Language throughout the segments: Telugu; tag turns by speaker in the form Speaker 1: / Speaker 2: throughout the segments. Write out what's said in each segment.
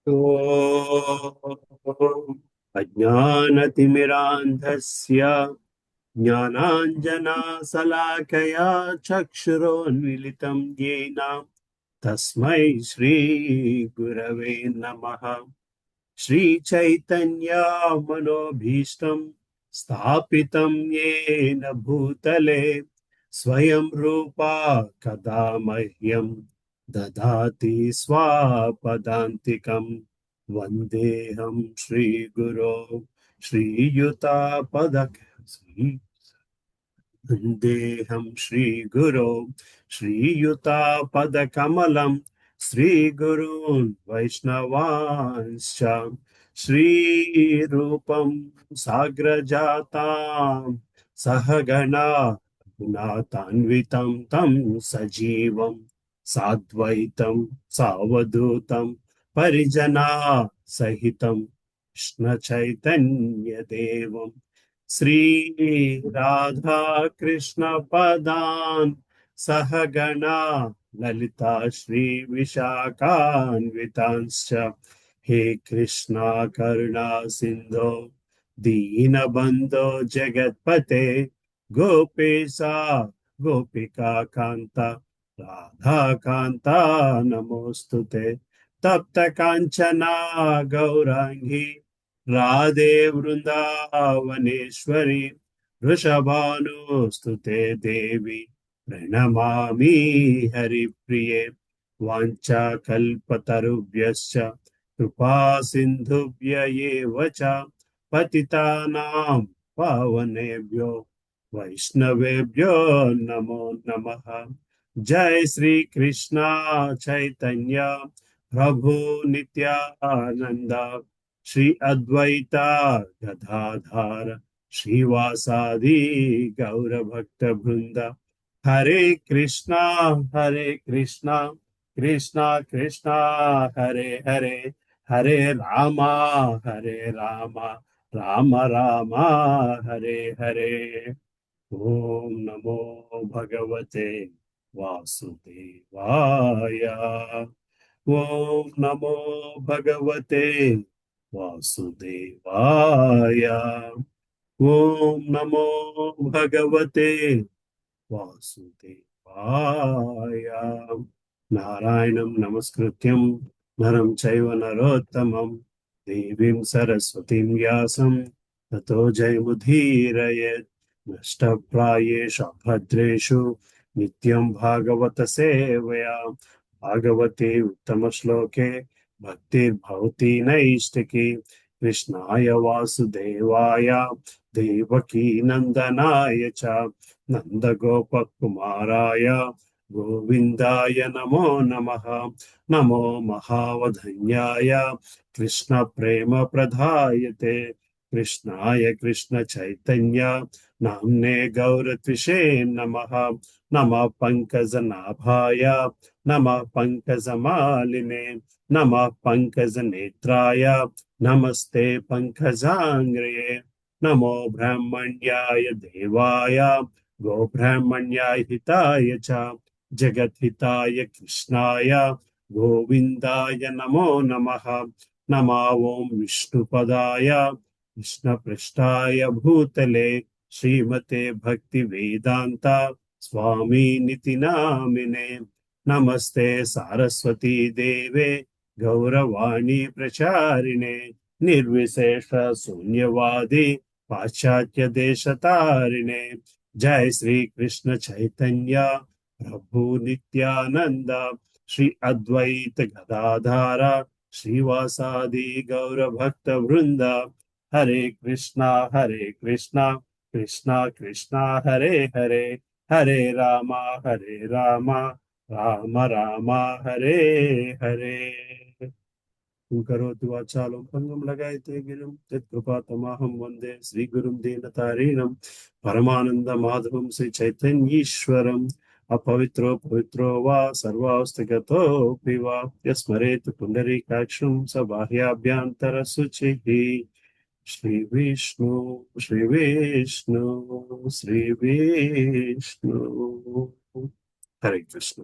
Speaker 1: ॐ अज्ञानतिमिरान्धस्य ज्ञानाञ्जनशलाकया चक्षुरोन्मिलितं येन तस्मै श्रीगुरवे नमः। श्रीचैतन्यमनोभीष्टं स्थापितं येन भूतले स्वयं रूपा कदा मह्यं ददाति स्वापदान्तिकं। वन्देऽहं श्रीगुरो श्रीयुतापदक श्री वन्देऽहं श्रीगुरो श्रीयुतापदकमलं श्रीगुरून् वैष्णवांश्च श्रीरूपं साग्रजातां सहगणा गुणान्वितं तं सजीवं साद्वैतं सावधूतं परिजना सहितं कृष्ण चैतन्य देवं श्री राधा कृष्ण पदान् सहगणा ललिता श्री विशाखान्वितांश्च हे कृष्णा करुणा सिंधो दीनबंधो जगत्पते गोपेशा गोपिका कांता राधा कांता नमोस्तुते तप्त कांचना गौरांगी राधे वृंदावनेश्वरी वृषभानुस्तुते देवी प्रणमामि हरिप्रिये वाञ्छाकल्पतरुभ्यश्च कृपा सिन्धुभ्य एव च पतितानां पावनेभ्यो वैष्णवेभ्यो नमो नमः। जय श्री कृष्णा चैतन्य प्रभु नित्यानंद श्री अद्वैता गदाधार श्रीवासादि गौर भक्त वृंद। हरे कृष्णा कृष्णा कृष्णा कृष्णा हरे हरे हरे रामा राम राम हरे हरे। ओम नमो भगवते वासुदेवाय। ओम नमो भगवते वासुदेवाय। ओम नमो भगवते वासुदेवाय। नारायणं नमस्कृत्यं नरं चैव नरोत्तमं देवीं सरस्वतीं व्यासं ततो जयमुदीरयेत्। नष्टप्रायेषु भद्रेषु नित्यं भागवत सेवया भागवते उत्तमश्लोके भक्तिर्भवति नैष्टिकी। कृष्णाय वासुदेवाय देवकी नन्दनाय च नन्दगोपकुमाराय गोविन्दाय नमो नमः। नमो महावधन्याय कृष्णप्रेमप्रदायते कृष्णाय कृष्णचैतन्य नाम्ने गौरत्विषे नमः। नमः पङ्कजनाभाय नमः पङ्कजमालिने नमः पङ्कजनेत्राय नमस्ते पङ्कजाङ्ग्र्ये। नमो ब्राह्मण्याय देवाय गोब्राह्मण्याय हिताय च जगद्हिताय कृष्णाय गोविन्दाय नमो नमः। नमः ॐ विष्णुपदाय कृष्णपृष्ठाय भूतले श्रीमते भक्तिवेदान्ता स्वामी नामिने। नमस्ते सारस्वती देवे गौरवाणी प्रचारिणे निर्विशेष शून्यवादी पाश्चात्य देश तारिणे। जय श्री कृष्ण चैतन्य प्रभु नित्यानंद श्री अद्वैत गदाधारा श्रीवासादि गौर भक्त वृंद। हरे कृष्णा कृष्णा कृष्णा हरे हरे हरे रामा राम राम हरे हरे। करोतु वाचालं पङ्गुं लगायते गिरिं यत्कृपातमहं वन्दे श्रीगुरुं दीनतारिणं परमानन्दमाधवं श्रीचैतन्यीश्वरम्। अपवित्रो पवित्रो वा सर्वावस्थिगतोऽपि वा यस्मरेत् पुण्डरीकाक्षं स बाह्याभ्यन्तरशुचिः। श्रीविष्णु श्रीविष्णु श्रीविष्णु। हरे कृष्ण।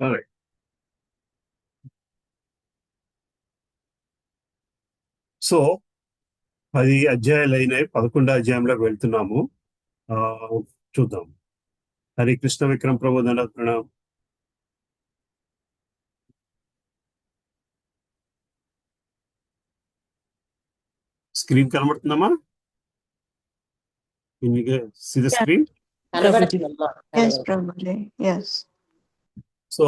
Speaker 1: Alright. సో 10 అధ్యాయాలు అయినాయి, 11 అధ్యాయంలోకి వెళ్తున్నాము. ఆ చూద్దాం. హరే కృష్ణ విక్రమ్ ప్రభు దండాత్ ప్రణామ్. స్క్రీన్ కనబడుతుందమ్మా? Can you see the
Speaker 2: Yeah.
Speaker 1: screen?
Speaker 2: Yes, Prabhuji. Yes.
Speaker 1: So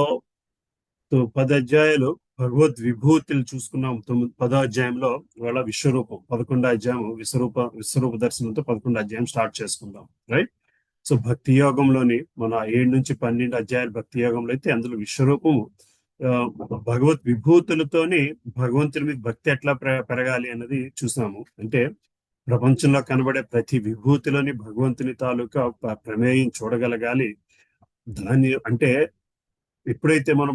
Speaker 1: 10 అధ్యాయాలు భగవద్ విభూతులు చూసుకున్నాం. 10వ అధ్యాయంలో ఇవాళ విశ్వరూపం, 11వ అధ్యాయం విశ్వరూప దర్శనంతో 11వ అధ్యాయం స్టార్ట్ చేసుకుందాం. రైట్. సో భక్తి యోగంలోని మన 7 నుంచి 12 అధ్యాయాలు భక్తి యోగంలో అయితే అందులో విశ్వరూపము ఆ, భగవత్ విభూతులతోని భగవంతుని మీద భక్తి ఎట్లా పెరగాలి అన్నది చూసాము. అంటే ప్రపంచంలో కనబడే ప్రతి విభూతిలోని భగవంతుని తాలూకా ప్రమేయం చూడగలగాలి. దాన్ని అంటే ఎప్పుడైతే మనం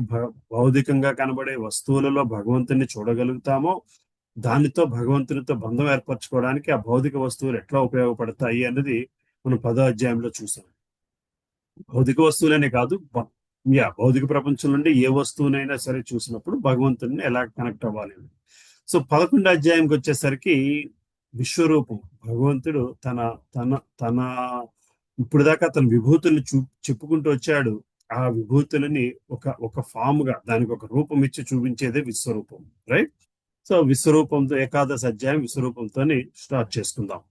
Speaker 1: భౌతికంగా కనబడే వస్తువులలో భగవంతుని చూడగలుగుతామో దానితో భగవంతునితో బంధం ఏర్పరచుకోవడానికి ఆ భౌతిక వస్తువులు ఎట్లా ఉపయోగపడతాయి అన్నది మనం 10వ అధ్యాయంలో చూసాం. భౌతిక వస్తువులనే కాదు, భౌతిక ప్రపంచం నుండి ఏ వస్తువునైనా సరే చూసినప్పుడు భగవంతుని ఎలా కనెక్ట్ అవ్వాలి అని. సో 11వ అధ్యాయంకి వచ్చేసరికి విశ్వరూపం, భగవంతుడు తన తన తన ఇప్పుడు దాకా తన విభూతుల్ని చెప్పుకుంటూ వచ్చాడు. ఆ విభూతులని ఒక ఫామ్ గా దానికి ఒక రూపం ఇచ్చి చూపించేదే విశ్వరూపం. రైట్. సో విశ్వరూపంతో ఏకాదశ అధ్యాయం విశ్వరూపంతో స్టార్ట్ చేసుకుందాం.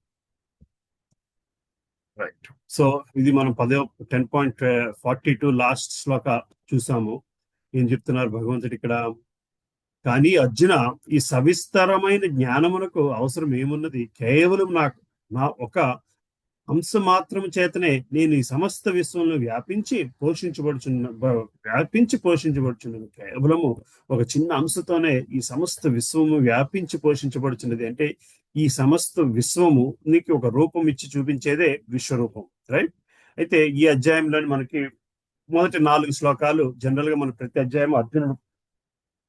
Speaker 1: రైట్. సో ఇది మనం 10.42 లాస్ట్ శ్లోక చూసాము. ఏం చెప్తున్నారు భగవంతుడు ఇక్కడ? కానీ అర్జున, ఈ సవిస్తరమైన జ్ఞానమునకు అవసరం ఏమున్నది? కేవలం నా ఒక అంశ మాత్రము చేతనే నేను ఈ సమస్త విశ్వంలో వ్యాపించి పోషించబడుచున్నాను. కేవలము ఒక చిన్న అంశతోనే ఈ సమస్త విశ్వము వ్యాపించి పోషించబడుచున్నది. అంటే ఈ సమస్త విశ్వము నీకు ఒక రూపం ఇచ్చి చూపించేదే విశ్వరూపం. రైట్. అయితే ఈ అధ్యాయంలో మనకి మొదటి 4 శ్లోకాలు జనరల్ గా మన ప్రతి అధ్యాయం అర్జునుడు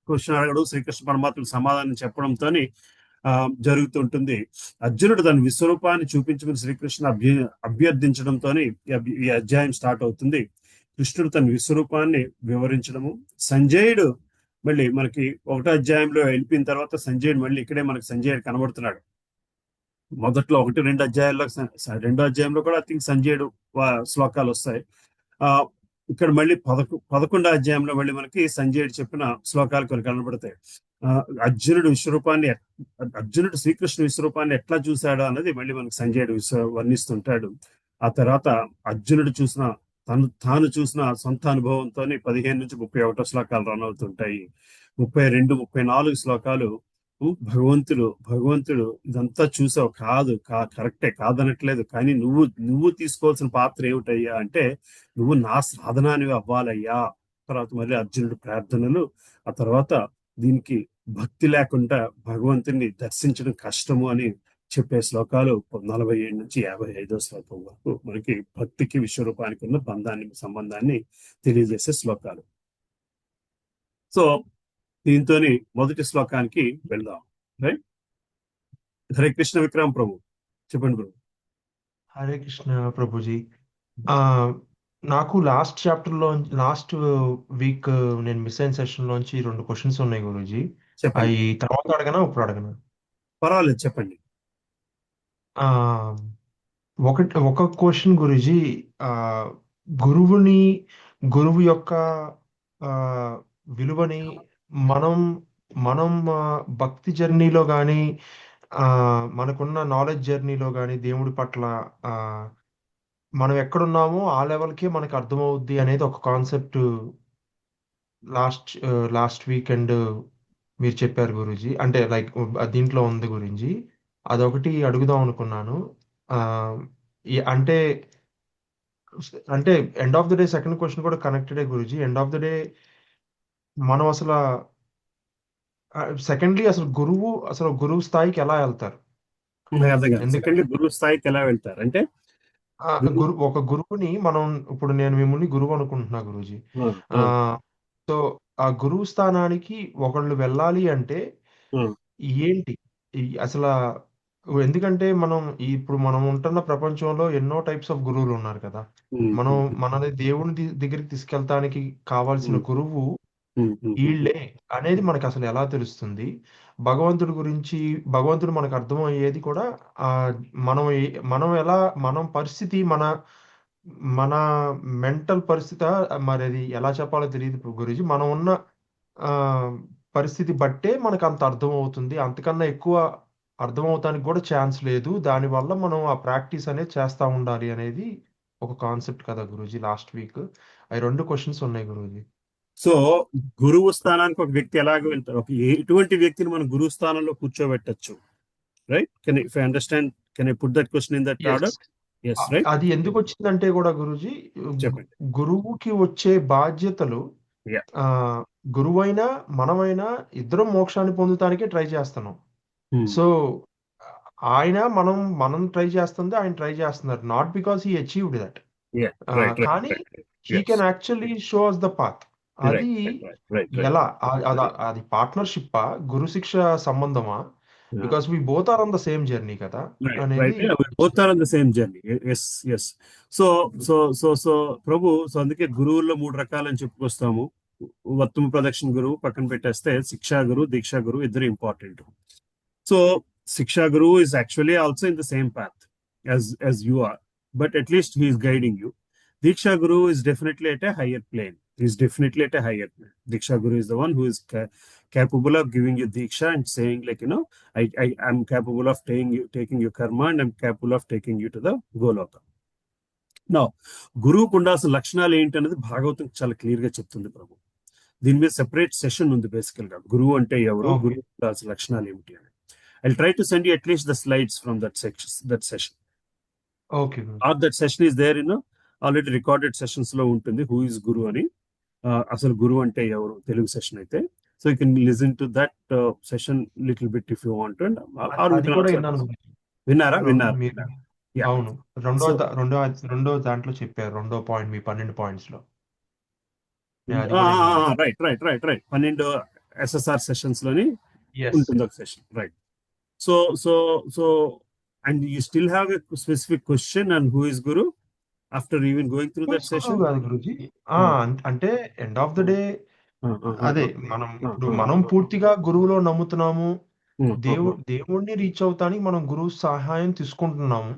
Speaker 1: క్వశ్చన్ అడగడం, శ్రీకృష్ణ పరమాత్మ సమాధానం చెప్పడంతో జరుగుతుంటుంది. అర్జునుడు తన విశ్వరూపాన్ని చూపించమని శ్రీకృష్ణ అభ్యర్థించడంతో ఈ అధ్యాయం స్టార్ట్ అవుతుంది. కృష్ణుడు తన విశ్వరూపాన్ని వివరించడము. సంజయుడు మళ్ళీ మనకి 1వ అధ్యాయంలో వెళ్ళిపోయిన తర్వాత సంజయుడు మళ్ళీ ఇక్కడే మనకి సంజయుడు కనబడుతున్నాడు. మొదట్లో 1-2 అధ్యాయాల్లో 2వ అధ్యాయంలో కూడా ఐ థింక్ సంజయుడు శ్లోకాలు వస్తాయి. ఇక్కడ మళ్ళీ 11వ అధ్యాయంలో మళ్ళీ మనకి సంజయుడు చెప్పిన శ్లోకాలు కొన్ని కనబడతాయి. అర్జునుడు శ్రీకృష్ణ విశ్వరూపాన్ని ఎట్లా చూశాడు అన్నది మళ్ళీ మనకి సంజయుడు వర్ణిస్తుంటాడు. ఆ తర్వాత అర్జునుడు తాను చూసిన సొంత అనుభవంతో 15 నుంచి 31 శ్లోకాలు రన్ అవుతుంటాయి. 32, 34 శ్లోకాలు భగవంతుడు ఇదంతా చూసావు, కరెక్టే, కాదనట్లేదు, కానీ నువ్వు తీసుకోవాల్సిన పాత్ర ఏమిటయ్యా అంటే నువ్వు నా సాధనాన్ని అవ్వాలయ్యా. తర్వాత మళ్ళీ అర్జునుడు ప్రార్థనలు. ఆ తర్వాత దీనికి భక్తి లేకుండా భగవంతుని దర్శించడం కష్టము అని చెప్పే శ్లోకాలు 47 నుంచి 55 శ్లోకం వరకు మనకి భక్తికి విశ్వరూపానికి ఉన్న సంబంధాన్ని తెలియజేసే శ్లోకాలు. సో దీంతో మొదటి శ్లోకానికి వెళ్దాం. రైట్. హరే కృష్ణ విక్రమ్ ప్రభు, చెప్పండి ప్రభు.
Speaker 3: హరే కృష్ణ ప్రభుజీ. నాకు లాస్ట్ వీక్ నేను మిస్ అయిన సెషన్ లోంచి 2 క్వశ్చన్స్ ఉన్నాయి గురూజీ. అవి తర్వాత అడగనా, ఇప్పుడు అడగనా?
Speaker 1: పర్వాలేదు, చెప్పండి.
Speaker 3: ఒక క్వశ్చన్ గురూజీ, గురువు యొక్క విలువని మనం భక్తి జర్నీలో కానీ మనకున్న నాలెడ్జ్ జర్నీలో కానీ దేవుడి పట్ల మనం ఎక్కడున్నామో ఆ లెవెల్కే మనకు అర్థమవుద్ది అనేది ఒక కాన్సెప్ట్ లాస్ట్ వీకెండ్ మీరు చెప్పారు గురూజీ. అంటే లైక్ దీంట్లో ఉంది గురించి, అదొకటి అడుగుదాం అనుకున్నాను. అంటే end of the day second question కూడా కనెక్టెడే గురూజీ. ఎండ్ ఆఫ్ ద డే మనం సెకండ్లీ అసలు గురువు స్థాయికి ఎలా వెళ్తారు?
Speaker 1: గురువు స్థాయికి ఎలా వెళ్తారు అంటే
Speaker 3: ఒక గురువుని మనం ఇప్పుడు నేను మిమ్మల్ని గురువు అనుకుంటున్నా గురూజీ. సో ఆ గురువు స్థానానికి ఒకళ్ళు వెళ్ళాలి అంటే ఏంటి అసలు ఎందుకంటే ఇప్పుడు మనం ఉంటున్న ప్రపంచంలో ఎన్నో టైప్స్ ఆఫ్ గురువులు ఉన్నారు కదా. మనం మనని దేవుని దగ్గరికి తీసుకెళ్ళటానికి కావాల్సిన గురువు వీళ్ళే అనేది మనకు అసలు ఎలా తెలుస్తుంది? భగవంతుడి గురించి భగవంతుడు మనకు అర్థమయ్యేది కూడా ఆ మనం మనం ఎలా మనం పరిస్థితి మన మెంటల్ పరిస్థితి మరి అది ఎలా చెప్పాలో తెలియదు గురూజీ. మనం ఉన్న ఆ పరిస్థితి బట్టే మనకు అంత అర్థం అవుతుంది. అంతకన్నా ఎక్కువ అర్థమవుతానికి కూడా ఛాన్స్ లేదు. దానివల్ల మనం ఆ ప్రాక్టీస్ అనేది చేస్తా ఉండాలి అనేది ఒక కాన్సెప్ట్ కదా గురూజీ. లాస్ట్ వీక్ అవి 2 క్వశ్చన్స్ ఉన్నాయి గురూజీ.
Speaker 1: సో గురువు స్థానానికి ఒక వ్యక్తి ఎలాగ వెళ్తారు, ఎటువంటి వ్యక్తిని మనం గురువు స్థానంలో కూర్చోబెట్టచ్చు, right? Can I understand, can I put that question in that order? Yes, right.
Speaker 3: అది ఎందుకు వచ్చిందంటే కూడా గురూజీ,
Speaker 1: చెప్పండి.
Speaker 3: గురువుకి వచ్చే బాధ్యతలు ఆ గురువైనా మనమైనా ఇద్దరం మోక్షాన్ని పొందటానికే ట్రై చేస్తున్నాం. సో ఆయన మనం ట్రై చేస్తుంది, ఆయన ట్రై చేస్తున్నారు. Not because he achieved that, కానీ he can actually show us the path. అది ఎలా అది పార్ట్నర్షిప్, గురు శిక్ష సంబంధమా? Because we both are on the same journey కదా అనేది.
Speaker 1: Both are on the same journey. Yes, yes. So so so so Prabhu, so అందుకే గురువుల్లో 3 రకాలని చెప్పుకొస్తాము. ఉత్తమ ప్రదక్షిణ గురువు పక్కన పెట్టేస్తే శిక్షా గురువు, దీక్షా గురువు ఇద్దరు ఇంపార్టెంట్. సో శిక్షా గురువు is actually also in the same path as you are, but at least he is guiding you. Diksha Guru is definitely at a higher plane. He is definitely at a higher plane. Diksha Guru is the one who is capable of giving you Diksha and saying, like, I am capable of taking your karma, and I'm capable of taking you to the Goloka. Now, గురువు ఉండాల్సిన లక్షణాలు ఏంటి అనేది భాగవతం చాలా క్లియర్ గా చెప్తుంది ప్రభు. దీని మీద సెపరేట్ సెషన్ ఉంది బేసికల్ గా. గురువు అంటే ఎవరు, గురువు ఉండాల్సిన లక్షణాలు ఏమిటి అని. I'll try to send you at least the slides from that session.
Speaker 3: Okay.
Speaker 1: Or that session is there in already recorded sessions lo untundi, who is Guru ani. Asalu Guru ante evaru Telugu session aithe. So you can listen to that session little bit if you want to. విన్నారా?
Speaker 3: అవును. రెండో దాంట్లో చెప్పారు, రెండో పాయింట్ మీ 12 పాయింట్స్ లో.
Speaker 1: రైట్ 12 SSR సెషన్స్ లోని ఉంటుంది ఒక session, right? So, and you still have a specific question on who is Guru after even going through that session?
Speaker 3: అంటే ఎండ్ ఆఫ్ ద డే అదే మనం పూర్తిగా గురువులో నమ్ముతున్నాము. దేవుణ్ణి రీచ్ అవుతానికి మనం గురువు సహాయం తీసుకుంటున్నాము.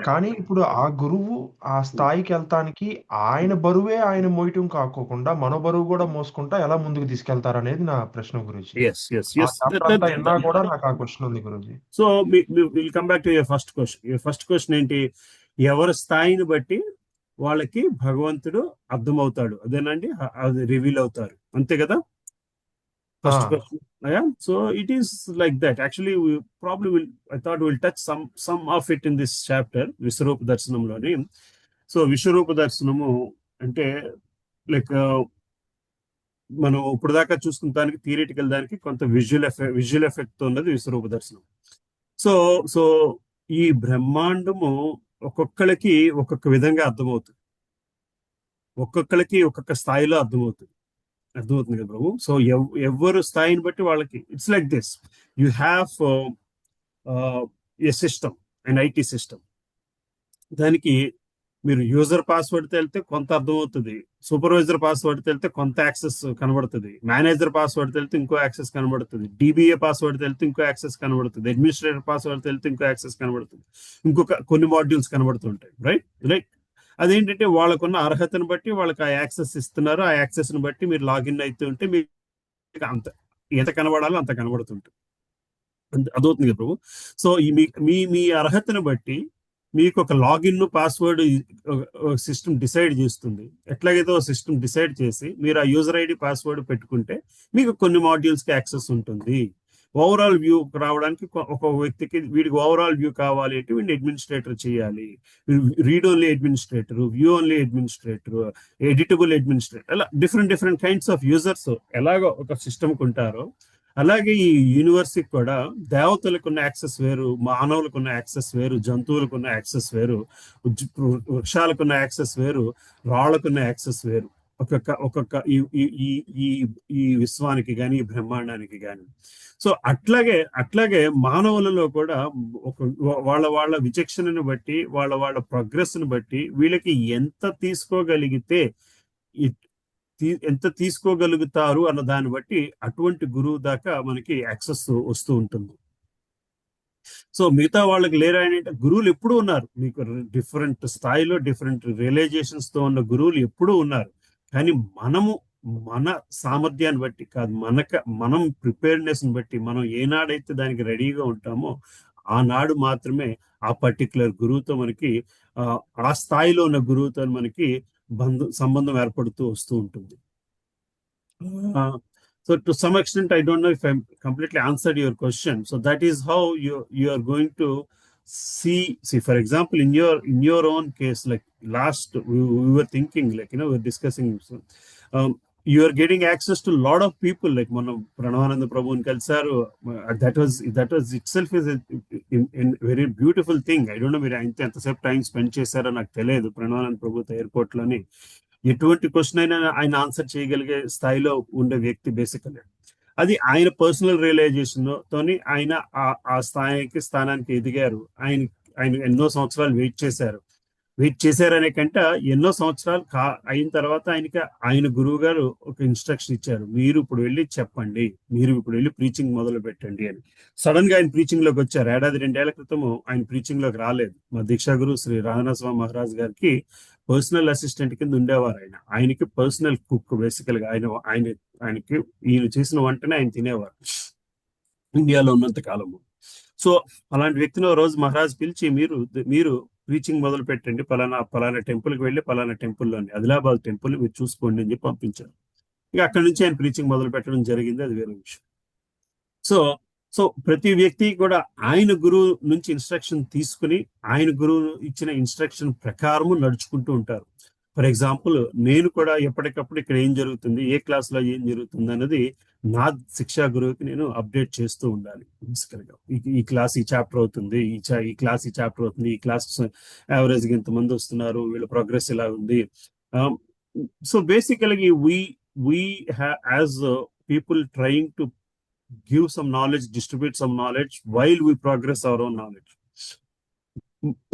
Speaker 3: కానీ ఇప్పుడు ఆ గురువు ఆ స్థాయికి వెళ్తానికి ఆయన బరువే ఆయన మోయటం కాకోకుండా మన బరువు కూడా మోసుకుంటా ఎలా ముందుకు తీసుకెళ్తారు అనేది నా ప్రశ్న గురించి. కూడా నాకు ఆ క్వశ్చన్ ఉంది Guruji.
Speaker 1: So will come back to your first question. Your first question ఏంటి? ఎవరి స్థాయిని బట్టి వాళ్ళకి భగవంతుడు అర్థమవుతాడు, అదేనండి, అది రివీల్ అవుతారు, అంతే కదా? First question. Yeah, so it is like that. Actually, we probably will. I thought we'll touch some of it in this chapter, Viswarupa Darshanamloni. So Viswarupa Darshanamu ante like మనం ఇప్పుడు దాకా చూసుకున్న దానికి థియరిటికల్ దానికి కొంత విజువల్ ఎఫెక్ట్ తో ఉన్నది విశ్వరూప దర్శనం. సో ఈ బ్రహ్మాండము ఒక్కొక్కరికి ఒక్కొక్క విధంగా అర్థమవుతుంది, ఒక్కొక్కరికి ఒక్కొక్క స్థాయిలో అర్థమవుతుంది కదా ప్రభు? సో ఎవరు స్థాయిని బట్టి వాళ్ళకి it's like this. You have a system, and IT system. దానికి మీరు యూజర్ పాస్వర్డ్ వెళ్తే కొంత అర్థమవుతుంది, సూపర్వైజర్ పాస్వర్డ్ వెళ్తే కొంత యాక్సెస్ కనబడుతుంది, మేనేజర్ పాస్వర్డ్ వెళ్తే ఇంకో యాక్సెస్ కనబడుతుంది, డిబిఏ పాస్వర్డ్ వెళ్తే ఇంకో యాక్సెస్ కనబడుతుంది, అడ్మినిస్ట్రేటర్ పాస్వర్డ్ వెళ్తే ఇంకో యాక్సెస్ కనబడుతుంది, ఇంకొక కొన్ని మాడ్యూల్స్ కనబడుతుంటాయి, రైట్? అదేంటంటే వాళ్ళకున్న అర్హతను బట్టి వాళ్ళకి ఆ యాక్సెస్ ఇస్తున్నారు. ఆ యాక్సెస్ ని బట్టి మీరు లాగిన్ అవుతుంటే మీకు ఎంత కనబడాలో అంత కనబడుతుంటుంది. అదవుతుంది కదా ప్రభు. సో మీ అర్హతను బట్టి మీకు ఒక లాగిన్ పాస్వర్డ్ సిస్టమ్ డిసైడ్ చేస్తుంది. ఎట్లాగైతే సిస్టమ్ డిసైడ్ చేసి మీరు ఆ యూజర్ ఐడి పాస్వర్డ్ పెట్టుకుంటే మీకు కొన్ని మాడ్యూల్స్ కి యాక్సెస్ ఉంటుంది. ఓవరాల్ వ్యూ రావడానికి ఒక వ్యక్తికి వీడికి ఓవరాల్ వ్యూ కావాలి అంటే వీడిని అడ్మినిస్ట్రేటర్ చేయాలి. Read only administrator, view only administrator, editable administrator, అలా డిఫరెంట్ కైండ్స్ ఆఫ్ యూజర్స్ ఎలాగో ఒక సిస్టమ్కి ఉంటారో అలాగే ఈ యూనివర్స్కి కూడా దేవతలకు ఉన్న యాక్సెస్ వేరు, మానవులకు ఉన్న యాక్సెస్ వేరు, జంతువులకు ఉన్న యాక్సెస్ వేరు, వృక్షాలకు ఉన్న యాక్సెస్ వేరు, రాళ్లకు ఉన్న యాక్సెస్ వేరు. ఒక్కొక్క ఈ విశ్వానికి కానీ ఈ బ్రహ్మాండానికి కానీ. సో అట్లాగే మానవులలో కూడా ఒక వాళ్ళ విచక్షణను బట్టి వాళ్ళ ప్రోగ్రెస్ ని బట్టి వీళ్ళకి ఎంత తీసుకోగలుగుతారు అన్న దాన్ని బట్టి అటువంటి గురువు దాకా మనకి యాక్సెస్ వస్తూ ఉంటుంది. సో మిగతా వాళ్ళకి లేరా అంటే గురువులు ఎప్పుడూ ఉన్నారు. మీకు డిఫరెంట్ స్థాయిలో డిఫరెంట్ రియలైజేషన్స్ తో ఉన్న గురువులు ఎప్పుడూ ఉన్నారు. కానీ మన సామర్థ్యాన్ని బట్టి కాదు, మనం ప్రిపేర్నెస్ ని బట్టి మనం ఏనాడైతే దానికి రెడీగా ఉంటామో ఆనాడు మాత్రమే ఆ పర్టికులర్ గురువుతో మనకి ఆ స్థాయిలో ఉన్న గురువుతో మనకి సంబంధం ఏర్పడుతూ వస్తూ ఉంటుంది. So to some extent, I don't know if I completely answered your question. So that is how you are going to see, for example, in your own case, like last we were thinking, like, we're discussing, you are getting access to a lot of people, like మనం ప్రణవానంద ప్రభుని కలిసారు. that was itself is a very beautiful thing. I don't know మీరు ఎంతసేపు టైం స్పెండ్ చేశారో నాకు తెలియదు ప్రణవానంద ప్రభుతో ఎయిర్పోర్ట్ లోని. ఎటువంటి క్వశ్చన్ అయినా ఆయన ఆన్సర్ చేయగలిగే స్థాయిలో ఉండే వ్యక్తి బేసికల్లీ. అది ఆయన పర్సనల్ రియలైజేషన్ తోని ఆయన ఆ స్థానానికి ఎదిగారు. ఆయన ఎన్నో సంవత్సరాలు వెయిట్ చేశారనే కంటే ఎన్నో సంవత్సరాలు అయిన తర్వాత ఆయన గురువు గారు ఒక ఇన్స్ట్రక్షన్ ఇచ్చారు, మీరు ఇప్పుడు వెళ్ళి ప్రీచింగ్ మొదలు పెట్టండి అని. సడన్ గా ఆయన ప్రీచింగ్ లోకి వచ్చారు. 1-2 ఏళ్ల క్రితము ఆయన ప్రీచింగ్ లోకి రాలేదు. మా దీక్షా గురు శ్రీ రాధనా స్వామి మహారాజ్ గారికి పర్సనల్ అసిస్టెంట్ కింద ఉండేవారు. ఆయనకి పర్సనల్ కుక్ బేసికల్ గా ఆయనకి ఈయన చేసిన వంటనే ఆయన తినేవారు ఇండియాలో ఉన్నంత కాలము. సో అలాంటి వ్యక్తిని రోజు మహారాజ్ పిలిచి మీరు ప్రీచింగ్ మొదలు పెట్టండి, పలానా టెంపుల్కి వెళ్ళి పలానా టెంపుల్లోని ఆదిలాబాద్ టెంపుల్ మీరు చూసుకోండి అని చెప్పి పంపించారు. ఇక అక్కడి నుంచి ఆయన ప్రీచింగ్ మొదలు పెట్టడం జరిగింది. అది వేరే విషయం. సో ప్రతి వ్యక్తి కూడా ఆయన గురువు నుంచి ఇన్స్ట్రక్షన్ తీసుకుని ఆయన గురువు ఇచ్చిన ఇన్స్ట్రక్షన్ ప్రకారము నడుచుకుంటూ ఉంటారు. ఫర్ ఎగ్జాంపుల్ నేను కూడా ఎప్పటికప్పుడు ఇక్కడ ఏం జరుగుతుంది, ఏ క్లాస్ లో ఏం జరుగుతుంది అన్నది నా శిక్షా గురువుకి నేను అప్డేట్ చేస్తూ ఉండాలి. బేసికల్గా ఈ క్లాస్ ఈ చాప్టర్ అవుతుంది, ఈ క్లాస్ ఈ చాప్టర్ అవుతుంది, ఈ క్లాస్ యావరేజ్ గా ఇంతమంది వస్తున్నారు, వీళ్ళ ప్రోగ్రెస్ ఇలా ఉంది. సో బేసికల్గా we as people trying to give some knowledge, distribute some knowledge while we progress our own knowledge.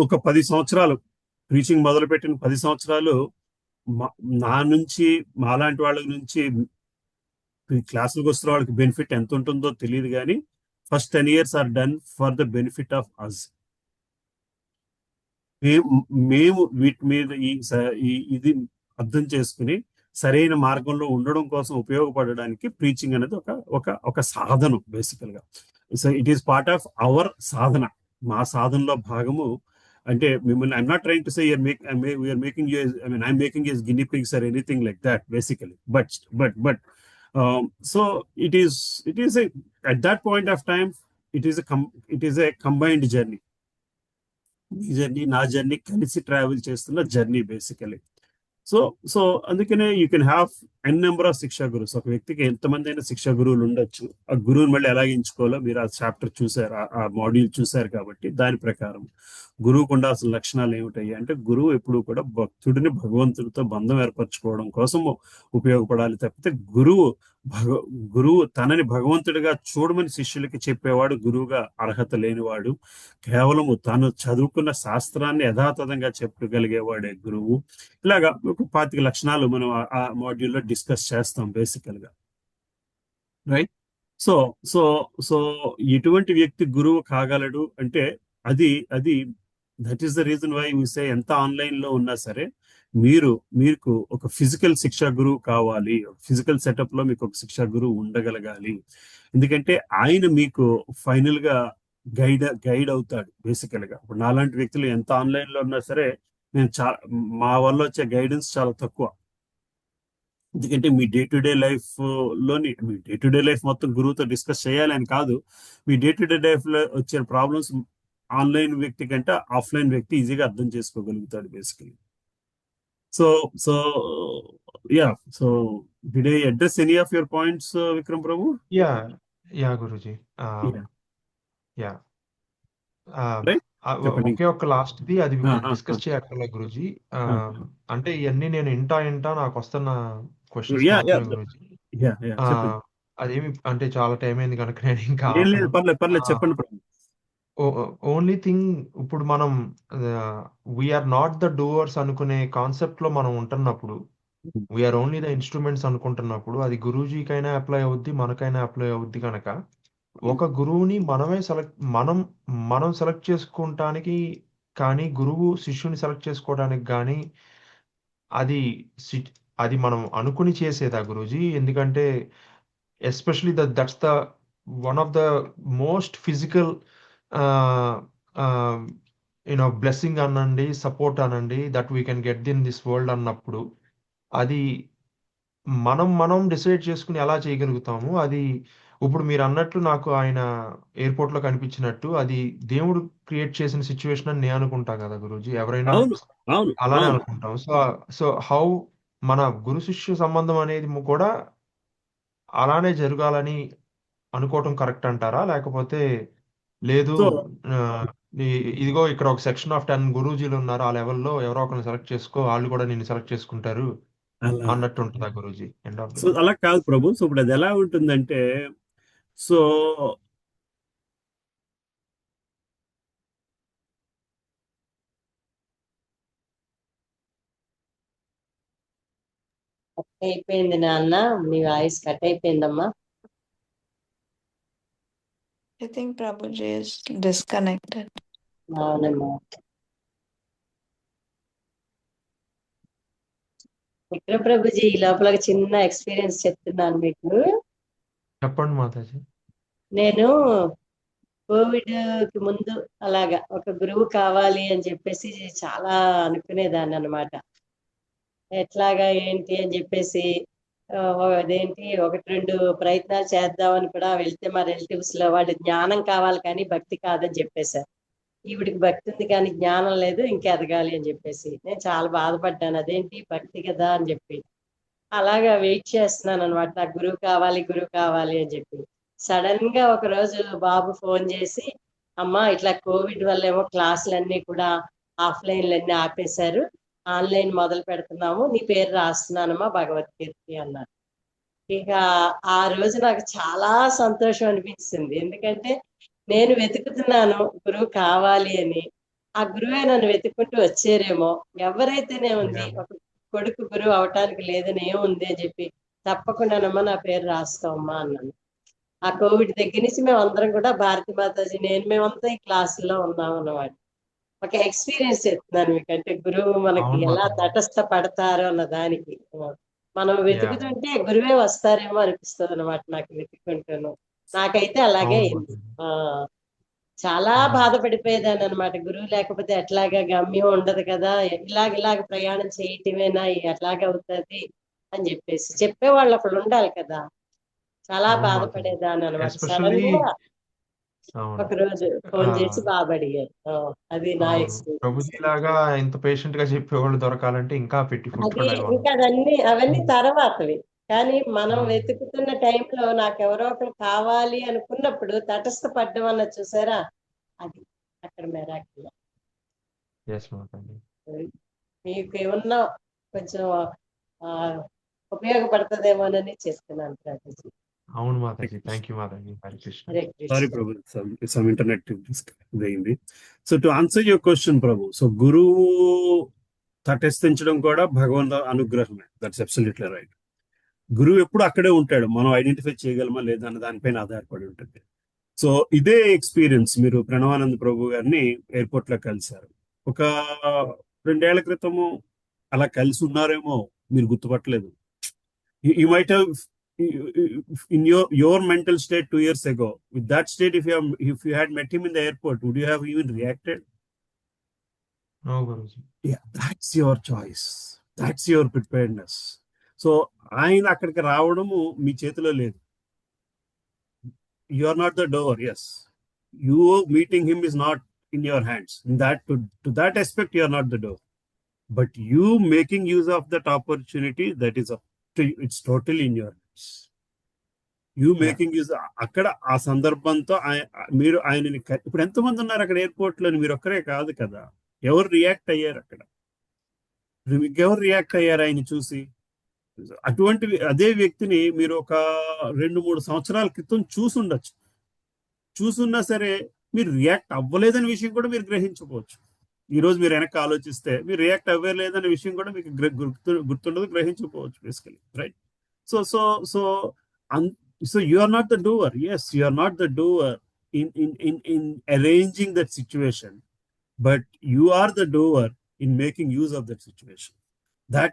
Speaker 1: ఒక 10 సంవత్సరాలు ప్రీచింగ్ మొదలుపెట్టిన 10 సంవత్సరాలు నా నుంచి మాలాంటి వాళ్ళ నుంచి క్లాసులకు వస్తున్న వాళ్ళకి బెనిఫిట్ ఎంత ఉంటుందో తెలియదు, కానీ first 10 years are done for the benefit of us. మేము వీటి మీద ఇది అర్థం చేసుకుని సరైన మార్గంలో ఉండడం కోసం ఉపయోగపడడానికి ప్రీచింగ్ అనేది ఒక సాధనం బేసికల్ గా. So it is part of our sadhana, మా సాధనలో భాగము. అంటే మిమ్మల్ని I'm not trying to say we're making you, I'm making you guinea pigs or anything like that basically. But so it is at that point of time it is a combined journey. మీ జర్నీ నా జర్నీ కలిసి ట్రావెల్ చేస్తున్న జర్నీ బేసికలీ. సో అందుకనే you can have N number of శిక్షా గురువుస్. ఒక వ్యక్తికి ఎంతమంది అయినా శిక్షా గురువులు ఉండొచ్చు. ఆ గురువుని మళ్ళీ ఎలా ఎంచుకోవాలో మీరు ఆ చాప్టర్ చూసారు, ఆ మాడ్యూల్ చూసారు. కాబట్టి దాని ప్రకారం గురువుకు ఉండాల్సిన లక్షణాలు ఏమిటాయి అంటే, గురువు ఎప్పుడు కూడా భక్తుడిని భగవంతుడితో బంధం ఏర్పరచుకోవడం కోసం ఉపయోగపడాలి తప్పితే గురువు తనని భగవంతుడిగా చూడమని శిష్యులకి చెప్పేవాడు గురువుగా అర్హత లేనివాడు. కేవలము తాను చదువుకున్న శాస్త్రాన్ని యథాతథంగా చెప్పగలిగేవాడే గురువు. ఇలాగా ఒక 25 లక్షణాలు మనం ఆ మాడ్యూల్లో డిస్కస్ చేస్తాం బేసికల్ గా, రైట్? సో సో సో ఎటువంటి వ్యక్తి గురువు కాగలడు అంటే అది that is the reason why we say ఎంత ఆన్లైన్ లో ఉన్నా సరే మీకు ఒక ఫిజికల్ శిక్షా గురువు కావాలి. ఫిజికల్ సెటప్ లో మీకు ఒక శిక్షా గురువు ఉండగలగాలి. ఎందుకంటే ఆయన మీకు ఫైనల్ గా గైడ్ అవుతాడు బేసికల్ గా. ఇప్పుడు నాలాంటి వ్యక్తులు ఎంత ఆన్లైన్ లో ఉన్నా సరే మా వల్ల వచ్చే గైడెన్స్ చాలా తక్కువ. ఎందుకంటే మీ డే టు డే లైఫ్ మొత్తం గురువుతో డిస్కస్ చేయాలి అని కాదు. మీ డే టు డే లైఫ్ లో వచ్చే ప్రాబ్లమ్స్ ఆన్లైన్ వ్యక్తి కంటే ఆఫ్లైన్ వ్యక్తి ఈజీగా అర్థం చేసుకోగలుగుతాడు basically. So did I address any of your points, Vikram Prabhu?
Speaker 3: Yeah, Guruji.
Speaker 1: Yeah.
Speaker 3: Yeah.
Speaker 1: Right? చెప్పండి.
Speaker 3: ఒకే ఒక్క లాస్ట్ది, అది
Speaker 1: ఆ,
Speaker 3: ఇప్పుడు
Speaker 1: ఆ,
Speaker 3: డిస్కస్ చేయక్కర్లే గురూజీ.
Speaker 1: ఆ,
Speaker 3: అంటే ఇవన్నీ నేను ఇంటా నాకు వస్తున్న క్వశ్చన్స్
Speaker 1: యా యా
Speaker 3: మాత్రమే గురూజీ.
Speaker 1: యా యా
Speaker 3: ఆ,
Speaker 1: చెప్పండి.
Speaker 3: అదేమి అంటే చాలా టైం అయింది కనుక నేను ఇంకా
Speaker 1: ఏం లేదు,
Speaker 3: ఆపను.
Speaker 1: పర్లేదు పర్లేదు, చెప్పండి ప్రభు.
Speaker 3: ఓన్లీ థింగ్, ఇప్పుడు మనం వీఆర్ నాట్ ద డూవర్స్ అనుకునే కాన్సెప్ట్ లో మనం ఉంటున్నప్పుడు, వీఆర్ ఓన్లీ ద ఇన్స్ట్రుమెంట్స్ అనుకుంటున్నప్పుడు, అది గురూజీకైనా అప్లై అవుద్ది, మనకైనా అప్లై అవుద్ది కనుక ఒక గురువుని మనం సెలెక్ట్ చేసుకుంటానికి కానీ, గురువు శిష్యుని సెలెక్ట్ చేసుకోవడానికి కానీ, అది సి- అది మనం అనుకుని చేసేదా గురూజీ? ఎందుకంటే especially that's the one of the most physical blessing అనండి, సపోర్ట్ అనండి, that we can get in this world అన్నప్పుడు, అది మనం డిసైడ్ చేసుకుని ఎలా చేయగలుగుతాము? అది ఇప్పుడు మీరు అన్నట్లు నాకు ఆయన ఎయిర్పోర్ట్ లో కనిపించినట్టు, అది దేవుడు క్రియేట్ చేసిన సిచ్యువేషన్ అని నేను అనుకుంటా కదా గురూజీ. ఎవరైనా
Speaker 1: అవును అవును
Speaker 3: అలానే
Speaker 1: అవును.
Speaker 3: అనుకుంటాం. సో సో హౌ మన గురు శిష్య సంబంధం అనేది కూడా అలానే జరగాలని అనుకోవటం కరెక్ట్ అంటారా? లేకపోతే లేదు,
Speaker 1: సో
Speaker 3: ఇదిగో ఇక్కడ ఒక సెక్షన్ ఆఫ్ 10 గురూజీలు ఉన్నారు, ఆ లెవెల్లో ఎవరో ఒకరిని సెలెక్ట్ చేసుకో, వాళ్ళు కూడా నిన్ను సెలెక్ట్ చేసుకుంటారు
Speaker 1: అలా
Speaker 3: అన్నట్టు ఉంటుందా Guruji end of the
Speaker 1: so
Speaker 3: day?
Speaker 1: అలా కాదు ప్రభు. సో ఇప్పుడు అది ఎలా ఉంటుందంటే, సో
Speaker 2: కట్ అయిపోయింది నాన్న, మీ వాయిస్ కట్ అయిపోయిందమ్మా.
Speaker 4: I think Prabhuji is disconnected.
Speaker 2: అవునమ్మా. విక్రమ్ ప్రభుజీ, ఈ లోపల ఒక చిన్న ఎక్స్పీరియన్స్ చెప్తున్నాను మీకు.
Speaker 3: చెప్పండి మాతాజీ.
Speaker 2: నేను కోవిడ్ కి ముందు అలాగా ఒక గురువు కావాలి అని చెప్పేసి చాలా అనుకునేదాన్ని అనమాట. ఎట్లాగా ఏంటి అని చెప్పేసి అదేంటి ఒకటి రెండు ప్రయత్నాలు చేద్దామని కూడా వెళ్తే మా రిలేటివ్స్ లో వాళ్ళు జ్ఞానం కావాలి కానీ భక్తి కాదని చెప్పేశారు. ఈవిడికి భక్తి ఉంది కానీ జ్ఞానం లేదు, ఇంకా ఎదగాలి అని చెప్పేసి నేను చాలా బాధపడ్డాను. అదేంటి భక్తి కదా అని చెప్పి అలాగా వెయిట్ చేస్తున్నాను అనమాట. నాకు గురువు కావాలి అని చెప్పి సడన్ గా ఒక రోజు బాబు ఫోన్ చేసి, అమ్మా ఇట్లా కోవిడ్ వల్ల ఏమో క్లాసులన్నీ కూడా ఆఫ్లైన్లన్నీ ఆపేశారు, ఆన్లైన్ మొదలు పెడుతున్నాము, నీ పేరు రాస్తున్నానమ్మా భగవద్గీతకి అన్నారు. ఇక ఆ రోజు నాకు చాలా సంతోషం అనిపించింది. ఎందుకంటే నేను వెతుకుతున్నాను గురువు కావాలి అని, ఆ గురువే నన్ను వెతుక్కుంటూ వచ్చారేమో. ఎవరైతేనే ఉంది,
Speaker 3: Yeah.
Speaker 2: ఒక కొడుకు గురువు అవటానికి లేదని ఏముంది అని చెప్పి, తప్పకుండానమ్మా నా పేరు రాస్తామమ్మా అన్నాను. ఆ కోవిడ్ దగ్గర నుంచి మేము అందరం కూడా భారతి మాతాజీ నేను మేమంతా ఈ క్లాసుల్లో ఉన్నాం అన్నమాట. ఒక ఎక్స్పీరియన్స్ చెప్తున్నాను మీకు. అంటే గురువు మనకి
Speaker 3: అవును
Speaker 2: ఎలా
Speaker 3: మాతాజీ.
Speaker 2: తటస్థ పడతారో అన్న దానికి మనం
Speaker 3: యా.
Speaker 2: వెతుకుతుంటే గురువే వస్తారేమో అనిపిస్తుంది అనమాట నాకు వెతుక్కుంటాను. నాకైతే అలాగే
Speaker 3: అవును
Speaker 2: అయింది.
Speaker 3: మాతాజీ.
Speaker 2: ఆ చాలా
Speaker 3: అవును.
Speaker 2: బాధపడిపోయేదాన్ని అనమాట. గురువు లేకపోతే ఎట్లాగా గమ్యం ఉండదు కదా, ఇలాగ ప్రయాణం చేయటమేనా, ఎట్లాగ అవుతుంది అని చెప్పేసి చెప్పేవాళ్ళు అప్పుడు ఉండాలి కదా. చాలా
Speaker 3: అవును మాతాజీ.
Speaker 2: బాధపడేదాన్ని అనమాట. సడన్
Speaker 3: ఎస్పెషల్లీ
Speaker 2: గా
Speaker 3: అవును.
Speaker 2: ఒక రోజు ఫోన్ చేసి బాబు అడిగారు. అది నా
Speaker 3: అవును.
Speaker 2: ఎక్స్పీరియన్స్.
Speaker 3: ప్రభుజీ లాగా ఇంత పేషెంట్ గా చెప్పేవాళ్ళు దొరకాలంటే ఇంకా పెట్టి ఫుడ్
Speaker 2: అది
Speaker 3: పడాలి మనం.
Speaker 2: ఇంకా అవన్నీ తర్వాతవి. కానీ మనం
Speaker 3: అవును.
Speaker 2: వెతుకుతున్న టైంలో నాకు ఎవరో ఒకరు కావాలి అనుకున్నప్పుడు తటస్థపడ్డం అన్నది చూసారా, అది అక్కడ మెరాకిల్.
Speaker 3: ఎస్ మాతాజీ.
Speaker 2: మీకు ఏమన్నా కొంచెం ఆ ఉపయోగపడుతుందేమోనని చేస్తున్నాను ప్రభుజీ.
Speaker 3: అవును మాతాజీ. థ్యాంక్ యూ మాతాజీ. Hare Krishna.
Speaker 2: Hare
Speaker 1: sorry
Speaker 2: Krishna.
Speaker 1: Prabhu, some internet disconnect అయింది. So to answer your question Prabhu, so గురువు తటస్థించడం కూడా భగవంతు అనుగ్రహమే. That's absolutely right. గురువు ఎప్పుడు అక్కడే ఉంటాడు, మనం ఐడెంటిఫై చేయగలమా లేదా అన్న దానిపైన ఆధారపడి ఉంటుంది. సో ఇదే ఎక్స్పీరియన్స్ మీరు ప్రణవానంద్ ప్రభు గారిని ఎయిర్పోర్ట్ లో కలిశారు. ఒక 2 ఏళ్ల క్రితము అలా కలిసి ఉన్నారేమో, మీరు గుర్తుపట్టలేదు. You might have in your mental state 2 years ago. With that state, if you had met him in the airport, would you have even reacted?
Speaker 3: No Guruji.
Speaker 1: Yeah, that's your choice. That's your preparedness. So ఆయన అక్కడికి రావడము మీ చేతిలో లేదు. You are not the door. Yes, you meeting him is not in your hands. In that to that aspect, you are not the door. But you making use of that opportunity, that is up to you. It's totally in your hands. You
Speaker 3: Yeah.
Speaker 1: Making use. అక్కడ ఆ సందర్భంతో మీరు ఆయనని ఇప్పుడు ఎంతమంది ఉన్నారు అక్కడ ఎయిర్పోర్ట్ లో, మీరు ఒక్కరే కాదు కదా, ఎవరు రియాక్ట్ అయ్యారు అక్కడ, ఎవరు రియాక్ట్ అయ్యారు ఆయన చూసి? అటువంటి అదే వ్యక్తిని మీరు ఒక 2-3 సంవత్సరాల క్రితం చూసుండొచ్చు. చూసున్నా సరే మీరు రియాక్ట్ అవ్వలేదనే విషయం కూడా మీరు గ్రహించకపోవచ్చు. ఈ రోజు మీరు వెనక్కి ఆలోచిస్తే మీరు రియాక్ట్ అవ్వలేదనే విషయం కూడా మీకు గుర్తుండదు, గ్రహించకపోవచ్చు basically, right? So so so so you are not the doer. Yes, you are not the doer in arranging that situation, but you are the doer in making use of that situation. That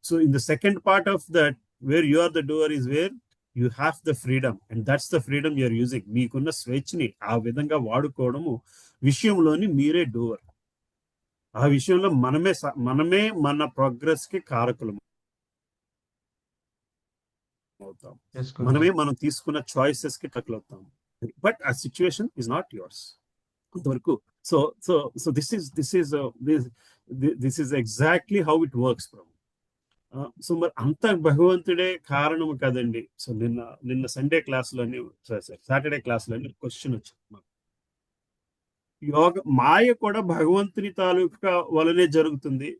Speaker 1: so in the second part of that, where you are the doer, is where you have the freedom, and that's the freedom you are using. మీకున్న స్వేచ్ఛని ఆ విధంగా వాడుకోవడము విషయంలోని మీరే డూవర్. ఆ విషయంలో మనమే మన ప్రోగ్రెస్ కి కారకులం అవుతాం.
Speaker 3: Yes, Guruji.
Speaker 1: మనమే మనం తీసుకున్న చాయిసెస్ కి కారకులు అవుతాం. బట్ ఆ సిచ్యువేషన్ ఇస్ నాట్ యువర్స్ అంతవరకు. So so so this is exactly how it works Prabhu. So మరి అంత భగవంతుడే కారణము కదండి. సో నిన్న సండే క్లాస్లోని, సాటర్డే క్లాస్లోని క్వశ్చన్ వచ్చింది మాకు. మాయ కూడా భగవంతుని తాలూకా వలనే జరుగుతుంది.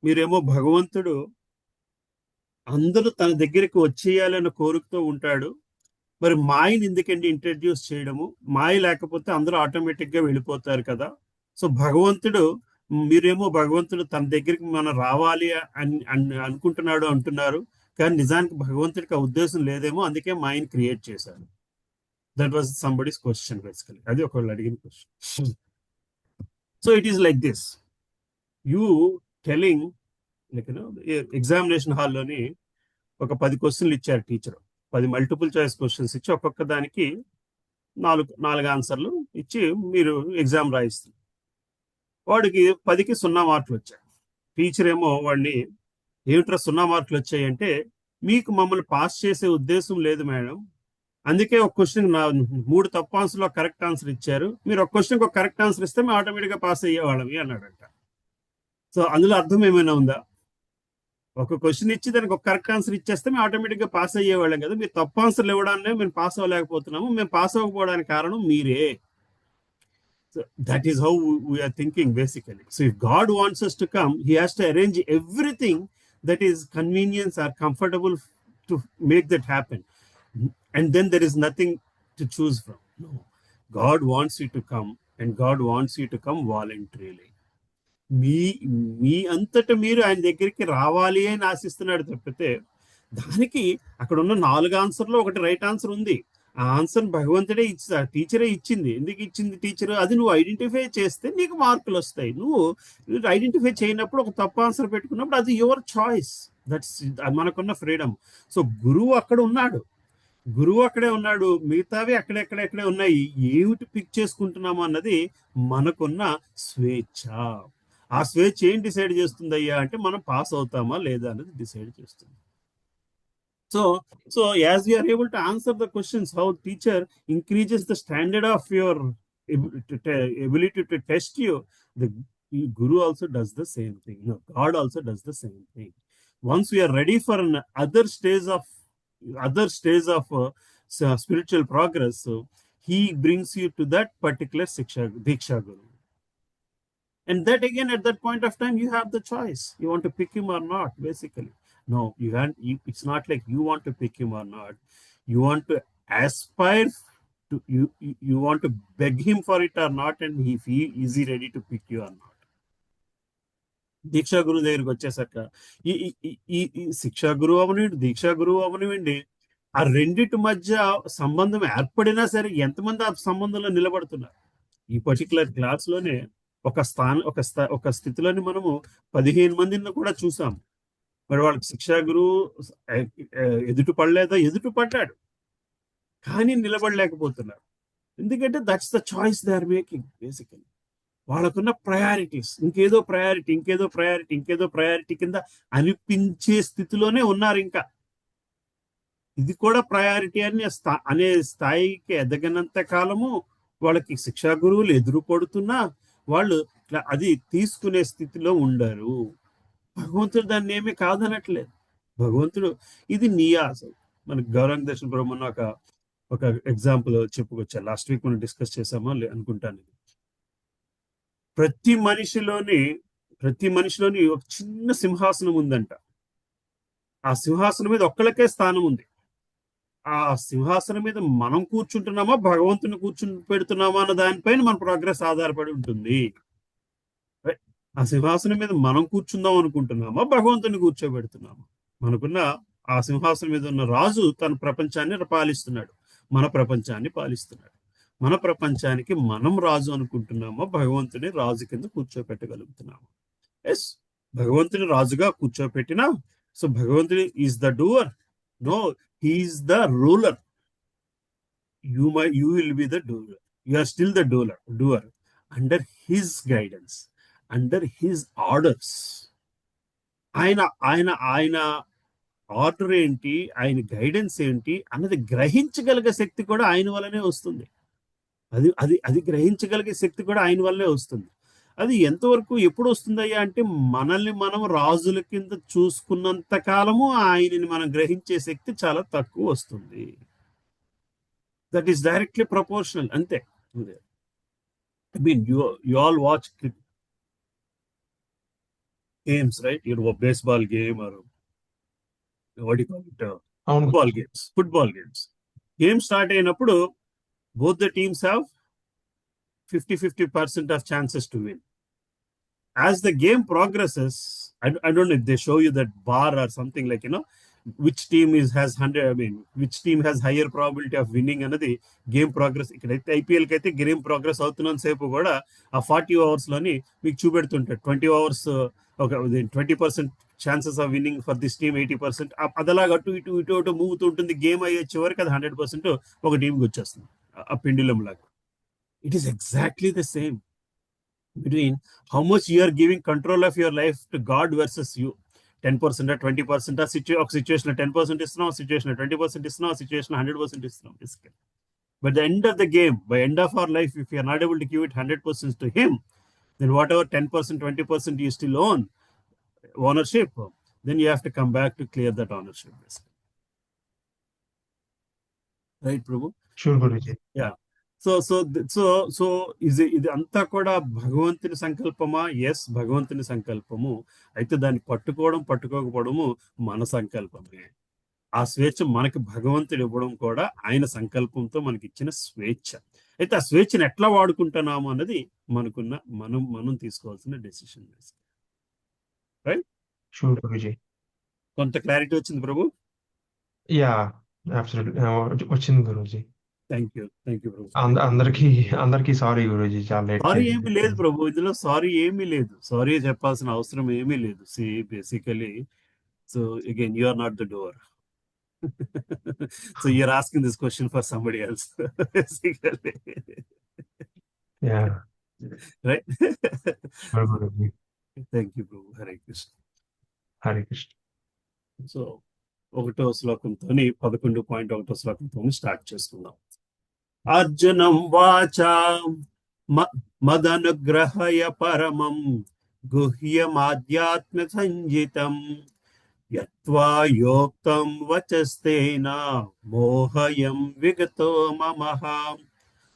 Speaker 1: మీరేమో భగవంతుడు అందరూ తన దగ్గరికి వచ్చేయాలని కోరుకుతూ ఉంటాడు, మరి మాయని ఎందుకండి ఇంట్రడ్యూస్ చేయడము? మాయ లేకపోతే అందరూ ఆటోమేటిక్ గా వెళ్ళిపోతారు కదా. సో భగవంతుడు, మీరేమో భగవంతుడు తన దగ్గరికి మనం రావాలి అని అనుకుంటున్నాడు అంటున్నారు, కానీ నిజానికి భగవంతుడికి ఆ ఉద్దేశం లేదేమో, అందుకే మాయని క్రియేట్ చేశారు. That was somebody's question basically. అది ఒకళ్ళు అడిగిన question. So it is like this, you telling like examination హాల్లోని ఒక 10 క్వశ్చన్లు ఇచ్చారు టీచర్. 10 మల్టిపుల్ చాయిస్ క్వశ్చన్స్ ఇచ్చి ఒక్కొక్క దానికి 4 ఆన్సర్లు ఇచ్చి మీరు ఎగ్జామ్ రాయిస్తారు. వాడికి 10కి 0 మార్కులు వచ్చాయి. టీచర్ ఏమో వాడిని, ఏమిట్రా 0 మార్కులు వచ్చాయంటే, మీకు మమ్మల్ని పాస్ చేసే ఉద్దేశం లేదు మేడం, అందుకే ఒక క్వశ్చన్ 3 తప్పు ఆన్సర్లో కరెక్ట్ ఆన్సర్ ఇచ్చారు, మీరు ఒక క్వశ్చన్కి ఒక కరెక్ట్ ఆన్సర్ ఇస్తే మేము ఆటోమేటిక్గా పాస్ అయ్యేవాళ్ళమి అన్నాడంట. సో అందులో అర్థం ఏమైనా ఉందా? ఒక క్వశ్చన్ ఇచ్చి దానికి ఒక కరెక్ట్ ఆన్సర్ ఇచ్చేస్తే మేము ఆటోమేటిక్గా పాస్ అయ్యేవాళ్ళం కదా, మీరు తప్పు ఆన్సర్లు ఇవ్వడాన్ని మేము పాస్ అవ్వలేకపోతున్నాము, మేము పాస్ అవ్వకపోవడానికి కారణం మీరే. So that is how we are thinking basically. So if God wants us to come, he has to arrange everything that is convenience or comfortable to make that happen. And then there is nothing to choose from. No. God wants you to come, and God wants you to come voluntarily. మీ అంతట మీరు ఆయన దగ్గరికి రావాలి అని ఆశిస్తున్నాడు తప్పితే, దానికి అక్కడ ఉన్న 4 ఆన్సర్లో ఒకటి రైట్ ఆన్సర్ ఉంది. ఆ ఆన్సర్ భగవంతుడే టీచరే ఇచ్చింది. ఎందుకు ఇచ్చింది టీచర్? అది నువ్వు ఐడెంటిఫై చేస్తే నీకు మార్కులు వస్తాయి. నువ్వు ఐడెంటిఫై చేయనప్పుడు ఒక తప్పు ఆన్సర్ పెట్టుకున్నప్పుడు అది యువర్ చాయిస్. దట్స్ మనకున్న ఫ్రీడమ్. సో గురువు అక్కడ ఉన్నాడు, గురువు అక్కడే ఉన్నాడు, మిగతావి అక్కడెక్కడెక్కడే ఉన్నాయి. ఏమిటి పిక్ చేసుకుంటున్నాము అన్నది మనకున్న స్వేచ్ఛ. ఆ స్వేచ్ఛ ఏం డిసైడ్ చేస్తుంది అయ్యా అంటే, మనం పాస్ అవుతామా లేదా అనేది డిసైడ్ చేస్తుంది. So as we are able to answer the questions, how teacher increases the standard of your ability to test you, the Guru also does the same thing. No, God also does the same thing. Once we are ready for another stage of spiritual progress, so he brings you to that particular Diksha Guru. And that again, at that point of time, you have the choice. You want to pick him or not, basically. No, you can't. It's not like you want to pick him or not. You want to aspire to, you want to beg him for it or not, and if he is he ready to pick you or not. దీక్షా గురువు దగ్గరికి వచ్చేసాక ఈ శిక్షా గురువు అవనివ్వండి, దీక్షా గురువు అవనివ్వండి, ఆ రెండిటి మధ్య సంబంధం ఏర్పడినా సరే ఎంతమంది ఆ సంబంధంలో నిలబడుతున్నారు? ఈ పర్టికులర్ క్లాస్ లోనే ఒక స్థితిలోని మనము 15 మందిని కూడా చూసాం. మరి వాళ్ళకి శిక్షా గురువు ఎదుటి పడ్డాడు, కానీ నిలబడలేకపోతున్నారు. ఎందుకంటే that's the choice they are making basically. వాళ్ళకున్న ప్రయారిటీస్ ఇంకేదో ప్రయారిటీ కింద అనిపించే స్థితిలోనే ఉన్నారు. ఇంకా ఇది కూడా ప్రయారిటీ అనే స్థాయికి ఎదగనంత కాలము వాళ్ళకి శిక్షా గురువులు ఎదురు పడుతున్నా వాళ్ళు అది తీసుకునే స్థితిలో ఉండరు. భగవంతుడు దాన్ని ఏమీ కాదనట్లేదు. భగవంతుడు ఇది నీ ఆశ, మనకి గౌరాంగ దర్శన ప్రభు మొన్న ఒక ఎగ్జాంపుల్ చెప్పుకొచ్చారు. లాస్ట్ వీక్ మనం డిస్కస్ చేసామో అనుకుంటాను. ప్రతి మనిషిలోని ఒక చిన్న సింహాసనం ఉందంట. ఆ సింహాసనం మీద ఒక్కళ్ళకే స్థానం ఉంది. ఆ సింహాసనం మీద మనం కూర్చుంటున్నామా, భగవంతుని పెడుతున్నామా అన్న దానిపైన మన ప్రోగ్రెస్ ఆధారపడి ఉంటుంది. ఆ సింహాసనం మీద మనం కూర్చుందాం అనుకుంటున్నామా, భగవంతుని కూర్చోబెడుతున్నామా? మనకున్న ఆ సింహాసనం మీద ఉన్న రాజు తన ప్రపంచాన్ని పాలిస్తున్నాడు, మన ప్రపంచాన్ని పాలిస్తున్నాడు. మన ప్రపంచానికి మనం రాజు అనుకుంటున్నామా, భగవంతుని రాజు కింద కూర్చోపెట్టగలుగుతున్నామా? ఎస్, భగవంతుని రాజుగా కూర్చోపెట్టినా, సో భగవంతుని is the doer, no, he is the ruler. You will be the doer. You are still the doer under his guidance, under his orders. ఆయన ఆర్డర్ ఏంటి, ఆయన గైడెన్స్ ఏంటి అన్నది గ్రహించగలిగే శక్తి కూడా ఆయన వల్లనే వస్తుంది. అది గ్రహించగలిగే శక్తి కూడా ఆయన వల్లనే వస్తుంది. అది ఎంతవరకు ఎప్పుడు వస్తుందయ్యా అంటే, మనల్ని మనం రాజుల కింద చూసుకున్నంత కాలము ఆయనని మనం గ్రహించే శక్తి చాలా తక్కువ వస్తుంది. That is directly proportional. Ante. I mean, you all watch games, right? A baseball game or what do you call it? Football games. Game start అయినప్పుడు both the teams have 50% of chances to win. As the game progresses, I don't know if they show you that bar or something like, which team has 100, which team has higher probability of winning అన్నది గేమ్ ప్రోగ్రెస్. ఇక్కడైతే ఐపీఎల్కి అయితే గేమ్ ప్రోగ్రెస్ అవుతున్నంత సేపు కూడా ఆ 40 overs లోని మీకు చూపెడుతుంటాడు. 20 overs ఒక 20% chances of winning for this team, 80%. అదలాగా అటు ఇటు మూవ్ ఉంటుంది. గేమ్ అయ్యే చివరికి అది 100% ఒక టీంకి వచ్చేస్తుంది, ఆ పెండులం లాగా. It is exactly the same between how much you are giving control of your life to God versus you. 10% 20% ఒక సిచ్యువేషన్ 10% ఇస్తున్నాం, సిచ్యువేషన్ 20% ఇస్తున్నాం, సిచ్యువేషన్ 100% ఇస్తున్నాం. But the end of the game, by end of our life, if you are not able to give it 100% to him, then whatever 10%, 20% you still own ownership, then you have to come back to clear that ownership. Right, Prabhu?
Speaker 3: Sure, Guruji.
Speaker 1: Yeah. So ఇది అంతా కూడా భగవంతుని సంకల్పమా? ఎస్, భగవంతుని సంకల్పము. అయితే దాన్ని పట్టుకోకపోవడము మన సంకల్పమే. ఆ స్వేచ్ఛ మనకి భగవంతుడు ఇవ్వడం కూడా ఆయన సంకల్పంతో మనకి ఇచ్చిన స్వేచ్ఛ. అయితే ఆ స్వేచ్ఛను ఎట్లా వాడుకుంటున్నాము అన్నది మనం తీసుకోవాల్సిన డెసిషన్. రైట్?
Speaker 3: Sure, Guruji.
Speaker 1: కొంత క్లారిటీ వచ్చింది ప్రభు?
Speaker 3: Yeah, absolutely. వచ్చింది గురూజీ.
Speaker 1: థ్యాంక్ యూ ప్రభు.
Speaker 3: అందరికి సారీ గురూజీ, చాలా లేట్.
Speaker 1: సారీ ఏమీ లేదు ప్రభు, ఇందులో సారీ ఏమీ లేదు. సారీ చెప్పాల్సిన అవసరం ఏమీ లేదు. Basically, so again you are not the door. So you're asking this question for somebody else, basically.
Speaker 3: Yeah.
Speaker 1: Right?
Speaker 3: Sure, Guruji.
Speaker 1: Thank you, Prabhu. Hare Krishna.
Speaker 3: Hare Krishna.
Speaker 1: So 1వ శ్లోకంతోని 11.1 శ్లోకంతో స్టార్ట్ చేసుకుందాం. అర్జునం వాచా మదనుగ్రహయ పరమం గుహ్యమాధ్యాత్మ సంజితం యత్వా యోక్తం వచస్తేన మోహయం విగతో మమః.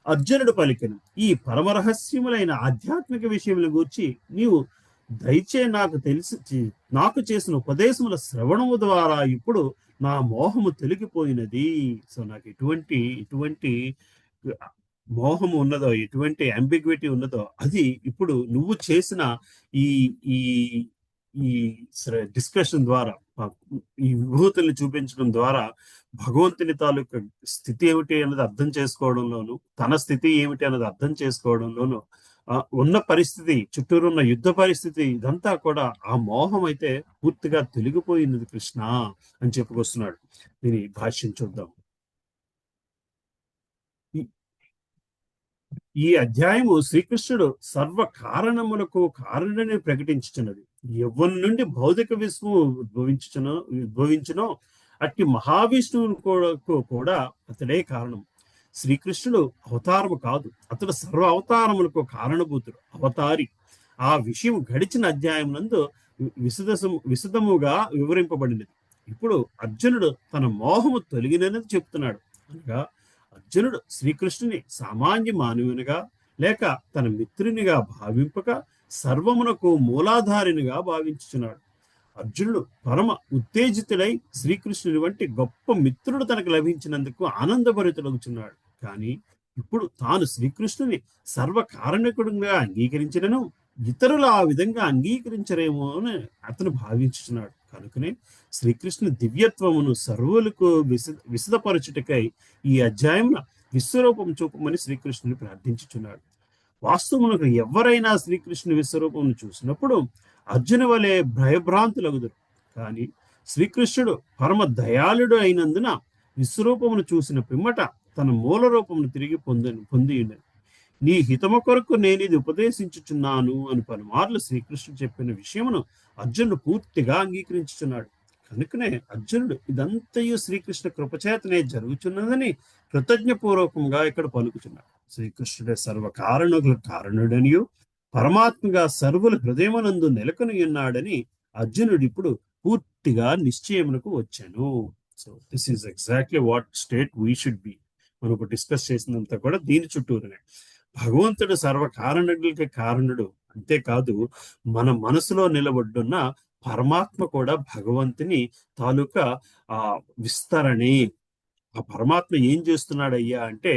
Speaker 1: అర్జునుడు పలికెను, ఈ పరమరహస్యములైన ఆధ్యాత్మిక విషయముల గూర్చి నీవు దయచే నాకు చేసిన ఉపదేశముల శ్రవణము ద్వారా ఇప్పుడు నా మోహము తొలగిపోయినది. సో నాకు ఎటువంటి మోహము ఉన్నదో, ఎటువంటి అంబిగ్విటీ ఉన్నదో, అది ఇప్పుడు నువ్వు చేసిన ఈ డిస్కషన్ ద్వారా, ఈ విభూతుల్ని చూపించడం ద్వారా భగవంతుని తాలూకా స్థితి ఏమిటి అన్నది అర్థం చేసుకోవడంలోను, తన స్థితి ఏమిటి అన్నది అర్థం చేసుకోవడంలోను, ఉన్న పరిస్థితి, చుట్టూరు ఉన్న యుద్ధ పరిస్థితి, ఇదంతా కూడా ఆ మోహం అయితే పూర్తిగా తొలగిపోయినది కృష్ణ అని చెప్పుకొస్తున్నాడు. దీని భాష్యం చూద్దాం. ఈ అధ్యాయము శ్రీకృష్ణుడు సర్వ కారణములకు కారణని ప్రకటించుచున్నది. యవ్వనం నుండి భౌతిక విశ్వము ఉద్భవించునో అట్టి మహావిష్ణువుకు కూడా అతడే కారణం. శ్రీకృష్ణుడు అవతారము కాదు, అతడు సర్వ అవతారములకు కారణభూతుడు, అవతారి. ఆ విషయం గడిచిన అధ్యాయం నందు విశదముగా వివరింపబడినది. ఇప్పుడు అర్జునుడు తన మోహము తొలగినని చెప్తున్నాడు. అనగా అర్జునుడు శ్రీకృష్ణుని సామాన్య మానవునిగా లేక తన మిత్రునిగా భావింపక సర్వమునకు మూలాధారినిగా భావించుచున్నాడు. అర్జునుడు పరమ ఉత్తేజితుడై శ్రీకృష్ణుని వంటి గొప్ప మిత్రుడు తనకు లభించినందుకు ఆనందభరితుడవుచున్నాడు. కానీ ఇప్పుడు తాను శ్రీకృష్ణుని సర్వకారణకుడుగా అంగీకరించినను ఇతరులు ఆ విధంగా అంగీకరించరేమో అని అతను భావించుచున్నాడు. కనుకనే శ్రీకృష్ణుని దివ్యత్వమును సర్వులకు విశదపరచుటకై ఈ అధ్యాయం విశ్వరూపం చూపమని శ్రీకృష్ణుని ప్రార్థించుచున్నాడు. వాస్తవమునకు ఎవరైనా శ్రీకృష్ణుని విశ్వరూపమును చూసినప్పుడు అర్జున వలె భయభ్రాంతులగుదురు. కానీ శ్రీకృష్ణుడు పరమ దయాళుడు అయినందున విశ్వరూపమును చూసిన పిమ్మట తన మూల రూపమును తిరిగి పొంది నీ హితము కొరకు నేను ఇది ఉపదేశించుచున్నాను అని పలుమార్లు శ్రీకృష్ణుడు చెప్పిన విషయమును అర్జునుడు పూర్తిగా అంగీకరించుచున్నాడు. కనుకనే అర్జునుడు ఇదంతయు శ్రీకృష్ణ కృపచేతనే జరుగుచున్నదని కృతజ్ఞపూర్వకంగా ఇక్కడ పలుకుచున్నాడు. శ్రీకృష్ణుడే సర్వకారణులకు కారణుడనియు పరమాత్మగా సర్వుల హృదయమునందు నెలకొని ఉన్నాడని అర్జునుడు ఇప్పుడు పూర్తిగా నిశ్చయమునకు వచ్చాను. So this is exactly what state we should be. మనం ఇప్పుడు డిస్కస్ చేసినంత కూడా దీని చుట్టూరునే. భగవంతుడు సర్వకారణులకి కారణుడు. అంతేకాదు మన మనసులో నిలబడ్డున్న పరమాత్మ కూడా భగవంతుని తాలూకా విస్తరణే. ఆ పరమాత్మ ఏం చేస్తున్నాడయ్యా అంటే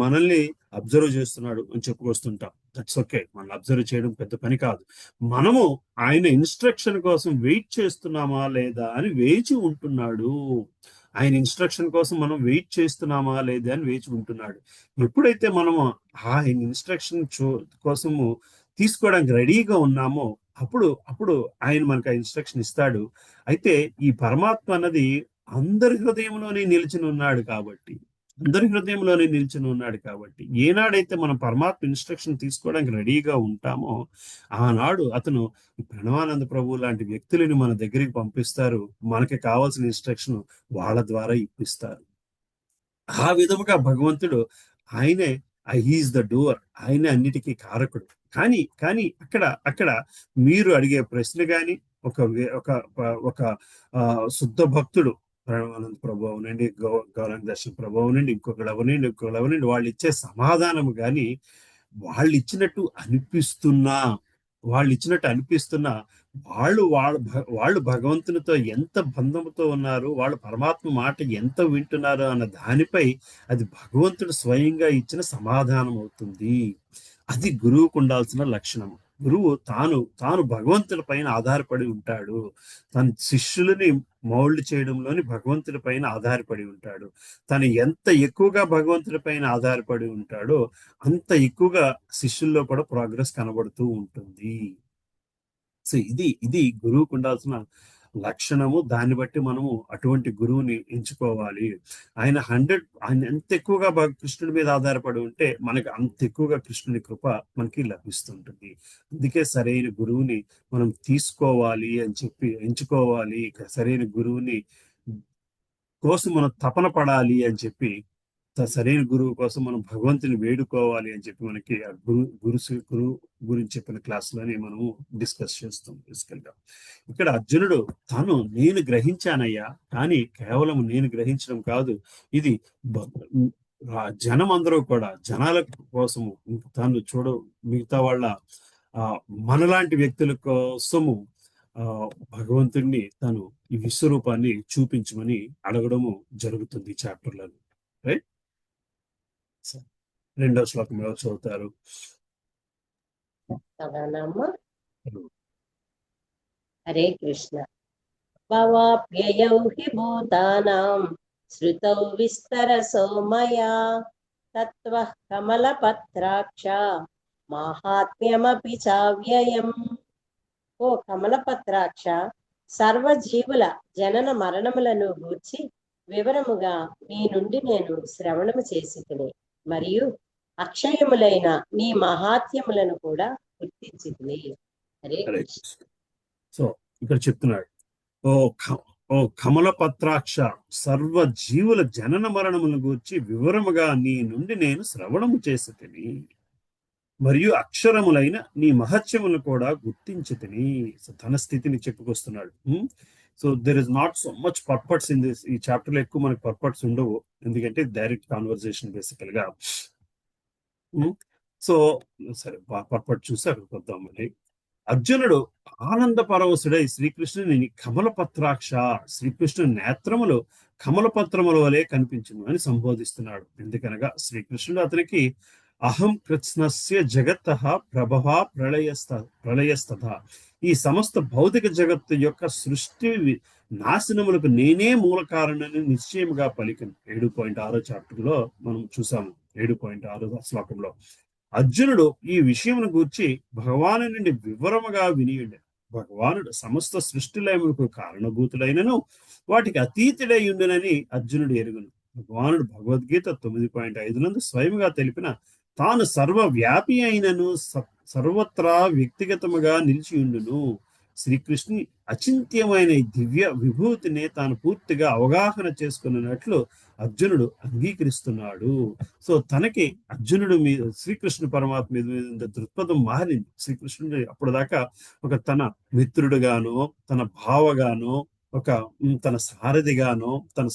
Speaker 1: మనల్ని అబ్జర్వ్ చేస్తున్నాడు అని చెప్పుకొస్తుంటాం. దట్స్ ఓకే, మనల్ని అబ్జర్వ్ చేయడం పెద్ద పని కాదు. మనము ఆయన ఇన్స్ట్రక్షన్ కోసం వెయిట్ చేస్తున్నామా లేదా అని వేచి ఉంటున్నాడు. ఆయన ఇన్స్ట్రక్షన్ కోసం మనం వెయిట్ చేస్తున్నామా లేదా అని వేచి ఉంటున్నాడు. ఎప్పుడైతే మనము ఆయన ఇన్స్ట్రక్షన్ కోసము తీసుకోవడానికి రెడీగా ఉన్నామో అప్పుడు ఆయన మనకు ఆ ఇన్స్ట్రక్షన్ ఇస్తాడు. అయితే ఈ పరమాత్మ అన్నది అందరి హృదయంలోనే నిలిచి ఉన్నాడు కాబట్టి ఏనాడైతే మనం పరమాత్మ ఇన్స్ట్రక్షన్ తీసుకోవడానికి రెడీగా ఉంటామో ఆనాడు అతను ప్రణవానంద ప్రభు లాంటి వ్యక్తులని మన దగ్గరికి పంపిస్తారు. మనకి కావాల్సిన ఇన్స్ట్రక్షన్ వాళ్ళ ద్వారా ఇప్పిస్తారు. ఆ విధముగా భగవంతుడు ఆయనే హీఈస్ ద డూవర్, ఆయనే అన్నిటికీ కారకుడు. కానీ అక్కడ మీరు అడిగే ప్రశ్న కానీ ఒక శుద్ధ భక్తుడు ప్రణవానంద ప్రభు అవునండి, గౌరంగ దర్శన్ ప్రభు అవునండి, ఇంకొకరు అవనండి వాళ్ళు ఇచ్చే సమాధానం కానీ వాళ్ళు ఇచ్చినట్టు అనిపిస్తున్నా వాళ్ళు భగవంతునితో ఎంత బంధంతో ఉన్నారు, వాళ్ళు పరమాత్మ మాట ఎంత వింటున్నారు అన్న దానిపై అది భగవంతుడు స్వయంగా ఇచ్చిన సమాధానం అవుతుంది. అది గురువుకు ఉండాల్సిన లక్షణం. గురువు తాను భగవంతుడి పైన ఆధారపడి ఉంటాడు. తన శిష్యులని మౌల్డ్ చేయడంలోని భగవంతుడి పైన ఆధారపడి ఉంటాడు. తను ఎంత ఎక్కువగా భగవంతుడి పైన ఆధారపడి ఉంటాడో అంత ఎక్కువగా శిష్యుల్లో కూడా ప్రోగ్రెస్ కనబడుతూ ఉంటుంది. సో ఇది గురువుకు ఉండాల్సిన లక్షణము. దాన్ని బట్టి మనము అటువంటి గురువుని ఎంచుకోవాలి. ఆయన ఎంత ఎక్కువగా కృష్ణుడి మీద ఆధారపడి ఉంటే మనకి అంత ఎక్కువగా కృష్ణుని కృప మనకి లభిస్తుంటుంది. అందుకే సరైన గురువుని మనం తీసుకోవాలి అని చెప్పి ఎంచుకోవాలి. సరైన గురువుని కోసం మనం తపన పడాలి అని చెప్పి, సరైన గురువు కోసం మనం భగవంతుని వేడుకోవాలి అని చెప్పి మనకి గురువు గురించి చెప్పిన క్లాసులోనే మనము డిస్కస్ చేస్తాం బేసికల్ గా. ఇక్కడ అర్జునుడు నేను గ్రహించానయ్యా, కానీ కేవలం నేను గ్రహించడం కాదు, ఇది జనం అందరూ కూడా జనాల కోసము మిగతా వాళ్ళ మనలాంటి వ్యక్తుల కోసము భగవంతుడిని తను ఈ విశ్వరూపాన్ని చూపించమని అడగడము జరుగుతుంది ఈ చాప్టర్లలో. రైట్, 2వ శ్లోకం ఎవరు చదువుతారు?
Speaker 2: హరే కృష్ణ. భవాప్యయౌ హి భూతానాం శ్రుతౌ విస్తరసో మయా తత్వః కమలపత్రాక్ష మాహాత్మ్యమపి చావ్యయం. ఓ కమలపత్రాక్ష, సర్వజీవుల జనన మరణములను గూర్చి వివరముగా నీ నుండి నేను శ్రవణము చేసితిని, మరియు అక్షయములైన నీ మహాత్యములను కూడా గుర్తించితిని. హరే కృష్ణ.
Speaker 1: సో ఇక్కడ చెప్తున్నాడు, ఓ కమలపత్రాక్ష, సర్వ జీవుల జనన మరణములను గూర్చి వివరముగా నీ నుండి నేను శ్రవణము చేసితిని, మరియు అక్షరములైన నీ మహత్యములను కూడా గుర్తించితిని. తన స్థితిని చెప్పుకొస్తున్నాడు. So there is not so much purports in this. ఈ చాప్టర్ లో ఎక్కువ మనకి పర్పట్స్ ఉండవు, ఎందుకంటే డైరెక్ట్ కాన్వర్సేషన్ బేసికల్ గా. సో సరే, పర్పట్ చూసి అక్కడికి వద్దాం. మళ్ళీ అర్జునుడు ఆనంద పరవశుడై శ్రీకృష్ణుని కమలపత్రాక్ష, శ్రీకృష్ణుని నేత్రములు కమలపత్రముల వలె కనిపించును అని సంబోధిస్తున్నాడు. ఎందుకనగా శ్రీకృష్ణుడు అతనికి అహం కృత్స్నస్య జగత్త ప్రభవ ప్రళయస్తథ, ఈ సమస్త భౌతిక జగత్తు యొక్క సృష్టి నాశనములకు నేనే మూల కారణాన్ని నిశ్చయముగా పలికను. 7.6 చాప్టర్ లో మనం చూసాము. 7.6 శ్లోకంలో అర్జునుడు ఈ విషయమును గూర్చి భగవాను నుండి వివరముగా వినియుండెను. భగవానుడు సమస్త సృష్టిలయములకు కారణభూతులైనను వాటికి అతీతుడై ఉండునని అర్జునుడు ఎరుగును. భగవానుడు భగవద్గీత 9.5 నందు స్వయముగా తెలిపిన తాను సర్వవ్యాపి అయినను సర్వత్రా వ్యక్తిగతముగా నిలిచి ఉండును. శ్రీకృష్ణుని అచింత్యమైన ఈ దివ్య విభూతిని తాను పూర్తిగా అవగాహన చేసుకున్నట్లు అర్జునుడు అంగీకరిస్తున్నాడు. సో తనకి అర్జునుడు మీద శ్రీకృష్ణ పరమాత్మ మీద దృక్పథం మారింది. శ్రీకృష్ణుడు అప్పటిదాకా ఒక తన మిత్రుడుగానో, తన భావగానో, ఒక తన సారథిగానో, తన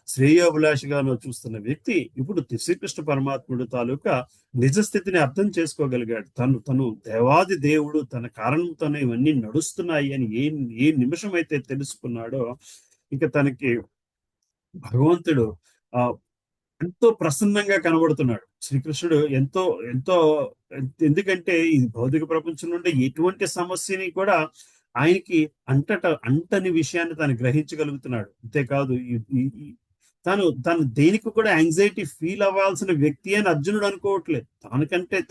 Speaker 1: శ్రేయోభిలాషిగానో చూస్తున్న వ్యక్తి ఇప్పుడు శ్రీకృష్ణ పరమాత్ముడు తాలూకా నిజస్థితిని అర్థం చేసుకోగలిగాడు. తను దేవాది దేవుడు, తన కారణంతోనే ఇవన్నీ నడుస్తున్నాయి అని ఏ నిమిషం అయితే తెలుసుకున్నాడో, ఇక తనకి భగవంతుడు ఎంతో ప్రసన్నంగా కనబడుతున్నాడు. శ్రీకృష్ణుడు ఎంతో ఎంతో ఎందుకంటే ఈ భౌతిక ప్రపంచం నుండి ఎటువంటి సమస్యని కూడా ఆయనకి అంటని విషయాన్ని తాను గ్రహించగలుగుతున్నాడు. అంతేకాదు తను దేనికి కూడా యాంగ్జైటీ ఫీల్ అవ్వాల్సిన వ్యక్తి అని అర్జునుడు అనుకోవట్లేదు.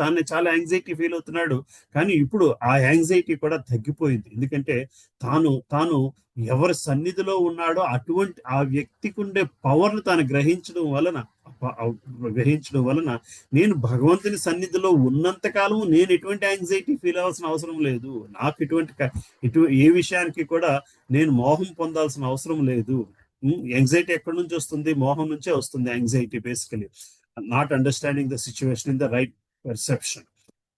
Speaker 1: తాను చాలా యాంగ్జైటీ ఫీల్ అవుతున్నాడు. కానీ ఇప్పుడు ఆ యాంగ్జైటీ కూడా తగ్గిపోయింది. ఎందుకంటే తాను ఎవరి సన్నిధిలో ఉన్నాడో అటువంటి ఆ వ్యక్తికి ఉండే పవర్ను తాను గ్రహించడం వలన నేను భగవంతుని సన్నిధిలో ఉన్నంత కాలము నేను ఎటువంటి యాంగ్జైటీ ఫీల్ అవ్వాల్సిన అవసరం లేదు. నాకు ఏ విషయానికి కూడా నేను మోహం పొందాల్సిన అవసరం లేదు. యాంగ్జైటీ ఎక్కడి నుంచి వస్తుంది? మోహం నుంచే వస్తుంది anxiety. Basically not understanding the situation in the right perception.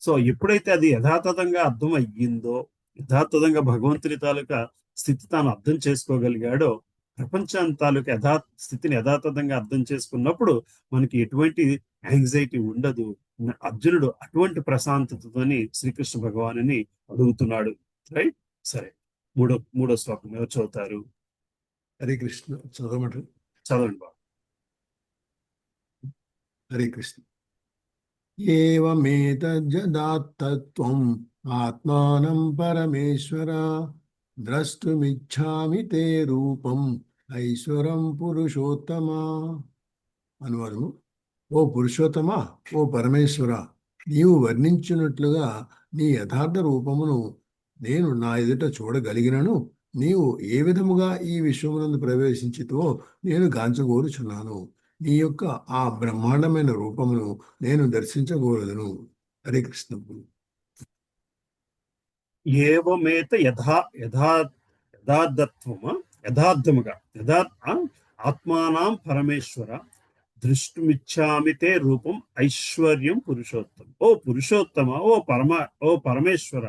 Speaker 1: So ఎప్పుడైతే అది యథాతథంగా అర్థం అయ్యిందో, యథాతథంగా భగవంతుని తాలూకా స్థితి తాను అర్థం చేసుకోగలిగాడో, ప్రపంచం తాలూకా స్థితిని యథాతథంగా అర్థం చేసుకున్నప్పుడు మనకి ఎటువంటి యాంగ్జైటీ ఉండదు. అర్జునుడు అటువంటి ప్రశాంతతతోని శ్రీకృష్ణ భగవానుని అడుగుతున్నాడు. రైట్. సరే, మూడో శ్లోకం ఎవరు చదువుతారు?
Speaker 5: హరే కృష్ణ. చదవమంటారు?
Speaker 1: చదవండి బాబు.
Speaker 5: హరే కృష్ణ. ఏవమేతజ్జదాత్తత్వం ఆత్మానం పరమేశ్వర ద్రష్టుమిచ్ఛామి తే రూపం ఐశ్వరం పురుషోత్తమా. అనువాదము: ఓ పురుషోత్తమా, ఓ పరమేశ్వర, నీవు వర్ణించినట్లుగా నీ యథార్థ రూపమును నేను నా ఎదుట చూడగలిగినను నీవు ఏ విధముగా ఈ విశ్వమునందు ప్రవేశించితో నేను గాంచగోరుచున్నాను. నీ యొక్క ఆ బ్రహ్మాండమైన రూపమును నేను దర్శించగోరదును. హరే కృష్ణ.
Speaker 1: ఏవమేత యథార్థముగా ఆత్మానాం పరమేశ్వర దృష్టిమిచ్చామి తే రూపం ఐశ్వర్యం పురుషోత్తమ. ఓ పురుషోత్తమ, ఓ పరమేశ్వర,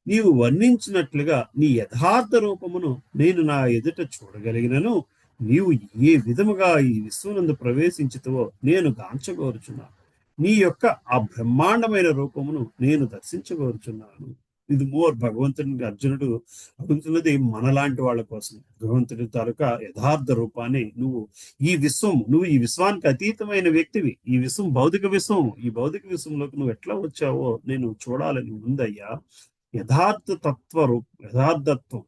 Speaker 1: నీవు వర్ణించినట్లుగా నీ యథార్థ రూపమును నేను నా ఎదుట చూడగలిగినను నీవు ఏ విధముగా ఈ విశ్వనందు ప్రవేశించుతావో నేను గాంచగోరుచున్నాను. నీ యొక్క ఆ బ్రహ్మాండమైన రూపమును నేను దర్శించగోరుచున్నాను. ఇది భగవంతుని అర్జునుడు అడుగుతున్నది మనలాంటి వాళ్ళ కోసం. భగవంతుడి తాలూకా యథార్థ రూపాన్ని నువ్వు ఈ విశ్వానికి అతీతమైన వ్యక్తివి. ఈ విశ్వం భౌతిక విశ్వం. ఈ భౌతిక విశ్వంలోకి నువ్వు ఎట్లా వచ్చావో నేను చూడాలని ఉందయ్యా.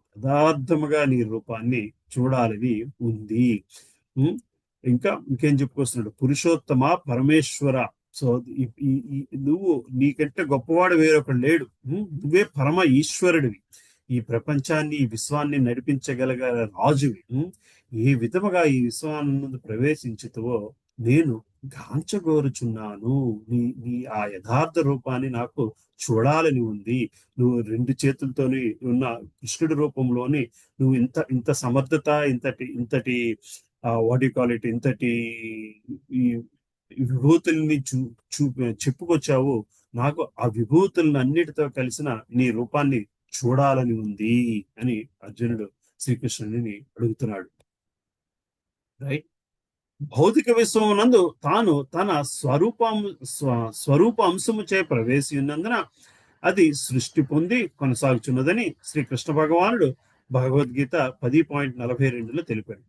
Speaker 1: యథార్థముగా నీ రూపాన్ని చూడాలని ఉంది. ఇంకేం చెప్పుకొస్తున్నాడు? పురుషోత్తమ పరమేశ్వర. సో నువ్వు నీకంటే గొప్పవాడు వేరొకడు లేడు. నువ్వే పరమ ఈశ్వరుడివి. ఈ ప్రపంచాన్ని, ఈ విశ్వాన్ని నడిపించగల రాజువి. ఏ విధముగా ఈ విశ్వాన్ని ప్రవేశించుతావో నేను గాంచగోరుచున్నాను. నీ ఆ యథార్థ రూపాన్ని నాకు చూడాలని ఉంది. నువ్వు 2 చేతులతోని ఉన్న కృష్ణుడి రూపంలోని నువ్వు ఇంత సమర్థత, ఇంతటి వాట్ యు కాల్ ఇట్, ఇంతటి ఈ విభూతుల్ని చెప్పుకొచ్చావు. నాకు ఆ విభూతులను అన్నిటితో కలిసిన నీ రూపాన్ని చూడాలని ఉంది అని అర్జునుడు శ్రీకృష్ణుని అడుగుతున్నాడు. రైట్. భౌతిక విశ్వం నందు తాను తన స్వరూప అంశముచే ప్రవేశి ఉన్నందున అది సృష్టి పొంది కొనసాగుచున్నదని శ్రీకృష్ణ భగవానుడు భగవద్గీత 10.42లో తెలిపాడు.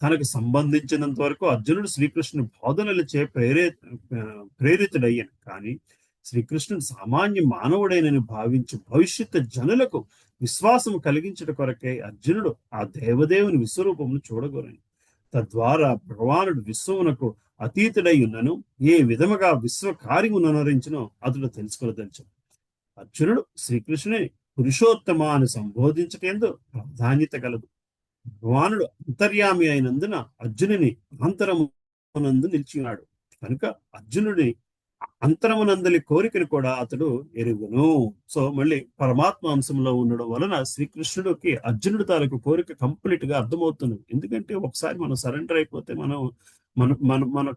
Speaker 1: తనకు సంబంధించినంత వరకు అర్జునుడు శ్రీకృష్ణుని బోధనలచే ప్రేరితుడయ్యాను. కానీ శ్రీకృష్ణుడు సామాన్య మానవుడైనని భావించి భవిష్యత్తు జనులకు విశ్వాసం కలిగించడం కొరకై అర్జునుడు ఆ దేవదేవుని విశ్వరూపమును చూడగోరని. తద్వారా భగవానుడు విశ్వమునకు అతీతుడై ఉన్నను ఏ విధముగా విశ్వ కార్యమునరించునో అతడు తెలుసుకొనదలిచాడు. అర్జునుడు శ్రీకృష్ణుని పురుషోత్తమ అని సంబోధించటందు ప్రాధాన్యత కలదు. భగవానుడు అంతర్యామి అయినందున అర్జునుని అంతరమునందు నిలిచినాడు కనుక అర్జునుడి అంతరమునందలి కోరికను కూడా అతడు ఎరుగును. సో మళ్ళీ పరమాత్మ అంశంలో ఉండడం వలన శ్రీకృష్ణుడికి అర్జునుడి తాలూకు కోరిక కంప్లీట్ గా అర్థమవుతుంది. ఎందుకంటే ఒకసారి మనం సరెండర్ అయిపోతే మనం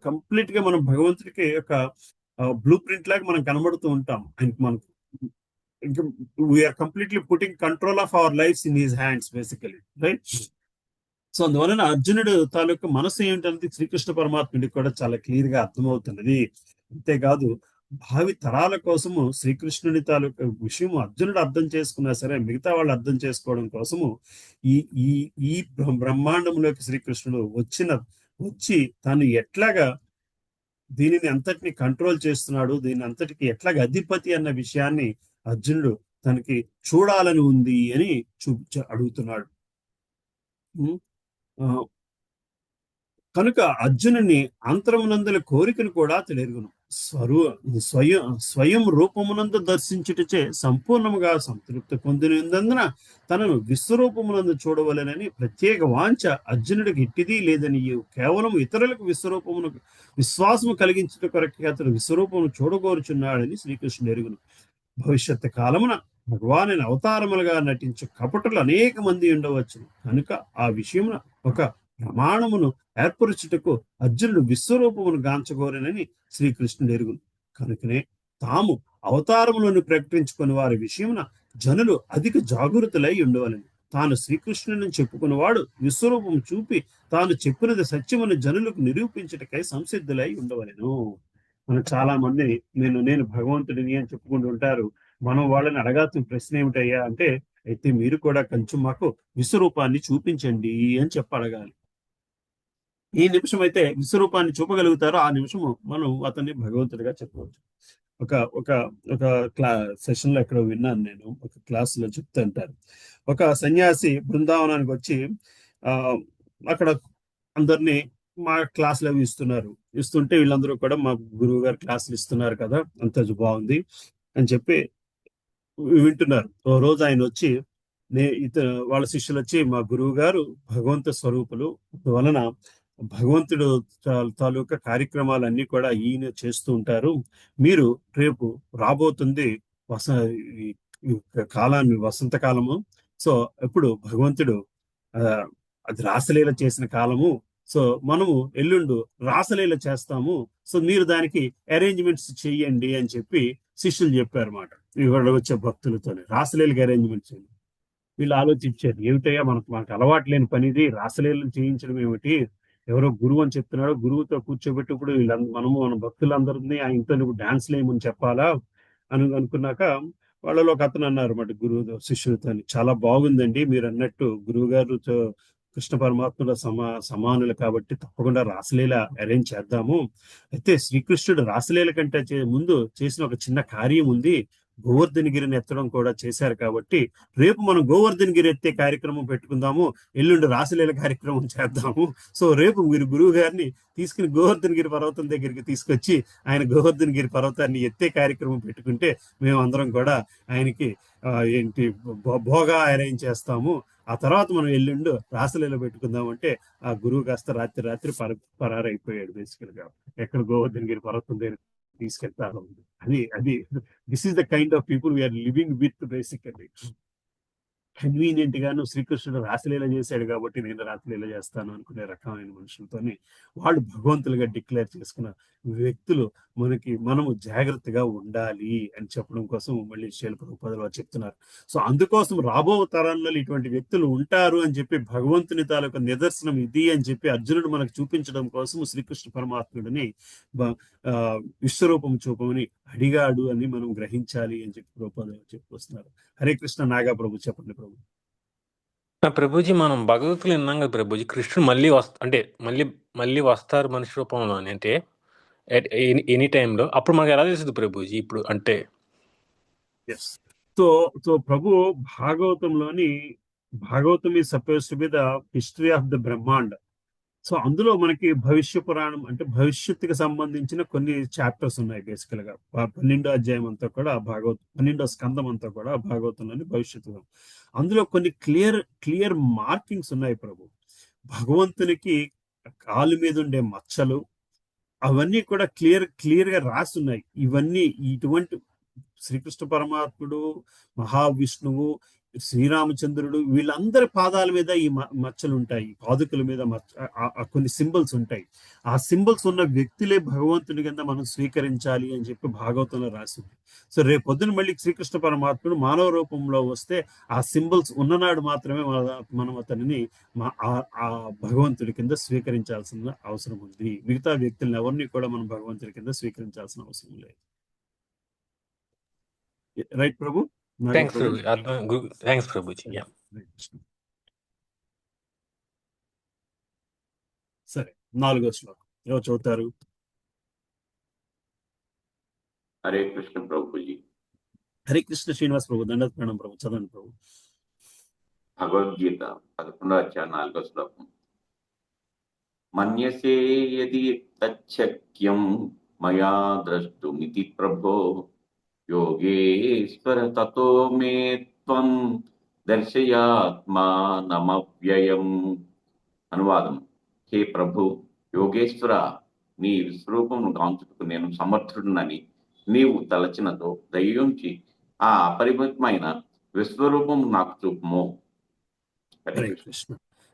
Speaker 1: కంప్లీట్ గా మనం భగవంతుడికి ఒక బ్లూ ప్రింట్ లాగా మనం కనబడుతూ ఉంటాం. ఆయనకి మనకు we are completely putting control of our lives in his hands basically, right. So అందువలన అర్జునుడు తాలూకు మనసు ఏంటనేది శ్రీకృష్ణ పరమాత్ముడికి కూడా చాలా క్లియర్ గా అర్థమవుతున్నది. అంతేకాదు భావి తరాల కోసము శ్రీకృష్ణుడి తాలూకు విషయం అర్జునుడు అర్థం చేసుకున్నా సరే మిగతా వాళ్ళు అర్థం చేసుకోవడం కోసము ఈ ఈ ఈ బ్రహ్మాండంలోకి శ్రీకృష్ణుడు వచ్చి తాను ఎట్లాగా దీనిని అంతటిని కంట్రోల్ చేస్తున్నాడు, దీని అంతటికి ఎట్లాగా అధిపతి అన్న విషయాన్ని అర్జునుడు తనకి చూడాలని ఉంది అని అడుగుతున్నాడు. కనుక అర్జునుని అంతరమునందుల కోరికను కూడా తెలియగును. స్వయం రూపమునందు దర్శించుటచే సంపూర్ణముగా సంతృప్తి పొందినందున తనను విశ్వరూపమునందు చూడవలెనని ప్రత్యేక వాంఛ అర్జునుడికి ఇట్టిది లేదని కేవలం ఇతరులకు విశ్వాసము కలిగించుట కొరకే అతడు విశ్వరూపమును చూడగోరుచున్నాడని శ్రీకృష్ణుడు ఎరుగును. భవిష్యత్తు కాలమున భగవాను అవతారములుగా నటించు కపటులు అనేక మంది ఉండవచ్చు కనుక ఆ విషయమున ఒక ప్రమాణమును ఏర్పరచుటకు అర్జునుడు విశ్వరూపమును గాంచగోరనని శ్రీకృష్ణుడు ఎరుగును. కనుకనే తాము అవతారములను ప్రకటించుకుని వారి విషయమున జనులు అధిక జాగృతులై ఉండవలని తాను శ్రీకృష్ణుని చెప్పుకున్నవాడు విశ్వరూపం చూపి తాను చెప్పినది సత్యమని జనులకు నిరూపించటకై సంసిద్ధులై ఉండవలను. మనం చాలా మంది నేను భగవంతుడిని అని చెప్పుకుంటూ ఉంటారు. మనం వాళ్ళని అడగాల్సిన ప్రశ్న ఏమిటయ్యా అంటే, అయితే మీరు కూడా కొంచెం మాకు విశ్వరూపాన్ని చూపించండి అని అడగాలి. ఈ నిమిషం అయితే విశ్వరూపాన్ని చూపగలుగుతారో ఆ నిమిషము మనం అతన్ని భగవంతుడిగా చెప్పవచ్చు. ఒక సెషన్ లో ఎక్కడ విన్నాను నేను, ఒక క్లాస్ లో చెప్తా అంటారు. ఒక సన్యాసి బృందావనానికి వచ్చి అక్కడ అందరినీ మా క్లాసులు అవి ఇస్తుంటే వీళ్ళందరూ కూడా మా గురువు గారు క్లాసులు ఇస్తున్నారు కదా, అంత బాగుంది అని చెప్పి వింటున్నారు. ఓ రోజు ఆయన వచ్చి వాళ్ళ శిష్యులు వచ్చి మా గురువు గారు భగవంతు స్వరూపులు వలన భగవంతుడు తాలూకా కార్యక్రమాలన్నీ కూడా ఈయన చేస్తూ ఉంటారు. మీరు రేపు రాబోతుంది కాలాన్ని వసంత కాలము. సో ఎప్పుడు భగవంతుడు అది రాసలీల చేసిన కాలము. సో మనము ఎల్లుండు రాసలీల చేస్తాము. సో మీరు దానికి అరేంజ్మెంట్స్ చెయ్యండి అని చెప్పి శిష్యులు చెప్పారు అన్నమాట. ఇవాళ వచ్చే భక్తులతోనే రాసలీలకి అరేంజ్మెంట్స్ చేయండి. వీళ్ళు ఆలోచించారు, ఏమిటయ్యా మనకు అలవాటు లేని పనిది, రాసలీలను చేయించడం ఏమిటి, ఎవరో గురువు అని చెప్తున్నాడో గురువుతో కూర్చోబెట్టి ఇప్పుడు మన భక్తులందరినీ ఆ ఇంట్లో డాన్స్లు ఏమని చెప్పాలా అని అనుకున్నాక వాళ్ళలో ఒక అతను అన్నారు అన్నమాట గురువు శిష్యులతో, చాలా బాగుందండి మీరు అన్నట్టు, గురువు గారుతో కృష్ణ పరమాత్మల సమానులు కాబట్టి తప్పకుండా రాసలీల అరేంజ్ చేద్దాము. అయితే శ్రీకృష్ణుడు రాసలీల కంటే ముందు చేసిన ఒక చిన్న కార్యం ఉంది, గోవర్ధనగిరిని ఎత్తడం కూడా చేశారు కాబట్టి రేపు మనం గోవర్ధనగిరి ఎత్తే కార్యక్రమం పెట్టుకుందాము, ఎల్లుండి రాసలీల కార్యక్రమం చేద్దాము. సో రేపు మీరు గురువు గారిని తీసుకుని గోవర్ధనగిరి పర్వతం దగ్గరికి తీసుకొచ్చి ఆయన గోవర్ధనగిరి పర్వతాన్ని ఎత్తే కార్యక్రమం పెట్టుకుంటే మేము అందరం కూడా ఆయనకి భోగా అరేంజ్ చేస్తాము. ఆ తర్వాత మనం ఎల్లుండు రాసలీల పెట్టుకుందాం అంటే ఆ గురువు కాస్త రాత్రి పరారైపోయాడు బేసికల్ గా. ఎక్కడ గోవర్ధనగిరి పర్వతం దగ్గర తీసుకెళ్తారు. అది this is the kind of people we are living with basically. Convenient గాను శ్రీకృష్ణుడు రాసలీల చేశాడు కాబట్టి నేను రాసలీల చేస్తాను అనుకునే రకమైన మనుషులతోని వాళ్ళు భగవంతులుగా డిక్లేర్ చేసుకున్న వ్యక్తులు మనము జాగ్రత్తగా ఉండాలి అని చెప్పడం కోసం మళ్ళీ శీల ప్రభుపాదులు వారు చెప్తున్నారు. సో అందుకోసం రాబో తరాల్లో ఇటువంటి వ్యక్తులు ఉంటారు అని చెప్పి భగవంతుని తాలూకా నిదర్శనం ఇది అని చెప్పి అర్జునుడు మనకు చూపించడం కోసం శ్రీకృష్ణ పరమాత్ముడిని విశ్వరూపం చూపమని అడిగాడు అని మనం గ్రహించాలి అని చెప్పి ప్రభుపాదులు చెప్పుకొస్తున్నారు. హరే కృష్ణ. నాగా ప్రభు చెప్పండి ప్రభు.
Speaker 6: ప్రభుజీ, మనం భగవద్గీతలో విన్నాం కదా ప్రభుజీ, కృష్ణుడు మళ్ళీ అంటే మళ్ళీ వస్తారు మనిషి రూపంలో అని, అంటే ఎనీ టైంలో. అప్పుడు మనకు ఎలా తెలుస్తుంది ప్రభుజీ ఇప్పుడు అంటే?
Speaker 1: Yes. So Prabhu Bhagavatam is suppose to be the history of the Brahmand. So అందులో మనకి భవిష్య పురాణం అంటే భవిష్యత్తుకి సంబంధించిన కొన్ని చాప్టర్స్ ఉన్నాయి. బేసికల్ గా 12వ అధ్యాయం అంతా కూడా 12వ స్కందం అంతా కూడా భాగవతంలోని భవిష్యత్తు. అందులో కొన్ని క్లియర్ మార్కింగ్స్ ఉన్నాయి ప్రభు. భగవంతునికి కాలు మీద ఉండే మచ్చలు అవన్నీ కూడా క్లియర్ గా రాసి ఉన్నాయి. ఇవన్నీ ఇటువంటి శ్రీకృష్ణ పరమాత్ముడు, మహావిష్ణువు, శ్రీరామచంద్రుడు వీళ్ళందరి పాదాల మీద ఈ మచ్చలు ఉంటాయి, పాదుకల మీద కొన్ని సింబల్స్ ఉంటాయి. ఆ సింబల్స్ ఉన్న వ్యక్తులే భగవంతుని కింద మనం స్వీకరించాలి అని చెప్పి భాగవతంలో రాసింది. సో రేపు పొద్దున మళ్ళీ శ్రీకృష్ణ పరమాత్ముడు మానవ రూపంలో వస్తే ఆ సింబల్స్ ఉన్ననాడు మాత్రమే మనం అతనిని ఆ భగవంతుడి కింద స్వీకరించాల్సిన అవసరం ఉంది. మిగతా వ్యక్తులను ఎవరిని కూడా మనం భగవంతుడి కింద స్వీకరించాల్సిన అవసరం లేదు. రైట్ ప్రభు.
Speaker 6: థ్యాంక్స్ ప్రభుజీ.
Speaker 1: సరే, 4వ శ్లోకం ఎవరు చదువుతారు?
Speaker 7: హరే కృష్ణ ప్రభుజీ.
Speaker 1: హరే కృష్ణ శ్రీనివాస్ ప్రభు. దండ ప్రణం ప్రభు. చదవండి ప్రభు.
Speaker 7: భగవద్గీత 11వ అధ్యాయం 4వ శ్లోకం. మన్యసే యది తచ్చక్యం మయా ద్రష్టుమితి ప్రభో యోగేశ్వర తతో మే త్వం దర్శయాత్మానమవ్యయం. అనువాదం. హే ప్రభు, యోగేశ్వర, నీ విశ్వరూపమును గాంచుటకు నేను సమర్థుడునని నీవు తలచినతో దయ్యుంచి ఆ అపరిమితమైన విశ్వరూపము నాకు చూపుము.
Speaker 1: హరే కృష్ణ.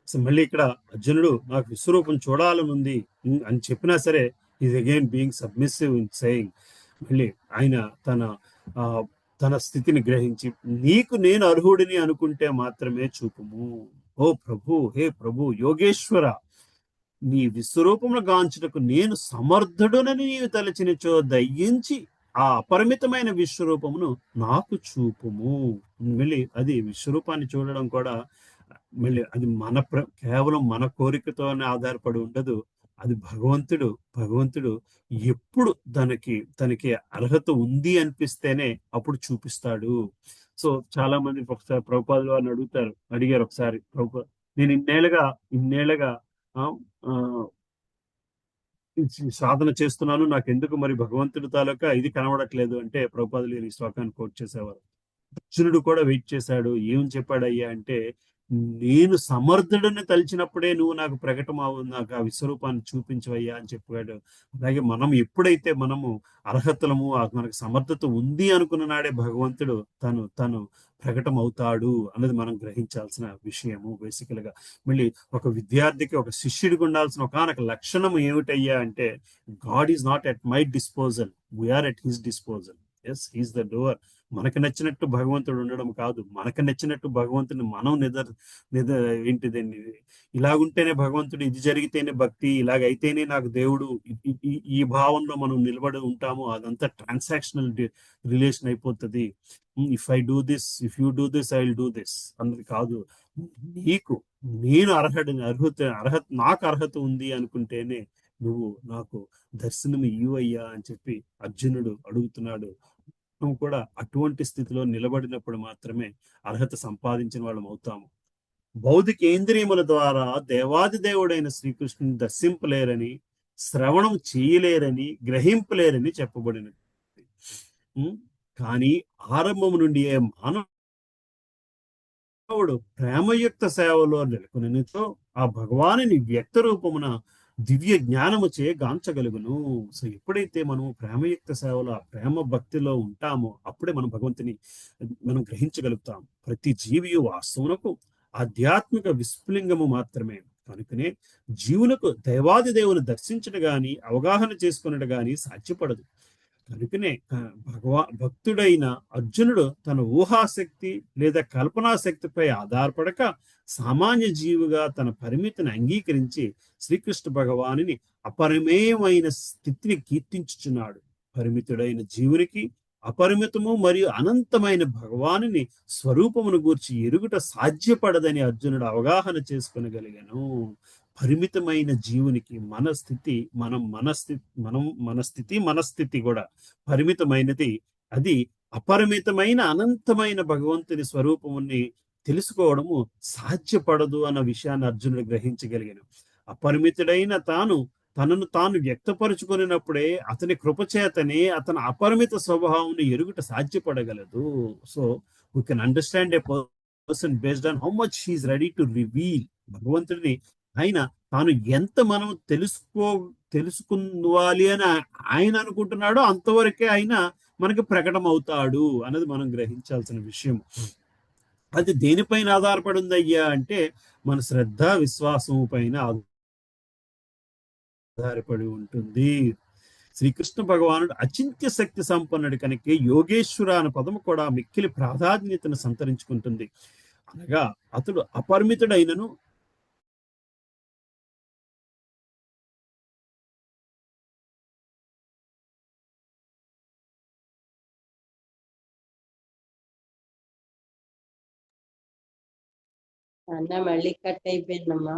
Speaker 1: సో మళ్ళీ ఇక్కడ అర్జునుడు నాకు విశ్వరూపం చూడాలనుంది అని చెప్పినా సరే is again being submissive in saying. మళ్ళీ ఆయన తన స్థితిని గ్రహించి నీకు నేను అర్హుడిని అనుకుంటే మాత్రమే చూపుము. ఓ ప్రభు, హే ప్రభు యోగేశ్వర, నీ విశ్వరూపమును గాంచుటకు నేను సమర్థుడునని నీవు తలచినచో దయ్యించి ఆ అపరిమితమైన విశ్వరూపమును నాకు చూపుము. మళ్ళీ అది విశ్వరూపాన్ని చూడడం కూడా మళ్ళీ అది కేవలం మన కోరికతోనే ఆధారపడి ఉండదు. అది భగవంతుడు ఎప్పుడు తనకి అర్హత ఉంది అనిపిస్తేనే అప్పుడు చూపిస్తాడు. సో చాలా మంది ఒకసారి ప్రభుపాదులు వారిని అడిగారు ఒకసారి, ప్రభుపాద నేను ఇన్నేళ్ళగా సాధన చేస్తున్నాను, నాకు ఎందుకు మరి భగవంతుడి తాలూకా ఇది కనబడట్లేదు అంటే ప్రభుపాదులు ఈ శ్లోకాన్ని కోట్ చేసేవారు. అర్జునుడు కూడా వెయిట్ చేశాడు. ఏం చెప్పాడయ్యా అంటే, నేను సమర్థుడిని తలిచినప్పుడే నువ్వు నాకు ప్రకటమావు, నాకు ఆ విశ్వరూపాన్ని చూపించవయ్యా అని చెప్పాడు. అలాగే మనం ఎప్పుడైతే మనము అర్హతలము మనకు సమర్థత ఉంది అనుకున్న నాడే భగవంతుడు తను ప్రకటం అవుతాడు అన్నది మనం గ్రహించాల్సిన విషయము. బేసికల్ గా మళ్ళీ ఒక విద్యార్థికి, ఒక శిష్యుడికి ఉండాల్సిన ఒకనొక లక్షణం ఏమిటయ్యా అంటే, God is not at my disposal, we are at his disposal. Yes, he's the door. మనకు నచ్చినట్టు భగవంతుడు ఉండడం కాదు, మనకు నచ్చినట్టు భగవంతుని మనం ఏంటిదండి, ఇలాగుంటేనే భగవంతుడు, ఇది జరిగితేనే భక్తి, ఇలాగైతేనే నాకు దేవుడు, ఈ భావంలో మనం నిలబడి ఉంటాము. అదంతా ట్రాన్సాక్షనల్ రిలేషన్ అయిపోతుంది. If I do this, if you do this, I will do this అన్నది కాదు. నేను నాకు అర్హత ఉంది అనుకుంటేనే నువ్వు నాకు దర్శనం ఇయ్యవయ్యా అని చెప్పి అర్జునుడు అడుగుతున్నాడు. మనం కూడా అటువంటి స్థితిలో నిలబడినప్పుడు మాత్రమే అర్హత సంపాదించిన వాళ్ళం అవుతాము. భౌతిక ఇంద్రియముల ద్వారా దేవాది దేవుడైన శ్రీకృష్ణుని దర్శింపలేరని, శ్రవణం చేయలేరని, గ్రహింపలేరని చెప్పబడినది. కానీ ఆరంభము నుండి మానవుడు ప్రేమయుక్త సేవలో నెలకొనితో ఆ భగవానుని వ్యక్త రూపమున దివ్య జ్ఞానముచే గాంచగలుగును. సో ఎప్పుడైతే మనం ప్రేమయుక్త సేవలో ఆ ప్రేమ భక్తిలో ఉంటామో అప్పుడే మనం భగవంతుని మనం గ్రహించగలుగుతాం. ప్రతి జీవియు వాస్తవునకు ఆధ్యాత్మిక విస్ఫులింగము మాత్రమే. కనుకనే జీవులకు దైవాది దేవుని దర్శించడం గాని అవగాహన చేసుకున్నట్టు గాని సాధ్యపడదు. కనుకనే భక్తుడైన అర్జునుడు తన ఊహాశక్తి లేదా కల్పనా శక్తిపై ఆధారపడక సామాన్య జీవిగా తన పరిమితిని అంగీకరించి శ్రీకృష్ణ భగవానుని అపరిమేయమైన స్థితిని కీర్తించుచున్నాడు. పరిమితుడైన జీవునికి అపరిమితము మరియు అనంతమైన భగవానుని స్వరూపమును గూర్చి ఎరుగుట సాధ్యపడదని అర్జునుడు అవగాహన చేసుకునగలిగాను. పరిమితమైన జీవునికి మనస్థితి కూడా పరిమితమైనది. అది అపరిమితమైన అనంతమైన భగవంతుని స్వరూపముని తెలుసుకోవడము సాధ్యపడదు అన్న విషయాన్ని అర్జునుడు గ్రహించగలిగాను. అపరిమితుడైన తనను తాను వ్యక్తపరుచుకున్నప్పుడే అతని కృపచేతనే అతని అపరిమిత స్వభావం ఎరుగుట సాధ్యపడగలదు. So we can understand a person based on how much he is ready to reveal. భగవంతుడిని తాను ఎంత మనం తెలుసుకోవాలి అని ఆయన అనుకుంటున్నాడో అంతవరకే ఆయన మనకి ప్రకటన అవుతాడు అన్నది మనం గ్రహించాల్సిన విషయం. అది దేనిపైన ఆధారపడి ఉంది అయ్యా అంటే మన శ్రద్ధ విశ్వాసము పైన ఆధారపడి ఉంటుంది. శ్రీకృష్ణ భగవానుడు అచింత్య శక్తి సంపన్నుడు కనుక యోగేశ్వర అనే పదము కూడా మిక్కిలి ప్రాధాన్యతను సంతరించుకుంటుంది. అనగా అతడు అపరిమితుడైనను
Speaker 2: అన్న మళ్ళీ కట్ అయిపోయిందమ్మా.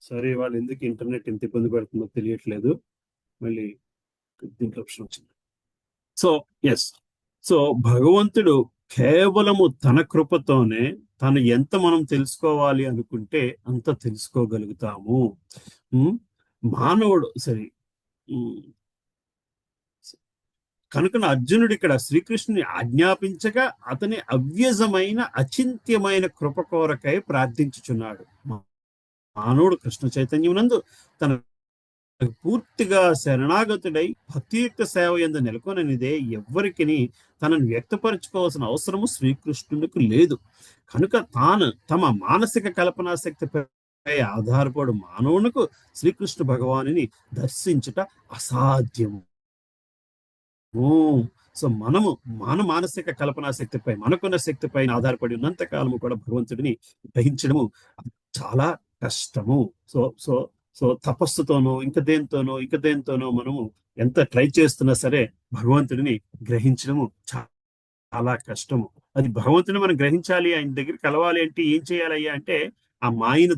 Speaker 1: సరే, వాళ్ళు ఎందుకు ఇంటర్నెట్ ఎంత ఇబ్బంది పడుతుందో తెలియట్లేదు. మళ్ళీ దీంట్లో ఆప్షన్ వచ్చింది. సో భగవంతుడు కేవలము తన కృపతోనే తను ఎంత మనం తెలుసుకోవాలి అనుకుంటే అంత తెలుసుకోగలుగుతాము. మానవుడు సరే కనుక అర్జునుడు ఇక్కడ శ్రీకృష్ణుని ఆజ్ఞాపించగా అతని అవ్యజమైన అచింత్యమైన కృప కోరకై ప్రార్థించుచున్నాడు. మానవుడు కృష్ణ చైతన్యమునందు తన పూర్తిగా శరణాగతుడై భక్తియుక్త సేవ యందు నెలకొననిదే ఎవ్వరికి తనను వ్యక్తపరచుకోవాల్సిన అవసరము శ్రీకృష్ణునికి లేదు. కనుక తమ మానసిక కల్పనా శక్తిపై ఆధారపడు మానవునికి శ్రీకృష్ణ భగవానుని దర్శించుట అసాధ్యము. సో మన మానసిక కల్పనా శక్తిపై మనకున్న శక్తిపై ఆధారపడి ఉన్నంత కాలము కూడా భగవంతుడిని గ్రహించడము చాలా కష్టము. సో తపస్సుతోనో ఇంక దేంతోనో మనము ఎంత ట్రై చేస్తున్నా సరే భగవంతుడిని గ్రహించడము చాలా కష్టము. అది భగవంతుని మనం గ్రహించాలి, ఆయన దగ్గర కలవాలి అంటే ఏం చేయాలయ్యా అంటే ఆ మాయను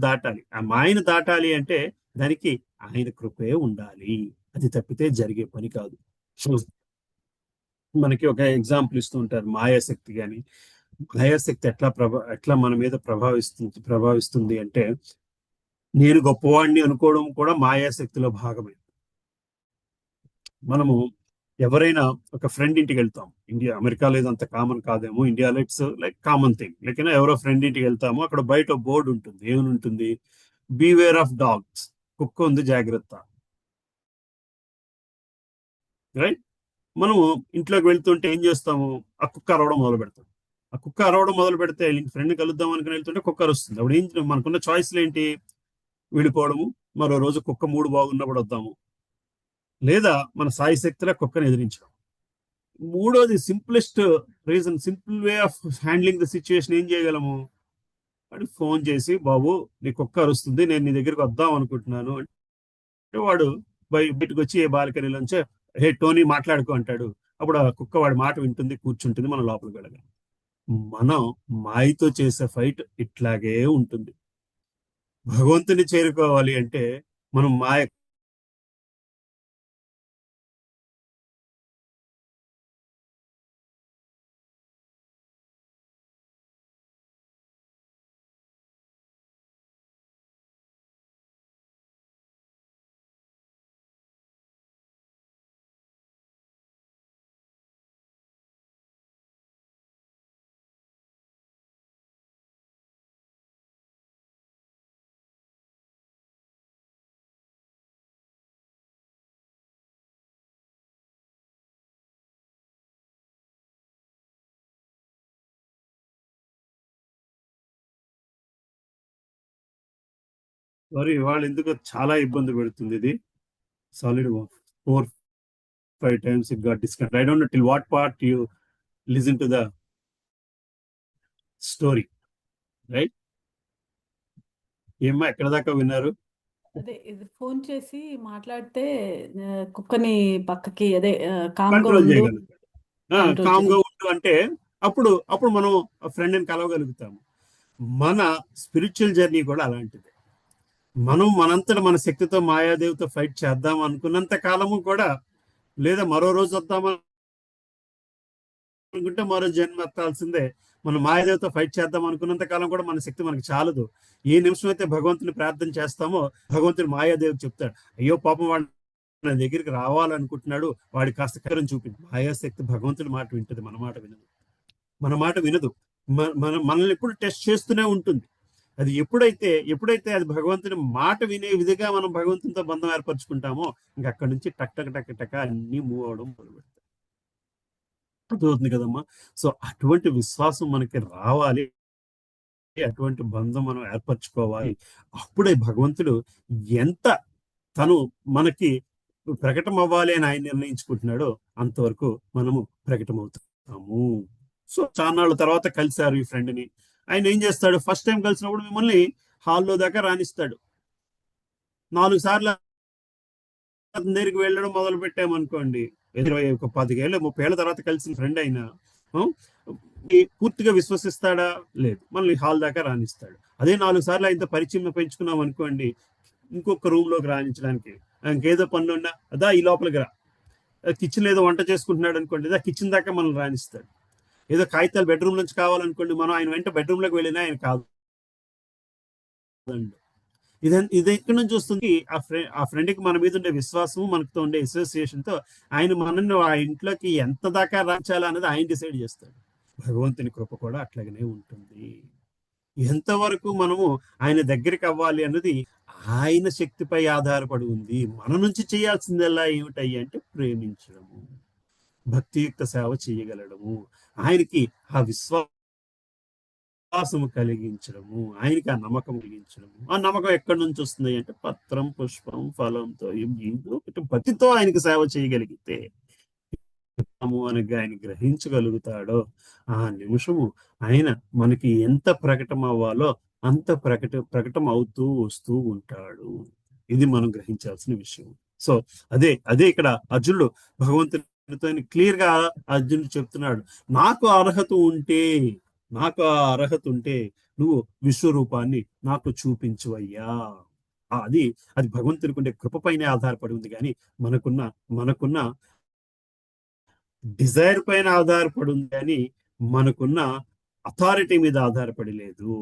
Speaker 1: దాటాలి అంటే దానికి ఆయన కృపే ఉండాలి. అది తప్పితే జరిగే పని కాదు. మనకి ఒక ఎగ్జాంపుల్ ఇస్తూ ఉంటారు మాయాశక్తి. కానీ మాయాశక్తి ఎట్లా మన మీద ప్రభావిస్తుంది అంటే నేను గొప్పవాడిని అనుకోవడం కూడా మాయాశక్తిలో భాగమే. మనము ఎవరైనా ఒక ఫ్రెండ్ ఇంటికి వెళ్తాం, అమెరికాలో ఇదంత కామన్ కాదేమో, ఇండియాలో ఇట్స్ లైక్ కామన్ థింగ్. లేకపోతే ఎవరో ఫ్రెండ్ ఇంటికి వెళ్తామో అక్కడ బయట బోర్డు ఉంటుంది. ఏమని ఉంటుంది? బీవేర్ ఆఫ్ డాగ్స్, కుక్క ఉంది జాగ్రత్త, రైట్? మనము ఇంట్లోకి వెళ్తుంటే ఏం చేస్తాము? ఆ కుక్క అరవడం మొదలు పెడితే ఫ్రెండ్ కలుద్దాం అనుకుని వెళ్తుంటే కుక్క అరుస్తుంది. అప్పుడు ఏం మనకున్న చాయిస్లు ఏంటి? వెళ్ళిపోవడము, మరో రోజు కుక్క మూడు బాగున్నప్పుడు వద్దాము, లేదా మన సాయి శక్తిలో కుక్కను ఎదిరించడం. మూడోది simple way of handling the situation ఏం చేయగలము? వాడికి ఫోన్ చేసి, బాబు నీ కుక్క అరుస్తుంది, నేను నీ దగ్గరికి వద్దాం అనుకుంటున్నాను అంటే వాడు బయటకు వచ్చి ఏ బాల్కనీలోంచే హే టోనీ మాట్లాడుకో అంటాడు. అప్పుడు ఆ కుక్క వాడి మాట వింటుంది, కూర్చుంటుంది, మనం లోపలికి వెళ్ళగలం. మనం మాయతో చేసే ఫైట్ ఇట్లాగే ఉంటుంది. భగవంతుని చేరుకోవాలి అంటే మనం మాయ మరి వాళ్ళు ఎందుకు చాలా ఇబ్బంది పెడుతుంది ఇది. Solid 4-5 times it got disconnected. I don't know till what part you listen to the story, right? ఏమ్మా ఎక్కడ దాకా విన్నారు?
Speaker 8: అదే ఇది ఫోన్ చేసి మాట్లాడితే కుక్కని పక్కకి అదే కామ్గా
Speaker 1: కంట్రోల్
Speaker 8: ఉండు
Speaker 1: చేయగలుగుతాడు.
Speaker 8: కంట్రోల్
Speaker 1: కామ్ గా
Speaker 8: చేయాలి.
Speaker 1: ఉండు అంటే అప్పుడు అప్పుడు మనం ఆ ఫ్రెండ్ని కలవగలుగుతాము. మన స్పిరిచువల్ జర్నీ కూడా అలాంటిది. మనం మనంతట మన శక్తితో మాయాదేవితో ఫైట్ చేద్దాం అనుకున్నంత కాలము కూడా, లేదా మరో రోజు వద్దాం అనుకుంటే మరో జన్మ ఎత్తాల్సిందే. మనం మాయాదేవితో ఫైట్ చేద్దాం అనుకున్నంత కాలం కూడా మన శక్తి మనకి చాలదు. ఏ నిమిషం అయితే భగవంతుని ప్రార్థన చేస్తామో భగవంతుని మాయాదేవి చెప్తాడు, అయ్యో పాపం వాడు నా దగ్గరికి రావాలనుకుంటున్నాడు, వాడి కాస్త కరం చూపింది. మాయాశక్తి భగవంతుడి మాట వింటది, మన మాట వినదు. మన మాట వినదు. మనల్ని ఎప్పుడు టెస్ట్ చేస్తూనే ఉంటుంది. అది ఎప్పుడైతే అది భగవంతుని మాట వినే విధిగా మనం భగవంతునితో బంధం ఏర్పరచుకుంటామో ఇంక అక్కడి నుంచి టక్ టక్ టక్ టక్ అన్ని మూవ్ అవడం మొదలు పెడతాయి. అర్థమవుతుంది కదమ్మా. సో అటువంటి విశ్వాసం మనకి రావాలి, అటువంటి బంధం మనం ఏర్పరచుకోవాలి. అప్పుడే భగవంతుడు ఎంత తను మనకి ప్రకటన అవ్వాలి అని ఆయన నిర్ణయించుకుంటున్నాడో అంతవరకు మనము ప్రకటమవుతాము. సో చాన్నాళ్ళ తర్వాత కలిశారు ఈ ఫ్రెండ్ని. ఆయన ఏం చేస్తాడు, ఫస్ట్ టైం కలిసినప్పుడు మిమ్మల్ని హాల్లో దాకా రాణిస్తాడు. 4 సార్లు అతని దగ్గరికి వెళ్ళడం మొదలు పెట్టామనుకోండి, 10 ఏళ్ళు 30 ఏళ్ళ తర్వాత కలిసిన ఫ్రెండ్ అయినా పూర్తిగా విశ్వసిస్తాడా? లేదు. మనల్ని హాల్ దాకా రాణిస్తాడు. అదే 4 సార్లు ఆయనతో పరిచయం పెంచుకున్నాం అనుకోండి, ఇంకొక రూమ్ లోకి రాణించడానికి ఇంకేదో పనులు ఉన్నా అదా ఈ లోపలికి రా, కిచెన్ ఏదో వంట చేసుకుంటున్నాడు అనుకోండి, అదా కిచెన్ దాకా మనం రాణిస్తాడు. ఏదో కాగితాలు బెడ్రూమ్ నుంచి కావాలనుకోండి, మనం ఆయన వెంట బెడ్రూమ్ లోకి వెళ్ళినా ఆయన కాదు. ఇది ఎక్కడి నుంచి వస్తుంది? ఆ ఫ్రెండ్కి మన మీద ఉండే విశ్వాసం, మనతో ఉండే అసోసియేషన్ తో ఆయన మనల్ని ఆ ఇంట్లోకి ఎంత దాకా రాంచాలా అనేది ఆయన డిసైడ్ చేస్తాడు. భగవంతుని కృప కూడా అట్లాగనే ఉంటుంది. ఎంతవరకు మనము ఆయన దగ్గరికి అవ్వాలి అన్నది ఆయన శక్తిపై ఆధారపడి ఉంది. మన నుంచి చేయాల్సిందల్లా ఏమిటయ్యి అంటే ప్రేమించడము, భక్తియుక్త సేవ చేయగలడము, ఆయనకి ఆ విశ్వాసము కలిగించడము, ఆయనకి ఆ నమ్మకం కలిగించడము. ఆ నమ్మకం ఎక్కడి నుంచి వస్తుంది అంటే పత్రం, పుష్పం, ఫలంతో భక్తితో ఆయనకి సేవ చేయగలిగితే అనగా ఆయన గ్రహించగలుగుతాడో ఆ నిమిషము ఆయన మనకి ఎంత ప్రకటన అవ్వాలో అంత ప్రకటన అవుతూ వస్తూ ఉంటాడు. ఇది మనం గ్రహించాల్సిన విషయం. సో అదే ఇక్కడ అర్జునుడు భగవంతునితో క్లియర్ గా అర్జునుడు చెప్తున్నాడు, నాకు అర్హత ఉంటే నువ్వు విశ్వరూపాన్ని నాకు చూపించువయ్యా. అది భగవంతునికి ఉండే కృపపైనే ఆధారపడి ఉంది, కానీ మనకున్న డిజైర్ పైన ఆధారపడి ఉంది, కానీ మనకున్న అథారిటీ మీద ఆధారపడి లేదు.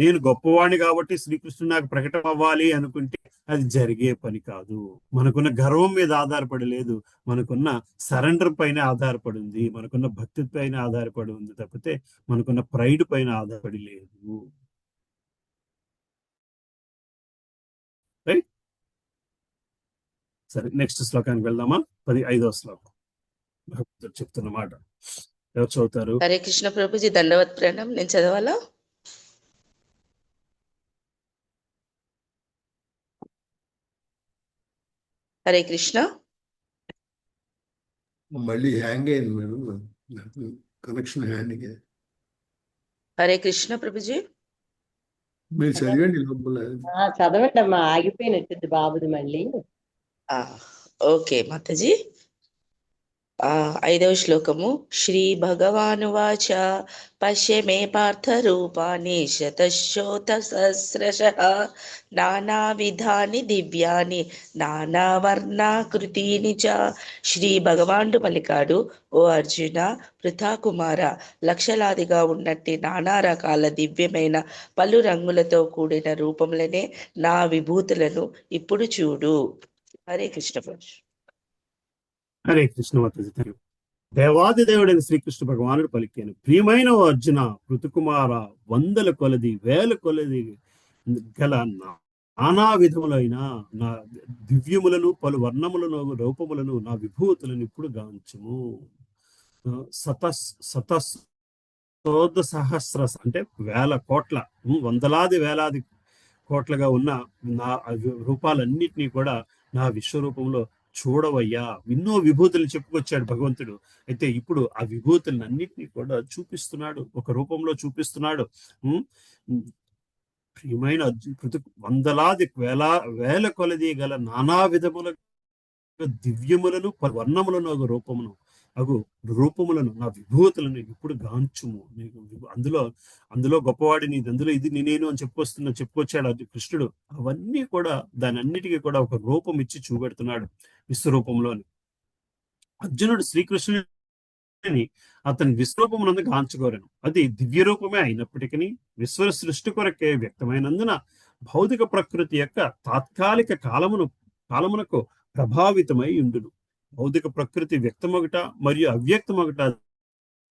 Speaker 1: నేను గొప్పవాణ్ణి కాబట్టి శ్రీకృష్ణుడు నాకు ప్రకటన అవ్వాలి అనుకుంటే అది జరిగే పని కాదు. మనకున్న గర్వం మీద ఆధారపడి లేదు, మనకున్న సరెండర్ పైన ఆధారపడి ఉంది, మనకున్న భక్తి పైన ఆధారపడి ఉంది తప్పితే మనకున్న ప్రైడ్ పైన ఆధారపడి లేదు. రైట్? సరే, నెక్స్ట్ శ్లోకానికి వెళ్దామా? 15వ శ్లోకం భగవంతుడు చెప్తున్న మాట. ఎవరు చదువుతారు?
Speaker 9: హరే కృష్ణ ప్రభుజీ, దండవత్ ప్రణామం. నేను చదవాలా? హరే కృష్ణ.
Speaker 5: మళ్ళీ హ్యాంగ్ అయింది మేడం, కనెక్షన్ హ్యాంగ్ అయ్యింది.
Speaker 9: హరే కృష్ణ ప్రభుజీ.
Speaker 5: మీరు చదివండి లోపల.
Speaker 2: చదవండి అమ్మా, ఆగిపోయినట్టుంది బాబుది మళ్ళీ.
Speaker 9: ఓకే మాతాజీ. ఐదవ శ్లోకము. శ్రీ భగవానువాచ పశ్య మే పార్థ రూపాణి శతశోత సహస్రశః నానావిధాని దివ్యాని నానావర్ణాకృతీని చ. శ్రీ భగవానుడు పలికాడు, ఓ అర్జున, పృథాకుమార, లక్షలాదిగా ఉన్నట్టి నానా రకాల దివ్యమైన పలు రంగులతో కూడిన రూపములనే నా విభూతులను ఇప్పుడు చూడు. హరే కృష్ణ ప్రభు.
Speaker 1: హరే కృష్ణ మాతాజీ. దేవాది దేవుడైన శ్రీకృష్ణ భగవానుడు పలికాను, ప్రియమైన ఓ అర్జున, పృథుకుమార, వందల కొలది వేల కొలది గల నానా విధములైన నా దివ్యములను పలు వర్ణములను రూపములను నా విభూతులను ఇప్పుడు గాంచుము. శతశోధ సహస్ర అంటే వేల కోట్ల, వందలాది వేలాది కోట్లుగా ఉన్న నా రూపాలన్నిటినీ కూడా నా విశ్వరూపంలో చూడవయ్యా. ఎన్నో విభూతులు చెప్పుకొచ్చాడు భగవంతుడు. అయితే ఇప్పుడు ఆ విభూతులను అన్నిటినీ కూడా చూపిస్తున్నాడు, ఒక రూపంలో చూపిస్తున్నాడు. ప్రియమైన వందలాది వేల కొలది గల నానా విధముల దివ్యములను వర్ణములను రూపములను నా విభూతులను ఇప్పుడు గాంచుము. అందులో గొప్పవాడిని, అందులో ఇది నేను అని చెప్పుకొచ్చాడు అది కృష్ణుడు. అవన్నీ కూడా దాని అన్నిటికీ కూడా ఒక రూపం ఇచ్చి చూపెడుతున్నాడు విశ్వరూపంలోని. అర్జునుడు శ్రీకృష్ణుని అతని విశ్వరూపమునందు గాంచుకోరను. అది దివ్య రూపమే అయినప్పటికీ విశ్వ సృష్టి కొరకే వ్యక్తమైనందున భౌతిక ప్రకృతి యొక్క తాత్కాలిక కాలమునకు ప్రభావితమై ఉండును. భౌతిక ప్రకృతి వ్యక్తమొగట మరియు అవ్యక్తమొగట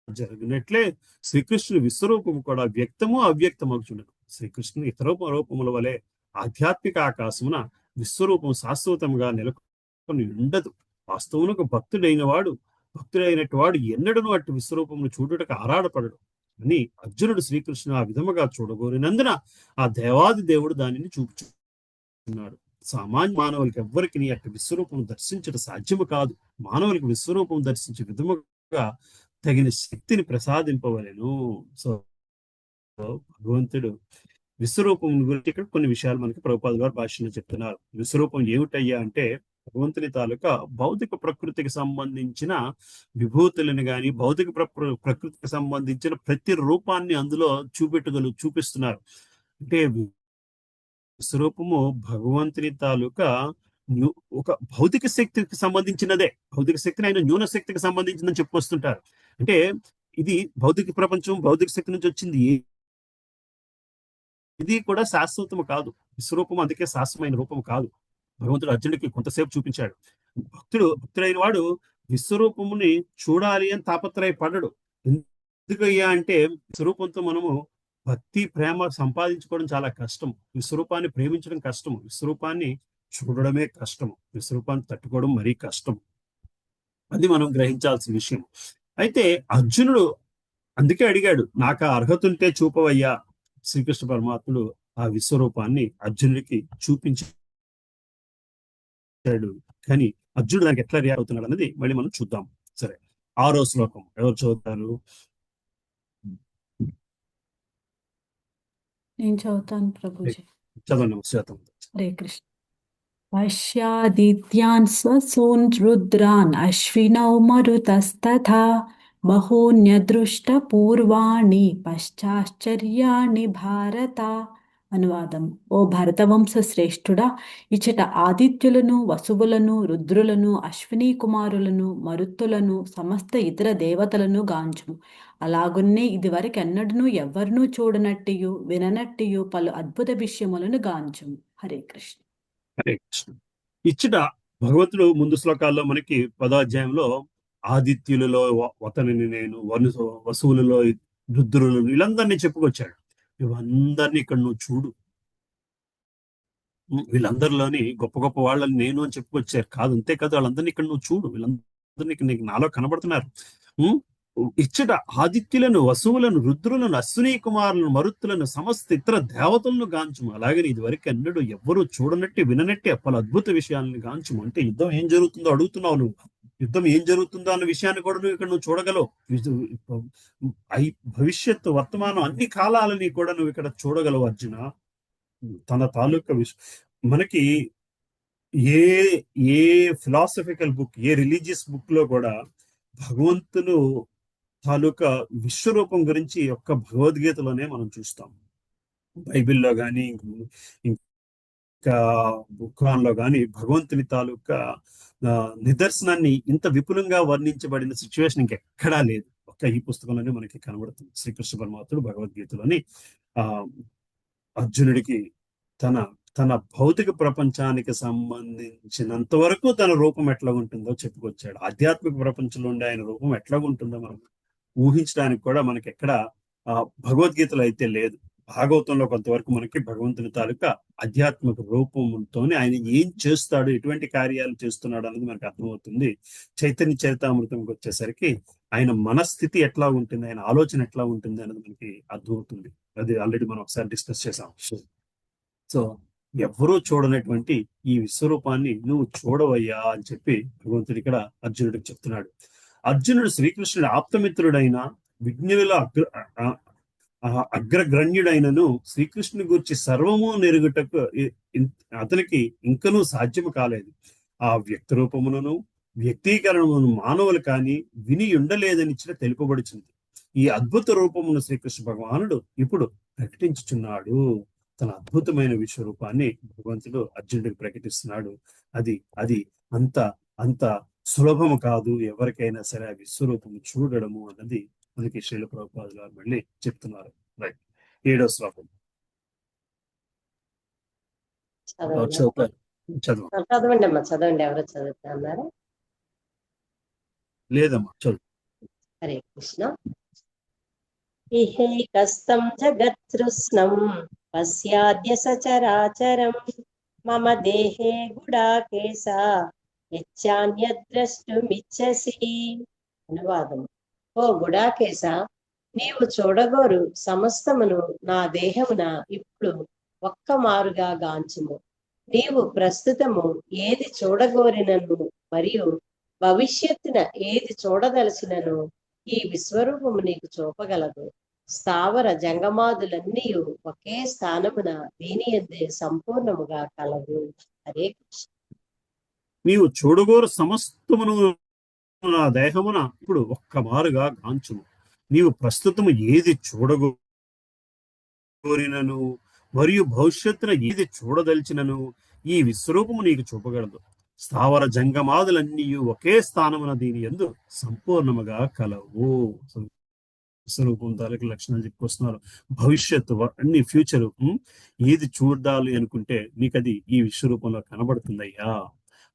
Speaker 1: జరిగినట్లే శ్రీకృష్ణుని విశ్వరూపము కూడా వ్యక్తము అవ్యక్తమగుచుండను. శ్రీకృష్ణుని ఇతర రూపముల వలె ఆధ్యాత్మిక ఆకాశమున విశ్వరూపం శాశ్వతంగా నెలకొని ఉండదు. వాస్తవునకు భక్తుడైనట్టు వాడు ఎన్నడూ అటు విశ్వరూపమును చూడుటకు ఆరాడపడడు అని అర్జునుడు శ్రీకృష్ణుని ఆ విధముగా చూడగోరినందున ఆ దేవాది దేవుడు దానిని చూపుచున్నాడు. సామాన్య మానవులకి ఎవ్వరికి అటు విశ్వరూపం దర్శించడం సాధ్యము కాదు. మానవులకు విశ్వరూపం దర్శించే విధముగా తగిన శక్తిని ప్రసాదింపవలెను. సో భగవంతుడు విశ్వరూపం గురించి ఇక్కడ కొన్ని విషయాలు మనకి ప్రభుపాదుల వారి భాషలో చెప్తున్నారు. విశ్వరూపం ఏమిటయ్యా అంటే భగవంతుని తాలూకా భౌతిక ప్రకృతికి సంబంధించిన విభూతులను గాని భౌతిక ప్రకృతికి సంబంధించిన ప్రతి రూపాన్ని అందులో చూపిస్తున్నారు. అంటే విశ్వరూపము భగవంతుని తాలూకా ఒక భౌతిక శక్తికి సంబంధించినదే. భౌతిక శక్తిని ఆయన న్యూన శక్తికి సంబంధించిందని చెప్పుకొస్తుంటారు. అంటే ఇది భౌతిక ప్రపంచం భౌతిక శక్తి నుంచి వచ్చింది, ఇది కూడా శాశ్వతము కాదు. విశ్వరూపము అందుకే శాశ్వతమైన రూపం కాదు. భగవంతుడు అర్జునుడికి కొంతసేపు చూపించాడు. భక్తుడైన వాడు విశ్వరూపముని చూడాలి అని తాపత్రయపడడు. ఎందుకయ్యా అంటే విశ్వరూపంతో మనము భక్తి ప్రేమ సంపాదించుకోవడం చాలా కష్టం. విశ్వరూపాన్ని ప్రేమించడం కష్టం, విశ్వరూపాన్ని చూడడమే కష్టం, విశ్వరూపాన్ని తట్టుకోవడం మరీ కష్టం. అది మనం గ్రహించాల్సిన విషయం. అయితే అర్జునుడు అందుకే అడిగాడు, నాకు అర్హత ఉంటే చూపవయ్యా. శ్రీకృష్ణ పరమాత్ముడు ఆ విశ్వరూపాన్ని అర్జునుడికి చూపించాడు. కానీ అర్జునుడు దానికి ఎట్లా రియాక్ట్ అవుతున్నాడు అనేది మళ్ళీ మనం చూద్దాం. సరే, 6వ శ్లోకం ఎవరు చదువుతారు?
Speaker 8: నేను చదువుతాను ప్రభుజీ.
Speaker 1: చదవండి. శ్వేతం.
Speaker 8: హరే కృష్ణ. పశ్యాదిత్యాన్ స్వసూన్ రుద్రాన్ అశ్వినౌ మరుతస్తథా బహూన్యదృష్ట పూర్వాణి పశ్చాశ్చర్యాణి భారత. అనువాదం. ఓ భరతవంశ శ్రేష్ఠుడా, ఇచ్చట ఆదిత్యులను, వసువులను, రుద్రులను, అశ్విని కుమారులను, మరుత్తులను, సమస్త ఇతర దేవతలను గాంచుము. అలాగున్నే ఇదివరకు ఎన్నడూ ఎవ్వరూ చూడనట్టియు విననట్టియు పలు అద్భుత విషయములను గాంచుము. హరే కృష్ణ.
Speaker 1: హరే కృష్ణ. ఇచ్చట భగవంతుడు ముందు శ్లోకాల్లో మనకి 10వ అధ్యాయంలో ఆదిత్యులలో అతనిని నేను, వసువులలో రుద్రులను, వీళ్ళందరినీ చెప్పుకొచ్చాడు. ఇవందరినీ ఇక్కడ నువ్వు చూడు, వీళ్ళందరిలోని గొప్ప గొప్ప వాళ్ళని నేను అని చెప్పుకొచ్చారు. కాదు, అంతేకాదు, వాళ్ళందరినీ ఇక్కడ నువ్వు చూడు, వీళ్ళందరినీ నీకు నాలో కనబడుతున్నారు. ఇచ్చట ఆదిత్యులను, వసువులను, రుద్రులను, అశ్విని కుమారులను, మరుత్తులను, సమస్త ఇతర దేవతలను గాంచుము. అలాగే ఇది వరకు ఎన్నడూ ఎవ్వరూ చూడనట్టు విననట్టే పలు అద్భుత విషయాలను గాంచుము. అంటే యుద్ధం ఏం జరుగుతుందో అడుగుతున్నావు నువ్వు. యుద్ధం ఏం జరుగుతుందో అన్న విషయాన్ని కూడా నువ్వు ఇక్కడ నువ్వు చూడగలవు. భవిష్యత్తు, వర్తమానం, అన్ని కాలాలని కూడా నువ్వు ఇక్కడ చూడగలవు అర్జున. తన తాలూకా మనకి ఏ ఫిలాసఫికల్ బుక్, ఏ రిలీజియస్ బుక్ లో కూడా భగవంతుడు తాలూకా విశ్వరూపం గురించి ఒక్క భగవద్గీతలోనే మనం చూస్తాం. బైబిల్లో కానీ ఇంకా ఖురాన్లో కానీ భగవంతుని తాలూకా నిదర్శనాన్ని ఇంత విపులంగా వర్ణించబడిన సిచ్యువేషన్ ఇంకెక్కడా లేదు. ఒక్క ఈ పుస్తకంలోనే మనకి కనబడుతుంది. శ్రీకృష్ణ పరమాత్ముడు భగవద్గీతలోని ఆ అర్జునుడికి తన భౌతిక ప్రపంచానికి సంబంధించినంత వరకు తన రూపం ఎట్లా ఉంటుందో చెప్పుకొచ్చాడు. ఆధ్యాత్మిక ప్రపంచంలో ఉండే ఆయన రూపం ఎట్లా ఉంటుందో మనం ఊహించడానికి కూడా మనకి ఎక్కడ భగవద్గీతలో అయితే లేదు. భాగవతంలో కొంతవరకు మనకి భగవంతుని తాలూకా ఆధ్యాత్మిక రూపంతోనే ఆయన ఏం చేస్తాడు, ఎటువంటి కార్యాలు చేస్తున్నాడు అనేది మనకు అర్థమవుతుంది. చైతన్య చరితామృతంకి వచ్చేసరికి ఆయన మనస్థితి ఎట్లా ఉంటుంది, ఆయన ఆలోచన ఎట్లా ఉంటుంది అనేది మనకి అర్థమవుతుంది. అది ఆల్రెడీ మనం ఒకసారి డిస్కస్ చేసాం. సో ఎవ్వరూ చూడనటువంటి ఈ విశ్వరూపాన్ని నువ్వు చూడవయ్యా అని చెప్పి భగవంతుడు ఇక్కడ అర్జునుడికి చెప్తున్నాడు. అర్జునుడు శ్రీకృష్ణుడి ఆప్తమిత్రుడైన విజ్ఞుల అగ్రగణ్యుడైనను శ్రీకృష్ణుని గురించి సర్వము నెరుగుటకు అతనికి ఇంకనూ సాధ్యము కాలేదు. ఆ వ్యక్త రూపములను వ్యక్తీకరణను మానవులు కానీ విని ఉండలేదని తెలుపబడుచుంది. ఈ అద్భుత రూపమును శ్రీకృష్ణ భగవానుడు ఇప్పుడు ప్రకటించుచున్నాడు. తన అద్భుతమైన విశ్వరూపాన్ని భగవంతుడు అర్జునుడికి ప్రకటిస్తున్నాడు. అది అంత సులభము కాదు. ఎవరికైనా సరే ఆ విశ్వరూపము చూడడము అన్నది మనకి శ్రీల ప్రభుపాదులు గారు మళ్ళీ చెప్తున్నారు. రైట్, 7వ శ్లోకం
Speaker 2: చదవండి అమ్మా, చదవండి. ఎవరో చదువుతున్నారు?
Speaker 1: లేదమ్మా, చదువు.
Speaker 2: హరే కృష్ణ. ఇహైకస్తం జగత్సృష్ణం పశ్యాద్య సచరాచరం మమ దేహే గుడాకేశ యచ్చాన్యద్రష్టుమిచ్చసి. అనువాదం. ఓ గుడాకేశ, నీవు చూడగోరు సమస్తమును నా దేహమున ఇప్పుడు ఒక్క మారుగా గాంచుము. నీవు ప్రస్తుతము ఏది చూడగోరినను మరియు భవిష్యత్తున ఏది చూడదలసినను ఈ విశ్వరూపము నీకు చూపగలదు. స్థావర జంగమాదులన్నీ ఒకే స్థానమున దీని యందే సంపూర్ణముగా కలవు. హరే కృష్ణ.
Speaker 1: నీవు చూడగోరు సమస్తమును నా దేహమున ఇప్పుడు ఒక్క మారుగా గాంచుము. నీవు ప్రస్తుతము ఏది చూడగోరినను మరియు భవిష్యత్తున ఏది చూడదలిచినను ఈ విశ్వరూపము నీకు చూపగలదు. స్థావర జంగమాదులన్నీ ఒకే స్థానమున దీని యందు సంపూర్ణముగా కలవు. విశ్వరూపం తాలూకు లక్షణాలు చెప్పుకొస్తున్నారు. భవిష్యత్తు అన్ని ఫ్యూచర్ ఏది చూడాలి అనుకుంటే నీకు అది ఈ విశ్వరూపంలో కనబడుతుందయ్యా.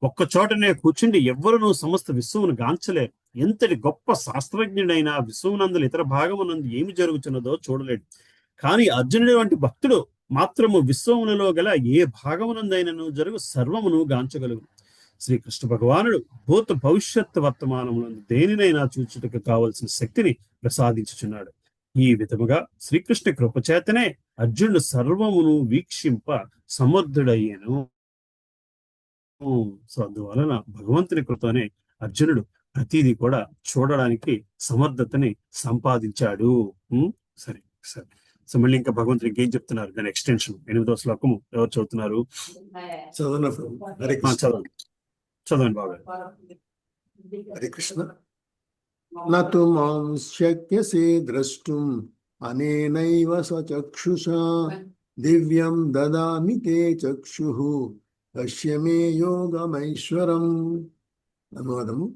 Speaker 1: ఒక్క చోటనే కూర్చుండి ఎవ్వరూ సమస్త విశ్వమును గాంచలేరు. ఎంతటి గొప్ప శాస్త్రజ్ఞుడైనా విశ్వమునందు ఇతర భాగమునందు ఏమి జరుగుతున్నదో చూడలేడు. కానీ అర్జునుడి వంటి భక్తుడు మాత్రము విశ్వములలో గల ఏ భాగమునందైనను జరుగు సర్వమును గాంచగలుగు. శ్రీకృష్ణ భగవానుడు భూత భవిష్యత్ వర్తమానమునందు దేనినైనా చూచుటకు కావలసిన శక్తిని ప్రసాదించుచున్నాడు. ఈ విధముగా శ్రీకృష్ణ కృపచేతనే అర్జునుడు సర్వమును వీక్షింప సమర్థుడయ్యను. సో అందువలన భగవంతుని కృపతోనే అర్జునుడు ప్రతిదీ కూడా చూడడానికి సమర్థతని సంపాదించాడు. సరే సరే. సో మళ్ళీ ఇంకా భగవంతుడు ఇంకేం చెప్తున్నారు, దాని ఎక్స్టెన్షన్ 8వ శ్లోకము ఎవరు చదువుతున్నారు? చదవండి బాగా.
Speaker 5: హరే కృష్ణ. నతు మాం శక్యసే ద్రష్టుం అనేనైవ స్వచక్షుషా దివ్యం దదామి తే చక్షుః పశ్యమే యోగమైశ్వరం. అనువాదము.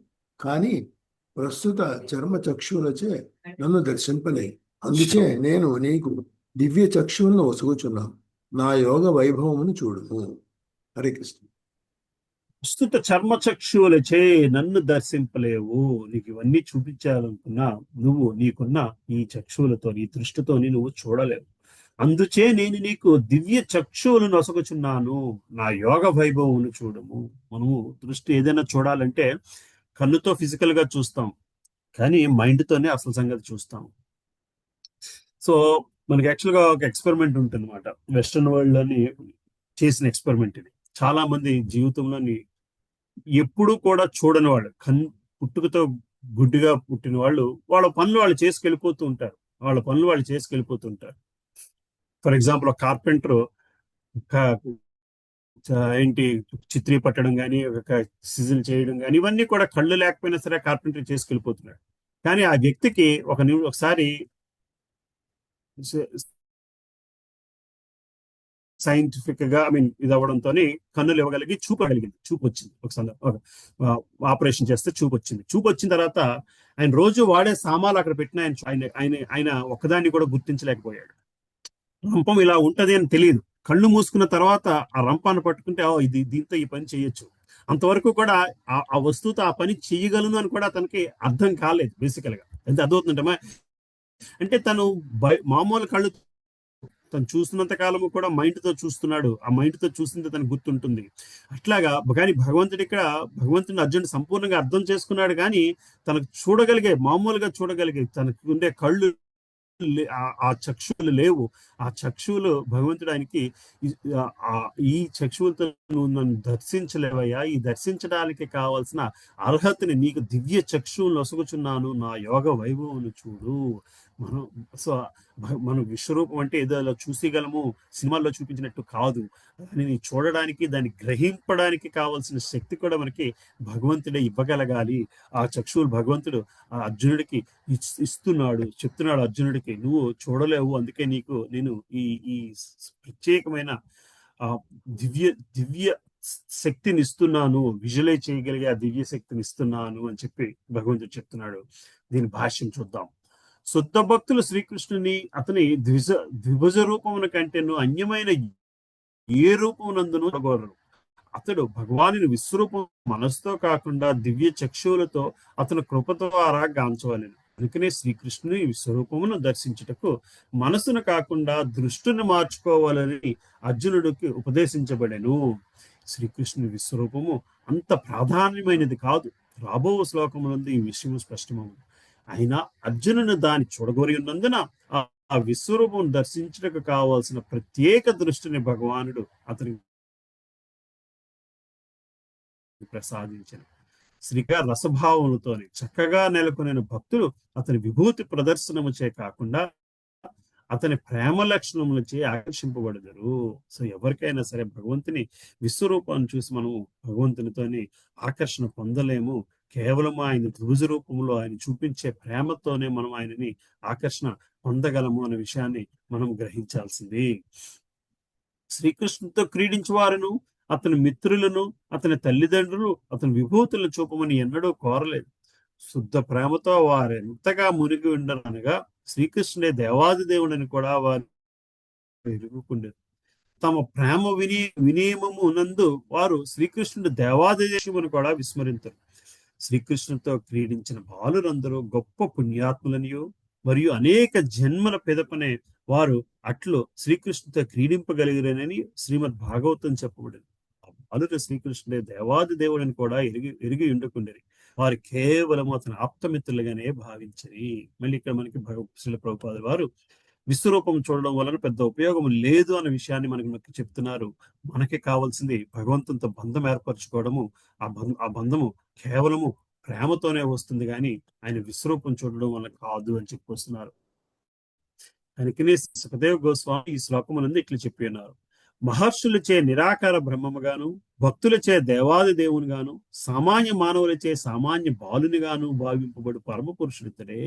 Speaker 5: కానీ ప్రస్తుత చర్మ చక్షువులచే నన్ను దర్శింపలే. అందుచే నేను నీకు దివ్య చక్షువులను ఒసుగుచున్నాను. నా యోగ వైభవమును చూడుము. హరే కృష్ణ.
Speaker 1: ప్రస్తుత చర్మచక్షువులచే నన్ను దర్శింపలేవు. నీకు ఇవన్నీ చూపించాలనుకున్నా నువ్వు నీకున్న ఈ చక్షువులతో నీ దృష్టితోని నువ్వు చూడలేవు. అందుచే నేను నీకు దివ్య చక్షువులు నొసగుచున్నాను. నా యోగ వైభవమును చూడము. మనము దృష్టి ఏదైనా చూడాలంటే కన్నుతో ఫిజికల్ గా చూస్తాం, కానీ మైండ్ తోనే అసలు సంగతి చూస్తాం. సో మనకి యాక్చువల్ గా ఒక ఎక్స్పెరిమెంట్ ఉంటుంది అనమాట. వెస్టర్న్ వరల్డ్ లోని చేసిన ఎక్స్పెరిమెంట్ ఇది. చాలా మంది జీవితంలోని ఎప్పుడూ కూడా చూడని వాళ్ళు, పుట్టుకతో గుడ్డిగా పుట్టిన వాళ్ళు వాళ్ళ పనులు వాళ్ళు చేసుకెళ్ళిపోతూ ఉంటారు. ఫర్ ఎగ్జాంపుల్ ఒక కార్పెంటర్ ఏంటి చిత్రీ పట్టడం కానీ, ఒక సిజిల్ చేయడం కానీ, ఇవన్నీ కూడా కళ్ళు లేకపోయినా సరే కార్పెంటరీ చేసుకెళ్ళిపోతున్నాడు. కానీ ఆ వ్యక్తికి ఒకసారి సైంటిఫిక్ గా ఇది అవ్వడంతో కన్నులు ఇవ్వగలిగి చూపు వచ్చింది. ఒక సందర్భం ఆపరేషన్ చేస్తే చూపు వచ్చిన తర్వాత ఆయన రోజు వాడే సామాన్లు అక్కడ పెట్టిన ఆయన ఒక్కదాన్ని కూడా గుర్తించలేకపోయాడు. రంపం ఇలా ఉంటది అని తెలియదు. కళ్ళు మూసుకున్న తర్వాత ఆ రంపాన్ని పట్టుకుంటే దీంతో ఈ పని చేయొచ్చు, అంతవరకు కూడా ఆ వస్తువుతో ఆ పని చేయగలను అని కూడా తనకి అర్థం కాలేదు. బేసికల్ గా ఎంత అర్థమవుతుందంటే, అంటే తను మామూలు కళ్ళు తను చూస్తున్నంత కాలము కూడా మైండ్ తో చూస్తున్నాడు. ఆ మైండ్ తో చూసింది తనకు గుర్తుంటుంది. అట్లాగా కానీ భగవంతుడిని అర్జునుడు సంపూర్ణంగా అర్థం చేసుకున్నాడు. కానీ తనకు మామూలుగా చూడగలిగే తనకు ఉండే కళ్ళు, ఆ చక్షువులు లేవు. ఆ చక్షువులు భగవంతుడు ఆయనకి ఈ చక్షువులతో నువ్వు నన్ను దర్శించలేవయ్యా, ఈ దర్శించడానికి కావాల్సిన అర్హతని నీకు దివ్య చక్షువులు నొసగుచున్నాను, నా యోగ వైభవం చూడు. మనం విశ్వరూపం అంటే ఏదో అలా చూసేయగలము, సినిమాల్లో చూపించినట్టు కాదు. దానిని చూడడానికి, దాన్ని గ్రహింపడానికి కావాల్సిన శక్తి కూడా మనకి భగవంతుడే ఇవ్వగలగాలి. ఆ చక్షువులు భగవంతుడు ఆ అర్జునుడికి చెప్తున్నాడు అర్జునుడికి, నువ్వు చూడలేవు, అందుకే నేను ఈ ప్రత్యేకమైన దివ్య శక్తిని ఇస్తున్నాను, విజువలైజ్ చేయగలిగే ఆ దివ్య శక్తిని ఇస్తున్నాను అని చెప్పి భగవంతుడు చెప్తున్నాడు. దీని భాష్యం చూద్దాం. శుద్ధ భక్తులు శ్రీకృష్ణుని అతని ద్విభుజ రూపమున కంటేను అన్యమైన ఏ రూపమునందును చూడగోరరు. అతడు భగవానుని విశ్వరూపం మనసుతో కాకుండా దివ్య చక్షువులతో అతని కృప ద్వారా గాంచవలెను. అందుకనే శ్రీకృష్ణుని విశ్వరూపమును దర్శించుటకు మనసును కాకుండా దృష్టిని మార్చుకోవాలని అర్జునుడికి ఉపదేశించబడెను. శ్రీకృష్ణుని విశ్వరూపము అంత ప్రాధాన్యమైనది కాదు. రాబో శ్లోకమునందు ఈ విషయం స్పష్టమవును. అయినా అర్జునుని దాన్ని చూడగోరి ఉన్నందున ఆ విశ్వరూపం దర్శించడానికి కావాల్సిన ప్రత్యేక దృష్టిని భగవానుడు అతనికి ప్రసాదించను. శ్రీకార రసభావములతోని చక్కగా నెలకొనిన భక్తులు అతని విభూతి ప్రదర్శనముచే కాకుండా అతని ప్రేమ లక్షణములచే ఆకర్షింపబడతారు. సో ఎవరికైనా సరే భగవంతుని విశ్వరూపాన్ని చూసి మనము భగవంతునితోని ఆకర్షణ పొందలేము. కేవలం ఆయన ద్విభుజ రూపంలో ఆయన చూపించే ప్రేమతోనే మనం ఆయనని ఆకర్షణ పొందగలము అనే విషయాన్ని మనం గ్రహించాల్సింది. శ్రీకృష్ణుతో క్రీడించు వారును, అతని మిత్రులను, అతని తల్లిదండ్రులు అతని విభూతులను చూపమని ఎన్నడూ కోరలేదు. శుద్ధ ప్రేమతో వారు ఎంతగా మునిగి ఉండరనగా శ్రీకృష్ణుడే దేవాది దేవుడని కూడా వారు ఎరుగుకుండారు. తమ ప్రేమ వినియమము నందు వారు శ్రీకృష్ణుడు దేవాది దేశమును కూడా విస్మరించరు. శ్రీకృష్ణుతో క్రీడించిన బాలురందరూ గొప్ప పుణ్యాత్ములనియో మరియు అనేక జన్మల పెదపనే వారు అట్లు శ్రీకృష్ణుతో క్రీడింపగలిగిరని శ్రీమద్ భాగవతం చెప్పబడింది. ఆ బాలురు శ్రీకృష్ణుడే దేవాది దేవుడని కూడా ఎరిగి ఉండకుండేది. వారు కేవలం అతని ఆప్తమిత్రులుగానే భావించరి. మళ్ళీ ఇక్కడ మనకి శ్రీల ప్రభుపాద వారు విశ్వరూపం చూడడం వలన పెద్ద ఉపయోగం లేదు అనే విషయాన్ని మనకి చెప్తున్నారు. మనకి కావాల్సింది భగవంతునితో బంధం ఏర్పరచుకోవడము. ఆ బంధము కేవలము ప్రేమతోనే వస్తుంది, కానీ ఆయన విశ్వరూపం చూడడం వల్ల కాదు అని చెప్పొస్తున్నారు. అందుకనే సుఖదేవ్ గోస్వామి ఈ శ్లోకమునందు ఇట్లా చెప్పి ఉన్నారు. మహర్షులచే నిరాకార బ్రహ్మముగాను, భక్తులచే దేవాది దేవునిగాను, సామాన్య మానవులచే సామాన్య బాలునిగాను భావింపబడు పరమ పురుషుడితడే.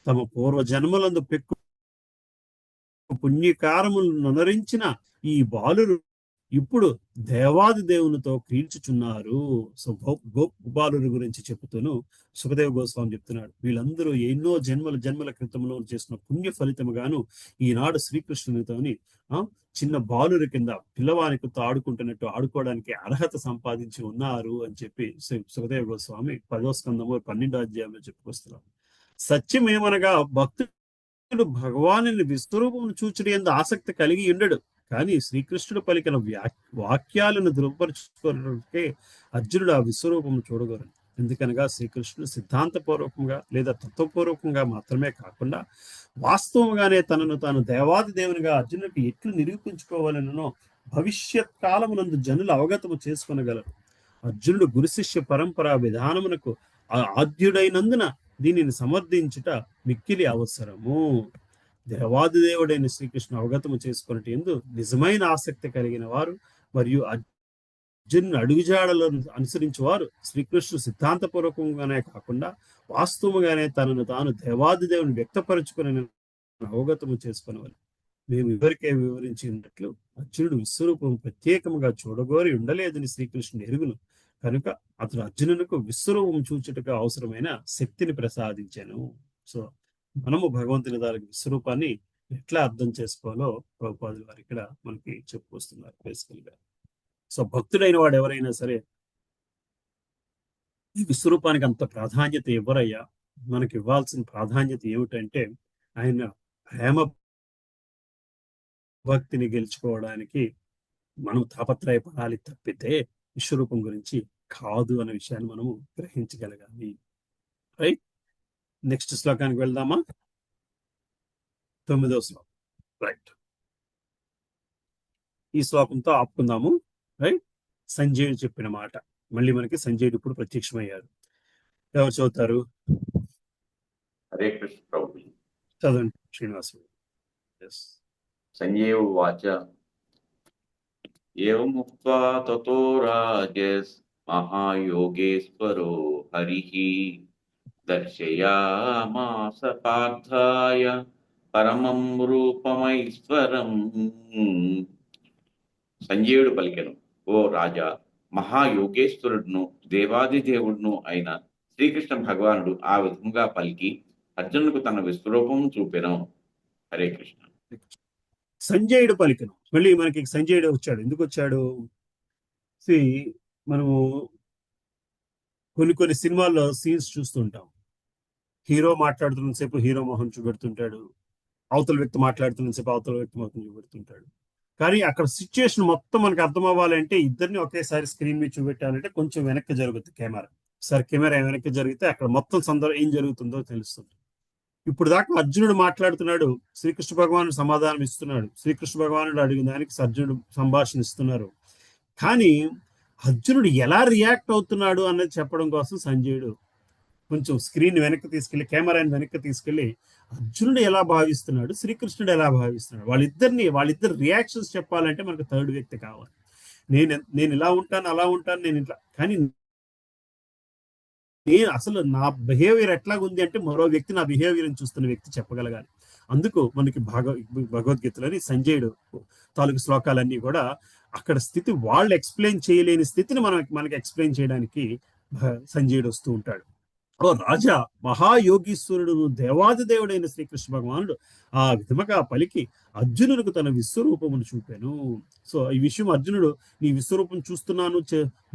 Speaker 1: తమ పూర్వ జన్మలందు పెక్కు పుణ్యకారములను నొనరించిన ఈ బాలురు ఇప్పుడు దేవాది దేవునితో క్రీడ్చుచున్నారు. సో బాలురు గురించి చెప్తూను సుఖదేవ్ గోస్వామి చెప్తున్నాడు, వీళ్ళందరూ ఎన్నో జన్మల క్రితంలో చేసిన పుణ్య ఫలితముగాను ఈనాడు శ్రీకృష్ణునితోని చిన్న బాలురి కింద పిల్లవానికి ఆడుకుంటున్నట్టు ఆడుకోవడానికి అర్హత సంపాదించి ఉన్నారు అని చెప్పి సుఖదేవ్ గోస్వామి 10వ స్కందము 12వ అధ్యాయంలో చెప్పుకొస్తున్నారు. సత్యం ఏమనగా భక్తుడు భగవానుని విశ్వరూపమును చూచుడి యందు ఆసక్తి కలిగి ఉండడు, కానీ శ్రీకృష్ణుడు పలికిన వాక్యాలను ధృవపరచుకోవడానికే అర్జునుడు ఆ విశ్వరూపము చూడగలరు. ఎందుకనగా శ్రీకృష్ణుడు సిద్ధాంతపూర్వకంగా లేదా తత్వపూర్వకంగా మాత్రమే కాకుండా వాస్తవంగానే తనను తాను దేవాది దేవునిగా అర్జునుడికి ఎట్లు నిరూపించుకోవాలనో భవిష్యత్ కాలమునందు జనులు అవగతము చేసుకొనగలరు. అర్జునుడు గురు శిష్య పరంపరా విధానమునకు ఆద్యుడైనందున దీనిని సమర్థించుట మిక్కిలి అవసరము. దేవాది దేవుడైన శ్రీకృష్ణ అవగతము చేసుకున్నట్టు ఎందు నిజమైన ఆసక్తి కలిగిన వారు మరియు అర్జున్ అడుగుజాడలను అనుసరించేవారు శ్రీకృష్ణుడు సిద్ధాంతపూర్వకంగానే కాకుండా వాస్తవంగానే తనను తాను దేవాది దేవుని వ్యక్తపరచుకుని అవగతము చేసుకునేవారు. మేము ఇవరికే వివరించినట్లు అర్జునుడు విశ్వరూపం ప్రత్యేకముగా చూడగోరి ఉండలేదని శ్రీకృష్ణుడు ఎరుగును కనుక అతడు అర్జునునికి విశ్వరూపం చూచుటకు అవసరమైన శక్తిని ప్రసాదించాను. సో మనము భగవంతుని దానికి విశ్వరూపాన్ని ఎట్లా అర్థం చేసుకోవాలో ప్రభుపాదులు వారు ఇక్కడ మనకి చెప్పుకొస్తున్నారు బేసికల్ గా. సో భక్తుడైన వాడు ఎవరైనా సరే ఈ విశ్వరూపానికి అంత ప్రాధాన్యత ఇవ్వరయ్యా. మనకి ఇవ్వాల్సిన ప్రాధాన్యత ఏమిటంటే ఆయన ప్రేమ భక్తిని గెలుచుకోవడానికి మనం తాపత్రయపడాలి తప్పితే విశ్వరూపం గురించి కాదు అనే విషయాన్ని మనము గ్రహించగలగాలి. రైట్, నెక్స్ట్ శ్లోకానికి వెళ్దామా? 9వ శ్లోకం. రైట్, ఈ శ్లోకంతో ఆపుకుందాము. రైట్, సంజయుడు చెప్పిన మాట మళ్ళీ మనకి సంజయుడు ఇప్పుడు ప్రత్యక్షమయ్యారు. ఎవరు చదువుతారు?
Speaker 7: హరే కృష్ణ ప్రభు.
Speaker 1: చదవండి శ్రీనివాసుడు. ఎస్.
Speaker 7: సంజయ ఉవాచ ఏవముక్త్వా తతో రాజస్ మహాయోగేశ్వరో హరిః దర్శయామాస పార్థాయ పరమం రూపమైశ్వరం. సంజయుడు పలికెను, ఓ రాజా, మహాయోగేశ్వరుడును దేవాది దేవుడును అయిన శ్రీకృష్ణ భగవానుడు ఆ విధంగా పలికి అర్జునుడికి తన విశ్వరూపం చూపెను. హరే కృష్ణ.
Speaker 1: సంజయుడు పలికను. మళ్ళీ మనకి సంజయుడు వచ్చాడు. ఎందుకు వచ్చాడు? మనము కొన్ని సినిమాల్లో సీన్స్ చూస్తుంటాం. హీరో మాట్లాడుతున్న సేపు హీరో మొహం చూపెడుతుంటాడు, అవతల వ్యక్తి మాట్లాడుతున్న సేపు అవతల వ్యక్తి మొహం చూపెడుతుంటాడు. కానీ అక్కడ సిచ్యుయేషన్ మొత్తం మనకు అర్థం అవ్వాలంటే ఇద్దరిని ఒకేసారి స్క్రీన్ మీద చూపెట్టాలంటే కొంచెం వెనక్కి జరుగుతుంది కెమెరా. సరే, కెమెరా వెనక్కి జరిగితే అక్కడ మొత్తం సందర్భం ఏం జరుగుతుందో తెలుస్తుంది. ఇప్పుడు దాకా అర్జునుడు మాట్లాడుతున్నాడు, శ్రీకృష్ణ భగవానుడు సమాధానం ఇస్తున్నాడు, శ్రీకృష్ణ భగవానుడు అడిగిన దానికి అర్జునుడు సంభాషణ ఇస్తున్నారు. కానీ అర్జునుడు ఎలా రియాక్ట్ అవుతున్నాడు అన్నది చెప్పడం కోసం సంజయుడు కొంచెం స్క్రీన్ వెనక్కి తీసుకెళ్లి, కెమెరాని వెనక్కి తీసుకెళ్లి అర్జునుడు ఎలా భావిస్తున్నాడు, శ్రీకృష్ణుడు ఎలా భావిస్తున్నాడు, వాళ్ళిద్దరు రియాక్షన్స్ చెప్పాలంటే మనకు థర్డ్ వ్యక్తి కావాలి. నేను ఇలా ఉంటాను, అలా ఉంటాను, నేను ఇట్లా, కానీ నేను అసలు నా బిహేవియర్ ఎట్లాగుంది అంటే మరో వ్యక్తి నా బిహేవియర్ని చూస్తున్న వ్యక్తి చెప్పగలగాలి. అందుకు మనకి భగవద్గీతలోని సంజయుడు తాలూకు శ్లోకాలన్నీ కూడా అక్కడ స్థితి వాళ్ళు ఎక్స్ప్లెయిన్ చేయలేని స్థితిని మనకి ఎక్స్ప్లెయిన్ చేయడానికి సంజయుడు వస్తూ ఉంటాడు. ఓ రాజా, మహాయోగీశ్వరుడు దేవాది దేవుడైన శ్రీకృష్ణ భగవానుడు ఆ విధముగా పలికి అర్జునుడికి తన విశ్వరూపమును చూపాను. సో ఈ విషయం అర్జునుడు నీ విశ్వరూపం చూస్తున్నాను,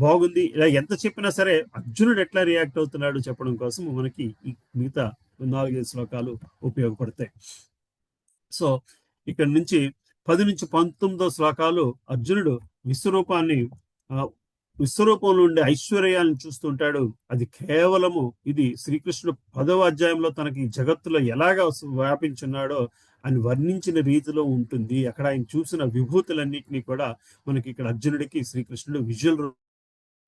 Speaker 1: బాగుంది, ఇలా ఎంత చెప్పినా సరే అర్జునుడు ఎట్లా రియాక్ట్ అవుతున్నాడు చెప్పడం కోసం మనకి ఈ మిగతా 4-5 శ్లోకాలు ఉపయోగపడతాయి. సో ఇక్కడ నుంచి 10 నుంచి 19 శ్లోకాలు అర్జునుడు విశ్వరూపంలో ఉండే ఐశ్వర్యాలను చూస్తుంటాడు. అది కేవలము ఇది శ్రీకృష్ణుడు 10వ అధ్యాయంలో తనకి జగత్తులో ఎలాగా వ్యాపించున్నాడో అని వర్ణించిన రీతిలో ఉంటుంది. అక్కడ ఆయన చూసిన విభూతులన్నింటినీ కూడా మనకి ఇక్కడ అర్జునుడికి శ్రీకృష్ణుడు విజువల్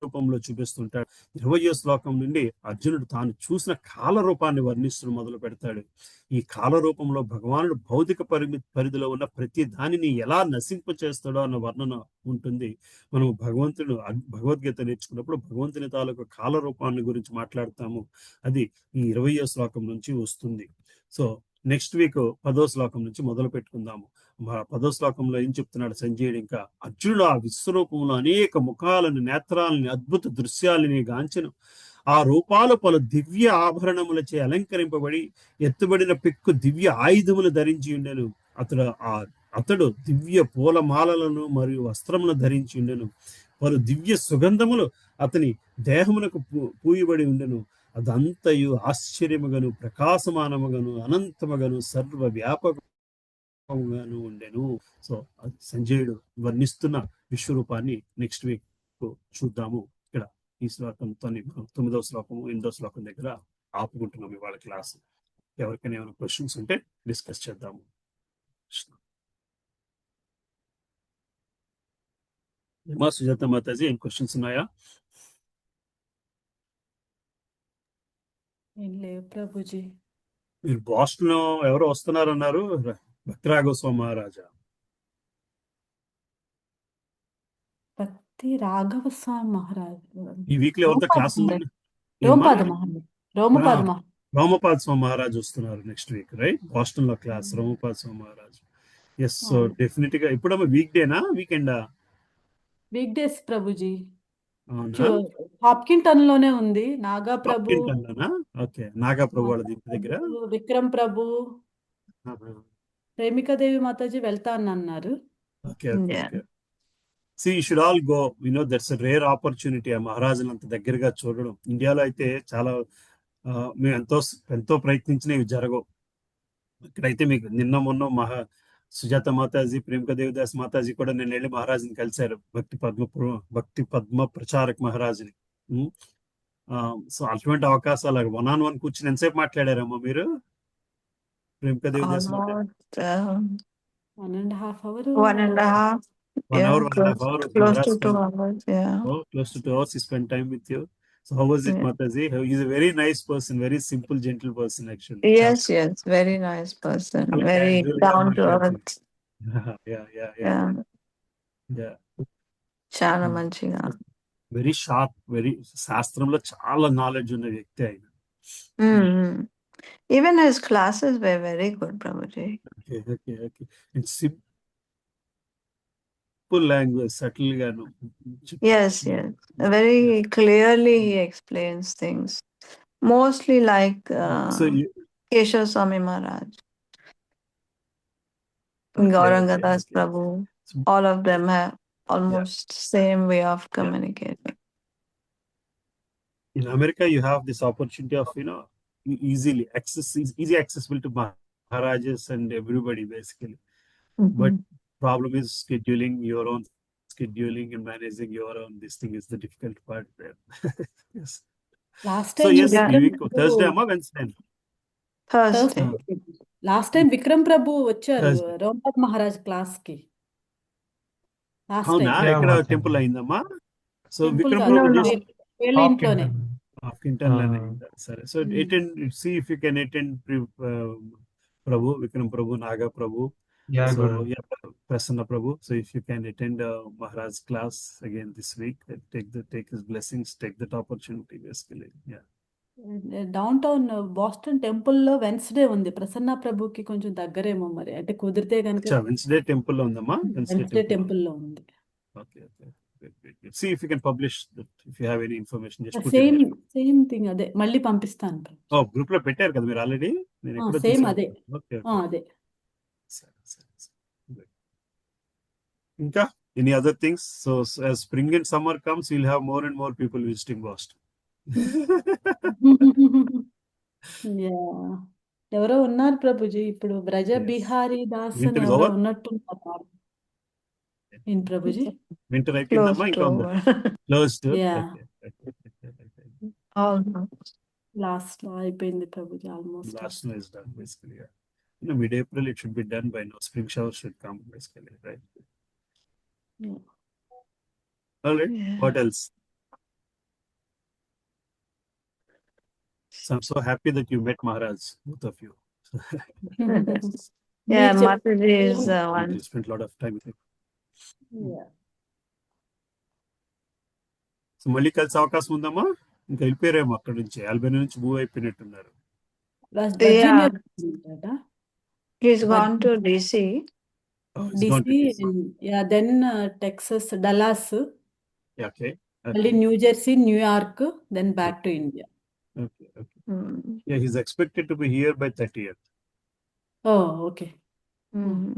Speaker 1: రూపంలో చూపిస్తుంటాడు. 20వ శ్లోకం నుండి అర్జునుడు తాను చూసిన కాల రూపాన్ని వర్ణిస్తూ మొదలు పెడతాడు. ఈ కాల రూపంలో భగవానుడు భౌతిక పరిధిలో ఉన్న ప్రతి దానిని ఎలా నశింపచేస్తాడో అన్న వర్ణన ఉంటుంది. మనం భగవద్గీత నేర్చుకున్నప్పుడు భగవంతుని తాలూకు కాల రూపాన్ని గురించి మాట్లాడతాము. అది ఈ 20వ శ్లోకం నుంచి వస్తుంది. సో నెక్స్ట్ వీక్ 10వ శ్లోకం నుంచి మొదలు పెట్టుకుందాము. 10వ శ్లోకంలో ఏం చెప్తున్నాడు సంజయుడు? ఇంకా అర్జునుడు ఆ విశ్వరూపంలో అనేక ముఖాలను, నేత్రాలని, అద్భుత దృశ్యాలని గాంచెను. ఆ రూపాలు పలు దివ్య ఆభరణములచే అలంకరింపబడి ఎత్తుబడిన పెక్కు దివ్య ఆయుధములు ధరించి ఉండెను. అతడు దివ్య పూలమాలలను మరియు వస్త్రమును ధరించి ఉండెను. పలు దివ్య సుగంధములు అతని దేహమునకు పూయబడి ఉండెను. అదంతయు ఆశ్చర్యముగాను, ప్రకాశమానముగాను, అనంతముగాను, సర్వ వ్యాపకముగాను ఉండెను. సో సంజయుడు వర్ణిస్తున్న విశ్వరూపాన్ని నెక్స్ట్ వీక్ చూద్దాము. ఇక్కడ ఈ శ్లోకంతో 9వ శ్లోకము 8వ శ్లోకం దగ్గర ఆపుకుంటున్నాము ఇవాళ క్లాస్. ఎవరికైనా ఏమైనా క్వశ్చన్స్ ఉంటే డిస్కస్ చేద్దాము. సుజాత మాతాజీ, ఏం క్వశ్చన్స్ ఉన్నాయా?
Speaker 8: ఏం లేవు ప్రభుజీ.
Speaker 1: మీరు బాస్టన్ ఎవరో వస్తున్నారన్నారు, భక్తిరాఘవ స్వామి మహారాజా.
Speaker 8: భక్తి రాఘవ స్వామి మహారాజ్
Speaker 1: ఈ వీక్ లో ఎవరితో
Speaker 8: రోమపాద
Speaker 1: క్లాసులు
Speaker 8: మహారాజ్
Speaker 1: ఏమ్మా
Speaker 8: రోమపాద మహారాజ్ రోమపాద మహారాజ్
Speaker 1: రోమపాద స్వామి మహారాజ్ వస్తున్నారు నెక్స్ట్ వీక్, రైట్? బాస్టన్ లో క్లాస్ రోమపాద స్వామి మహారాజ్. ఎస్, సో డెఫినెట్ గా ఇప్పుడు వీక్ డేనా వీకెండా?
Speaker 8: Week days Prabhuji.
Speaker 1: అవునా?
Speaker 8: హాప్కిన్టన్ లోనే ఉంది. నాగా ప్రభు,
Speaker 1: హాప్కిన్టన్ లోనా? ఓకే, నాగా ప్రభు వాళ్ళ ఇంటి దగ్గర.
Speaker 8: విక్రమ్ ప్రభు,
Speaker 1: ఆహా.
Speaker 8: ప్రేమికాదేవి మాతాజీ వెళ్తా అని అన్నారు.
Speaker 1: Okay okay
Speaker 4: Yeah.
Speaker 1: Okay. See, you should all go. That's a rare opportunity. ఆ మహారాజులు అంత దగ్గరగా చూడడం. ఇండియాలో అయితే చాలా మేము ఎంతో ప్రయత్నించినా ఇవి జరగవు. ఇక్కడైతే మీకు నిన్న మొన్న సుజాత మాతాజీ, ప్రేమికా దేవిదాస్ మాతాజీ కూడా నేను వెళ్ళి మహారాజుని కలిశారు, భక్తి పద్మ ప్రచారక్ మహారాజుని. సో అటువంటి అవకాశాలు 1-on-1 కూర్చుని ఎంతసేపు మాట్లాడారమ్మా మీరు ప్రేమికా Devidas Mataji?
Speaker 4: Almost
Speaker 8: 1.5 hours.
Speaker 4: 1.5.
Speaker 1: 1
Speaker 4: Yeah,
Speaker 1: hour, 1.5 hours.
Speaker 4: close
Speaker 1: Maharaj
Speaker 4: to 2
Speaker 1: spent
Speaker 4: hours. Yeah.
Speaker 1: close to 2 hours. He spent time with you. So how was it,
Speaker 4: Yeah.
Speaker 1: Mataji? He's a very nice person, very simple, gentle person actually.
Speaker 4: Yes, very nice person.
Speaker 1: చాలా
Speaker 4: Very
Speaker 1: casual గా
Speaker 4: down to
Speaker 1: మాట్లాడుతుంది.
Speaker 4: earth.
Speaker 1: Yeah.
Speaker 4: చాలా మంచిగా.
Speaker 1: వెరీ షార్ప్, వెరీ శాస్త్రంలో చాలా నాలెడ్జ్ ఉన్న వ్యక్తి ఆయన.
Speaker 4: Even his classes were very good, Prabhuji.
Speaker 1: Okay. It's simple language, subtle గాను.
Speaker 4: Yes. Very clearly he explains things. Mostly like
Speaker 1: So
Speaker 4: Keshav Swami Maharaj,
Speaker 1: Okay.
Speaker 4: Gaurangadas Prabhu, all of them have almost same way of communicating.
Speaker 1: In America, you have this opportunity of easy accessible to Maharajas and everybody basically. But problem is scheduling your own scheduling and managing your own. This thing is the difficult part there. Yes.
Speaker 8: Last
Speaker 1: So
Speaker 8: time
Speaker 1: yes, Thursday or Wednesday.
Speaker 4: Thursday.
Speaker 8: Last time Vikram Prabhu వచ్చారు
Speaker 1: Thursday.
Speaker 8: రోమపాద్ మహారాజ్ క్లాస్ కి. లాస్ట్
Speaker 1: అవునా?
Speaker 8: టైం
Speaker 1: ఎక్కడ
Speaker 3: Yeah,
Speaker 1: టెంపుల్ అయిందమ్మా? సో
Speaker 8: టెంపుల్
Speaker 1: విక్రమ్
Speaker 8: కాదు,
Speaker 1: ప్రభు
Speaker 4: No.
Speaker 8: వీళ్ళ ఇంట్లోనే.
Speaker 1: Hopkinton లోనే అయిందా? సరే. So attend, see if you can attend Prabhu, Vikram Prabhu, Naga Prabhu.
Speaker 3: Yeah,
Speaker 1: So
Speaker 3: Guru.
Speaker 1: Prasanna Prabhu. So if you can attend Maharaj class again this week, take his blessings, take that opportunity basically. Yeah.
Speaker 8: Down town Boston temple లో వెన్స్డే ఉంది. ప్రసన్న ప్రభుకి కొంచెం దగ్గరేమో మరి, అంటే కుదిరితే కనుక.
Speaker 1: Wednesday temple లో ఉందమ్మా?
Speaker 8: వెన్స్డే టెంపుల్ లో ఉంది.
Speaker 1: Okay. Good. See if you can publish that. If you have any information, just put
Speaker 8: same
Speaker 1: it there.
Speaker 8: Same thing అదే, మళ్ళీ పంపిస్తాను.
Speaker 1: గ్రూప్ లో పెట్టారు కదా మీరు ఆల్రెడీ? నేను ఎక్కడో
Speaker 8: సేమ్
Speaker 1: చూసాను.
Speaker 8: అదే.
Speaker 1: Okay.
Speaker 8: అదే.
Speaker 1: సరే. Good. ఇంకా any other things? So as spring and summer comes, we'll have more and more people visiting Boston.
Speaker 8: ఎవరో ఉన్నారు ప్రభుజీ, ఇప్పుడు బ్రజ
Speaker 1: Yes.
Speaker 8: బిహారీ దాస్
Speaker 1: Winter
Speaker 8: అని
Speaker 1: is
Speaker 8: ఎవరో
Speaker 1: over?
Speaker 8: ఉన్నట్టున్నారు. ఏం ప్రభుజీ?
Speaker 1: వింటర్
Speaker 4: Close
Speaker 1: అయిపోయిందమ్మా? ఇంకా
Speaker 4: to
Speaker 1: ఉందా? Close to?
Speaker 8: Yeah.
Speaker 1: Okay.
Speaker 4: almost.
Speaker 8: Last లో అయిపోయింది Prabhuji, almost.
Speaker 1: Last one is done basically. Yeah. Mid-April it should be done by now. Spring shower should come basically, right?
Speaker 8: Yeah.
Speaker 1: All right.
Speaker 4: Yeah.
Speaker 1: What else? So I'm so happy that you met Maharaj, both of you.
Speaker 4: Yeah,
Speaker 8: మీరు
Speaker 4: Mataji is one.
Speaker 1: You spent a lot of time with him.
Speaker 8: Yeah.
Speaker 1: So మళ్ళీ కలిసి అవకాశం ఉందమ్మా? ఇంకా వెళ్ళిపోయారేమో అక్కడ నుంచి, ఆల్బనీ నుంచి మూవ్ అయిపోయినట్టున్నారు.
Speaker 8: Virginia.
Speaker 4: He's gone to DC.
Speaker 1: He's gone to DC.
Speaker 8: Then Texas, Dallas,
Speaker 1: Okay.
Speaker 8: మళ్ళీ New Jersey, New York, then back to India.
Speaker 1: Okay. Yeah, he's expected to be here by 30th.
Speaker 8: Okay.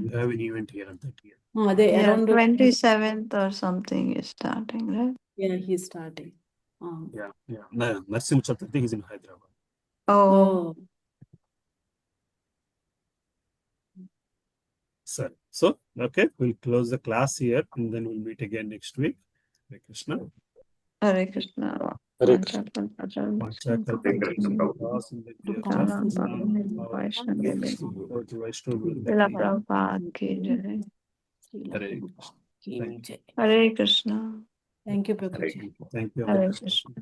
Speaker 1: You have an event here on 30th.
Speaker 8: అదే
Speaker 4: Yeah,
Speaker 8: around
Speaker 4: 27th or something is starting, right?
Speaker 8: He starting.
Speaker 1: Yeah. Narsimha Chaturthi, he's in Hyderabad.
Speaker 4: Oh.
Speaker 1: So, okay, we'll close the class here and then we'll meet again next week. Hare Krishna.
Speaker 4: Hare Krishna.
Speaker 6: Hare Krishna.
Speaker 4: Prabhupada ki jai.
Speaker 1: Hare Krishna.
Speaker 8: Hare
Speaker 4: Krishna.
Speaker 8: Thank you, Prabhuji.
Speaker 1: Thank you.
Speaker 4: Hare Krishna.